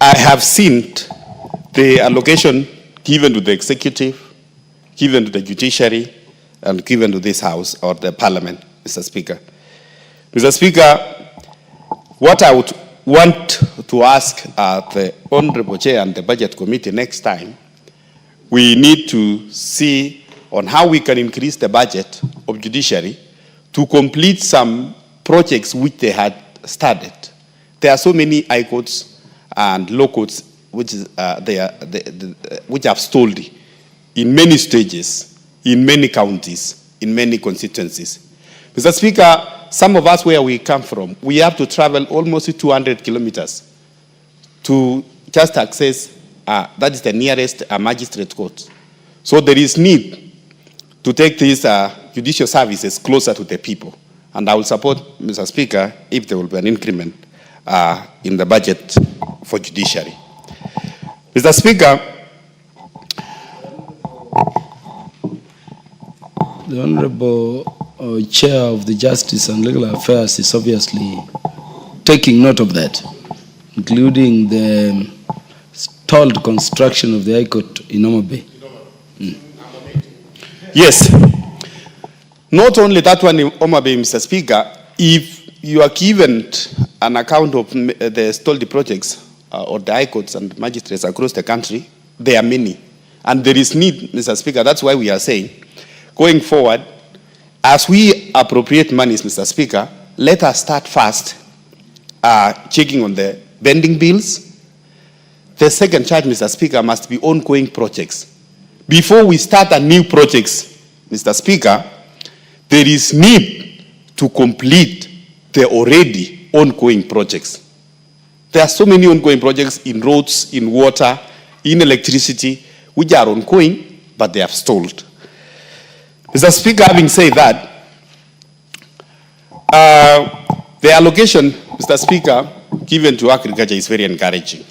I have seen the allocation given to the executive, given to the judiciary, and given to this House or the Parliament, Mr. Speaker. Mr. Speaker, what I would want to ask the Honorable Chair and the Budget Committee next time, we need to see on how we can increase the budget of judiciary to complete some projects which they had started. There are so many high courts and low courts which have stalled in many stages, in many counties, in many constituencies. Mr. Speaker, some of us where we come from, we have to travel almost 200 kilometers to just access, that is the nearest magistrate court. So there is need to take these judicial services closer to the people. And I will support, Mr. Speaker, if there will be an increment in the budget for judiciary. Mr. Speaker, the Honorable Chair of the Justice and Legal Affairs is obviously taking note of that, including the stalled construction of the High Court in Homa Bay. Yes. Not only that one in Homa Bay, Mr. Speaker, if you are given an account of the stalled projects or the high courts and magistrates across the country, there are many. And there is need, Mr. Speaker, that's why we are saying, going forward, as we appropriate monies, Mr. Speaker, let us start first checking on the pending bills. The second charge, Mr. Speaker, must be ongoing projects. Before we start a new projects, Mr. Speaker, there is need to complete the already ongoing projects. There are so many ongoing projects in roads, in water, in electricity, which are ongoing, but they have stalled. Mr. Speaker, having said that, the allocation, Mr. Speaker, given to agriculture is very encouraging.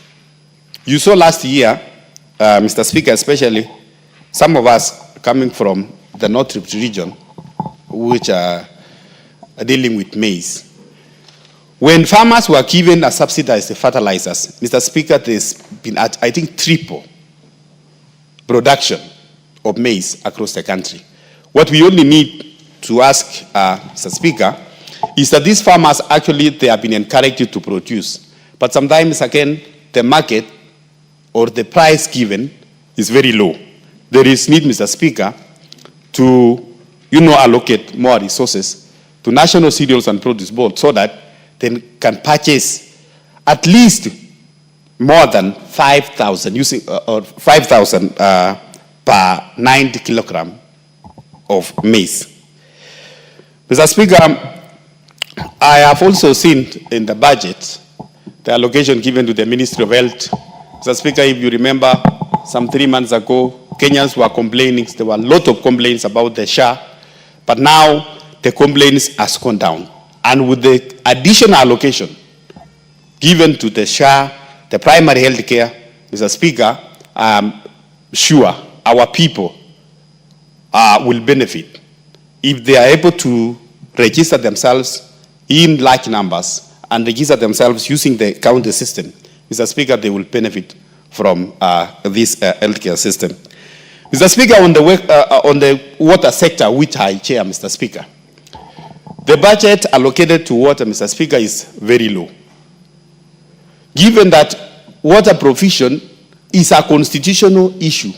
You saw last year, Mr. Speaker, especially some of us coming from the North Rift region, which are dealing with maize. When farmers were given a subsidized fertilizers, Mr. Speaker, there's been, I think, triple production of maize across the country. What we only need to ask, Mr. Speaker, is that these farmers actually, they have been encouraged to produce. But sometimes, again, the market or the price given is very low. There is need, Mr. Speaker, to, allocate more resources to National Cereals and Produce Board so that they can purchase at least more than 5,000 or 5,000 per 90 kilogram of maize. Mr. Speaker, I have also seen in the budget the allocation given to the Ministry of Health. Mr. Speaker, if you remember, some 3 months ago, Kenyans were complaining. There were a lot of complaints about the SHA, but now the complaints has gone down. And with the additional allocation given to the SHA, the primary health care, Mr. Speaker, I'm sure our people will benefit if they are able to register themselves in large numbers and register themselves using the county system. Mr. Speaker, they will benefit from this healthcare system. Mr. Speaker, on the water sector, which I chair, Mr. Speaker, the budget allocated to water, Mr. Speaker, is very low. Given that water provision is a constitutional issue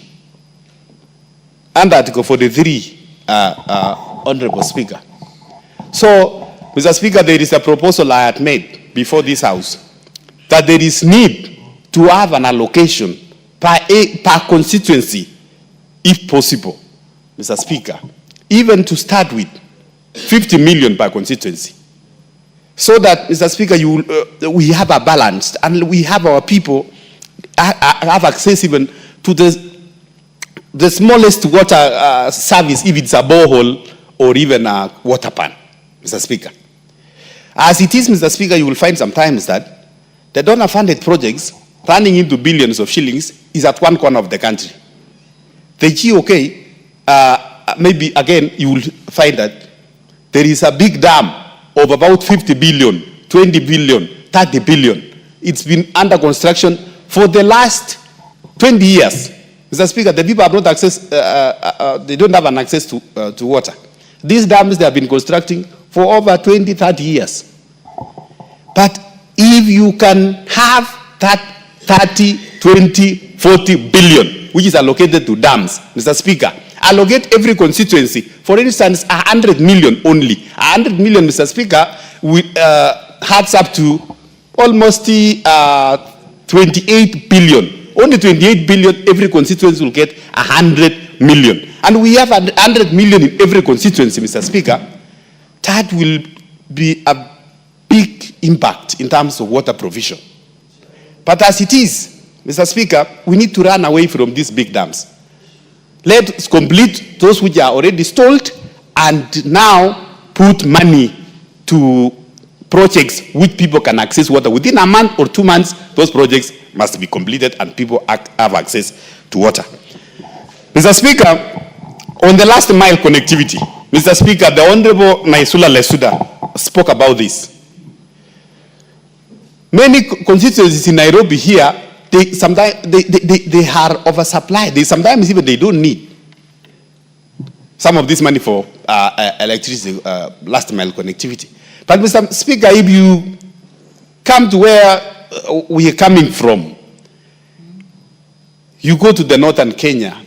under Article 43, Honorable Speaker. So, Mr. Speaker, there is a proposal I had made before this House that there is need to have an allocation per constituency, if possible, Mr. Speaker, even to start with 50 million per constituency. So that, Mr. Speaker, we have a balance and we have our people have access even to the smallest water service, if it's a borehole or even a water pan, Mr. Speaker. As it is, Mr. Speaker, you will find sometimes that the donor-funded projects running into billions of shillings is at one corner of the country. The GOK, maybe again, you will find that there is a big dam of about 50 billion, 20 billion, 30 billion. It's been under construction for the last 20 years. Mr. Speaker, the people have not access, they don't have an access to water. These dams, they have been constructing for over 20, 30 years. But if you can have that 30, 20, 40 billion, which is allocated to dams, Mr. Speaker, allocate every constituency, for instance, 100 million only. 100 million, Mr. Speaker, adds up to almost 28 billion. Only 28 billion, every constituency will get 100 million. And we have 100 million in every constituency, Mr. Speaker. That will be a big impact in terms of water provision. But as it is, Mr. Speaker, we need to run away from these big dams. Let's complete those which are already stalled and now put money to projects which people can access water. Within a month or 2 months, those projects must be completed and people have access to water. Mr. Speaker, on the last mile connectivity, Mr. Speaker, the Honorable Naisula Lesuda spoke about this. Many constituencies in Nairobi here, they are oversupplied. Sometimes even they don't need some of this money for electricity, last mile connectivity. But Mr. Speaker, if you come to where we are coming from, you go to the northern Kenya,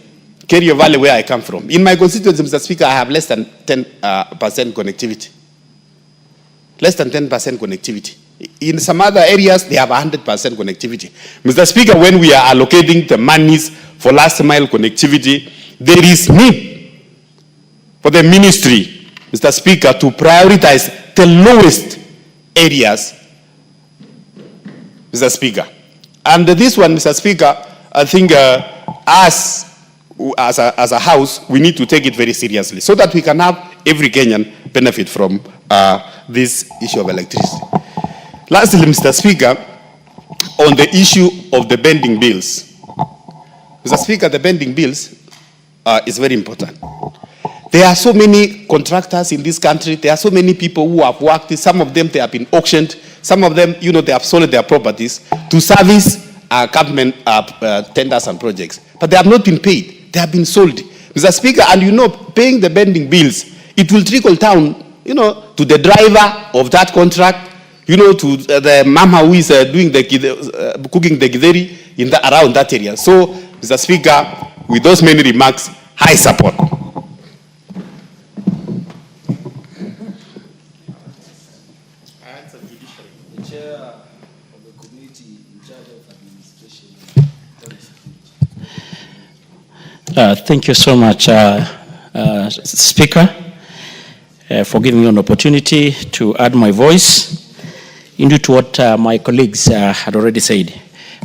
Kerio Valley, where I come from. In my constituency, Mr. Speaker, I have less than 10% connectivity. Less than 10% connectivity. In some other areas, they have 100% connectivity. Mr. Speaker, when we are allocating the monies for last mile connectivity, there is need for the ministry, Mr. Speaker, to prioritize the lowest areas, Mr. Speaker. And this one, Mr. Speaker, I think as a house, we need to take it very seriously so that we can have every Kenyan benefit from this issue of electricity. Lastly, Mr. Speaker, on the issue of the bending bills. Mr. Speaker, the bending bills is very important. There are so many contractors in this country. There are so many people who have worked. Some of them, they have been auctioned. Some of them, they have sold their properties to service government tenders and projects. But they have not been paid. They have been sold. Mr. Speaker, and paying the bending bills, it will trickle down, to the driver of that contract, to the mama who is doing cooking the githeri around that area. So, Mr. Speaker, with those many remarks, high support. Thank you so much, Speaker. for giving me an opportunity to add my voice into what my colleagues had already said.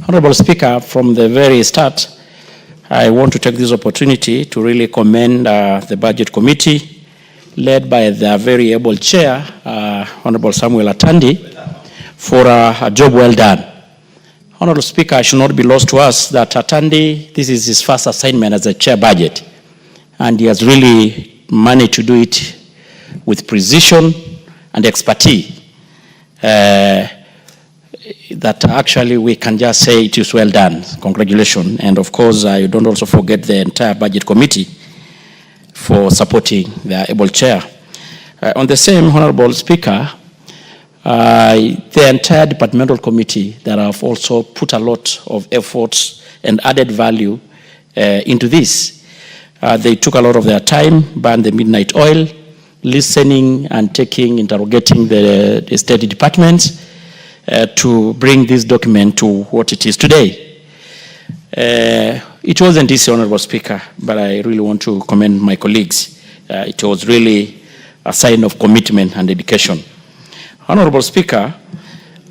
Honorable Speaker, from the very start, I want to take this opportunity to really commend the Budget Committee, led by the very able chair, Honorable Samuel Atandi, for a job well done. Honorable Speaker, it should not be lost to us that Atandi, this is his first assignment as a chair budget, and he has really managed to do it with precision and expertise. That actually we can just say it is well done. Congratulations. And of course, you don't also forget the entire Budget Committee for supporting the able chair. On the same, Honorable Speaker, the entire departmental committee that have also put a lot of efforts and added value into this. They took a lot of their time, burned the midnight oil, listening and interrogating the state departments to bring this document to what it is today. It wasn't easy, Honorable Speaker, but I really want to commend my colleagues. It was really a sign of commitment and dedication. Honorable Speaker,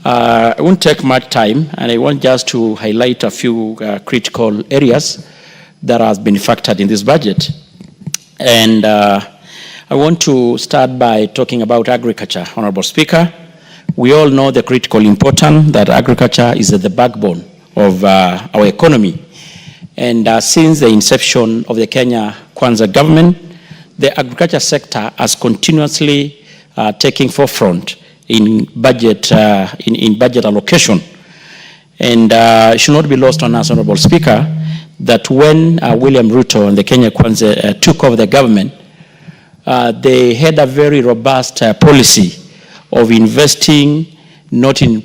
I won't take much time, and I want just to highlight a few critical areas that has been factored in this budget. And I want to start by talking about agriculture, Honorable Speaker. We all know the critical importance that agriculture is at the backbone of our economy. And since the inception of the Kenya Kwanza government, the agriculture sector has continuously taken forefront in budget allocation. And it should not be lost on us, Honorable Speaker, that when William Ruto and the Kenya Kwanza took over the government, they had a very robust policy of investing not in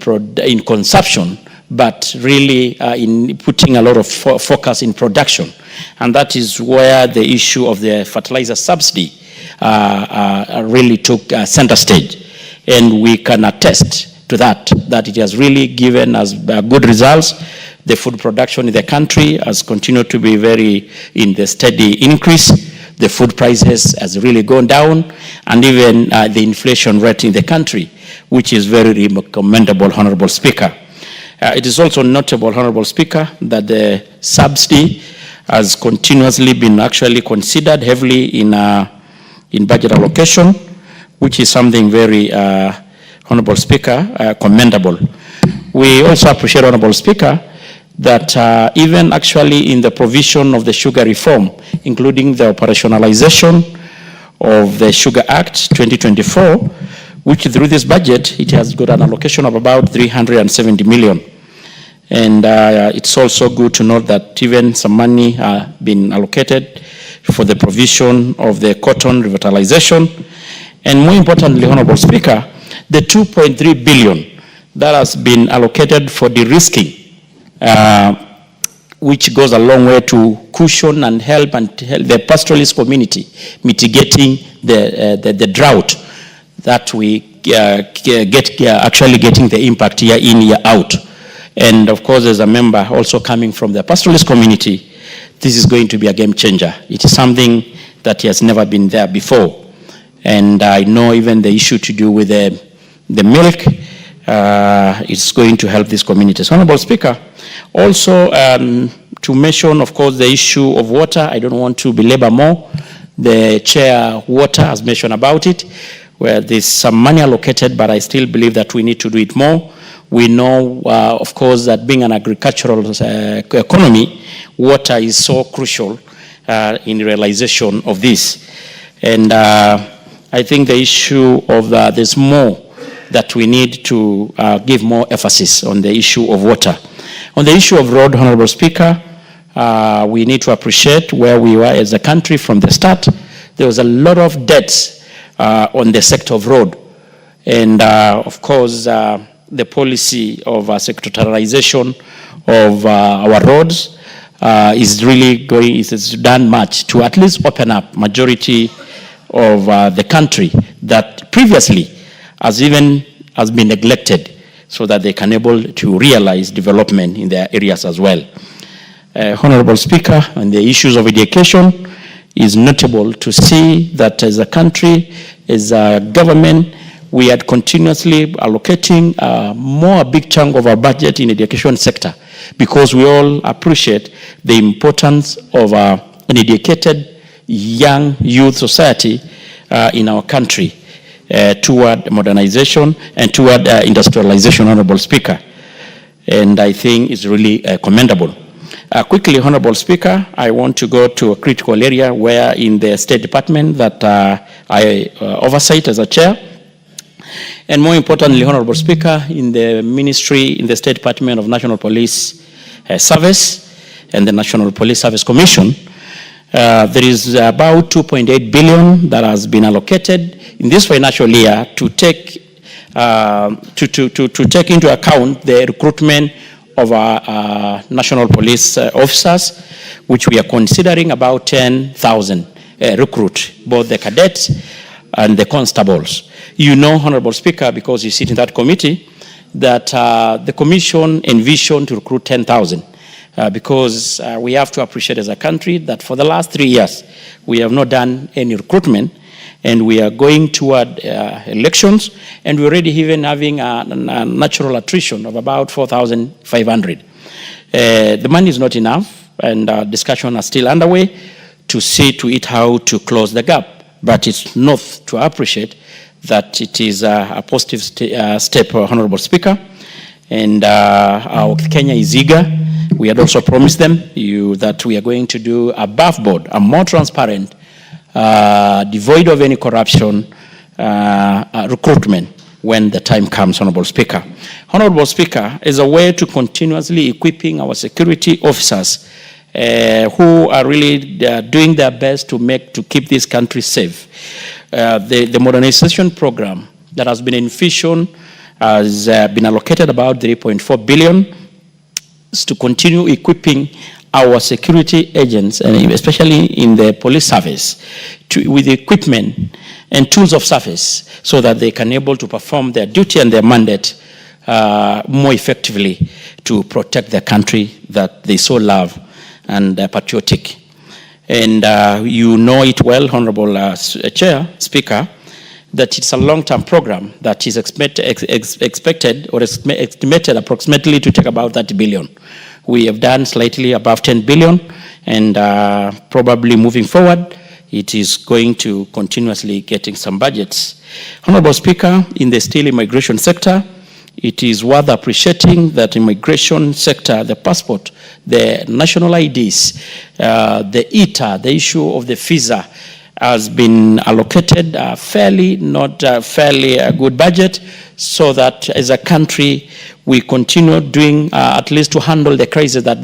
consumption, but really in putting a lot of focus in production. And that is where the issue of the fertilizer subsidy really took center stage. And we can attest to that it has really given us good results. The food production in the country has continued to be very in the steady increase. The food prices has really gone down, and even the inflation rate in the country, which is very commendable, Honorable Speaker. It is also notable, Honorable Speaker, that the subsidy has continuously been actually considered heavily in budget allocation, which is something very, Honorable Speaker, commendable. We also appreciate, Honorable Speaker, that even actually in the provision of the sugar reform, including the operationalization of the Sugar Act 2024, which through this budget, it has got an allocation of about 370 million. And it's also good to note that even some money has been allocated for the provision of the cotton revitalization. And more importantly, Honorable Speaker, the 2.3 billion that has been allocated for de-risking, which goes a long way to cushion and help the pastoralist community mitigating the drought that we actually getting the impact year in, year out. And of course, as a member also coming from the pastoralist community, this is going to be a game changer. It is something that has never been there before. And I know even the issue to do with the milk is going to help these communities. Honorable Speaker, also to mention, of course, the issue of water. I don't want to belabor more. The chair water has mentioned about it, where there's some money allocated, but I still believe that we need to do it more. We know, of course, that being an agricultural economy, water is so crucial in realization of this. And I think the issue of there's more that we need to give more emphasis on the issue of water. On the issue of road, Honorable Speaker, we need to appreciate where we were as a country from the start. There was a lot of debts on the sector of road. And of course, the policy of sectorization of our roads is really going, it's done much to at least open up majority of the country that previously has been neglected, so that they can able to realize development in their areas as well. Honorable Speaker, on the issues of education, is notable to see that as a country, as a government, we are continuously allocating a big chunk of our budget in the education sector, because we all appreciate the importance of an educated young youth society in our country toward modernization and toward industrialization, Honorable Speaker. And I think it's really commendable. Quickly, Honorable Speaker, I want to go to a critical area where in the State Department that I oversight as a chair, and more importantly, Honorable Speaker, in the ministry, in the State Department of National Police Service and the National Police Service Commission, there is about 2.8 billion that has been allocated in this financial year to take into account the recruitment of our national police officers, which we are considering about 10,000 recruit, both the cadets and the constables. You know, Honorable Speaker, because you sit in that committee, that the Commission envisioned to recruit 10,000 because we have to appreciate as a country that for the last 3 years, we have not done any recruitment, and we are going toward elections, and we're already even having a natural attrition of about 4,500. The money is not enough, and discussion are still underway to see to it how to close the gap. But it's not to appreciate that it is a positive step, Honorable Speaker, and our Kenya is eager. We had also promised them that we are going to do above board, a more transparent, devoid of any corruption recruitment when the time comes, Honorable Speaker. Honorable Speaker, is a way to continuously equipping our security officers who are really doing their best to keep this country safe. The modernization program that has been envisioned has been allocated about 3.4 billion to continue equipping our security agents, and especially in the police service, with equipment and tools of service so that they can able to perform their duty and their mandate more effectively to protect the country that they so love and patriotic. And you know it well, Honorable Chair, Speaker, that it's a long-term program that is expected or estimated approximately to take about 30 billion. We have done slightly above 10 billion, and probably moving forward, it is going to continuously getting some budgets. Honorable Speaker, in the still immigration sector, it is worth appreciating that immigration sector, the passport, the national IDs, the ETA, the issue of the visa, has been allocated a fairly good budget, so that as a country we continue doing at least to handle the crisis that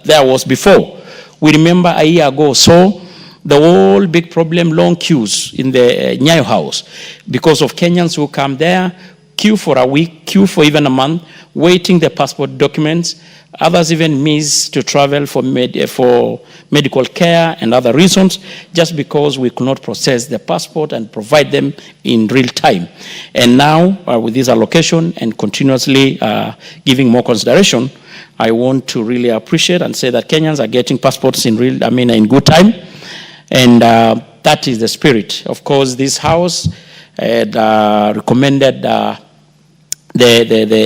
there was before. We remember a year ago, so the whole big problem, long queues in the Nyayo House because of Kenyans who come there, queue for a week, queue for even a month, waiting the passport documents. Others even miss to travel for medical care and other reasons, just because we could not process the passport and provide them in real time. And now, with this allocation and continuously giving more consideration, I want to really appreciate and say that Kenyans are getting passports in good time, and that is the spirit. Of course, this House had recommended the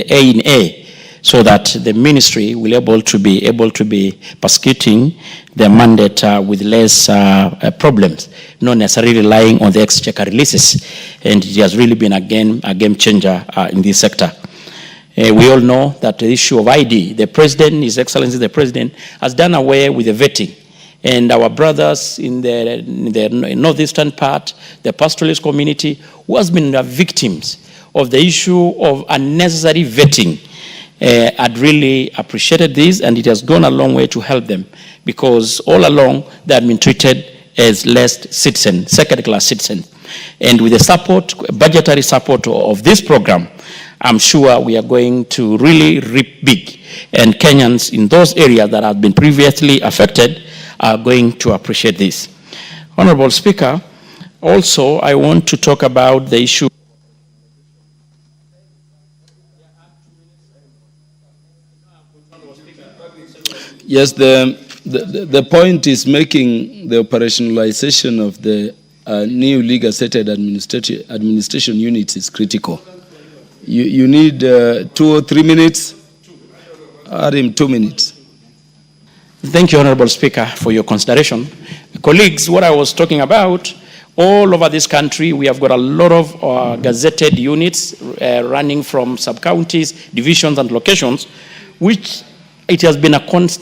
A in A, so that the ministry will able to be prosecuting the mandate with less problems, not necessarily relying on the exchequer releases. And it has really been a game changer in this sector. We all know that the issue of ID, the President, His Excellency the President, has done away with the vetting. And our brothers in the northeastern part, the pastoralist community, who has been the victims of the issue of unnecessary vetting, I'd really appreciated this, and it has gone a long way to help them, because all along they have been treated as less citizen, second-class citizens. And with the support, budgetary support of this program, I'm sure we are going to really reap big, and Kenyans in those areas that have been previously affected are going to appreciate this. Honorable Speaker, also I want to talk about the issue. Yes, the The point is making the operationalization of the new legal settled administration units is critical. You need 2 or 3 minutes. Add him 2 minutes. Thank you, Honorable Speaker, for your consideration. Colleagues, what I was talking about, all over this country, we have got a lot of gazetted units running from sub-counties, divisions, and locations, which it has been a constant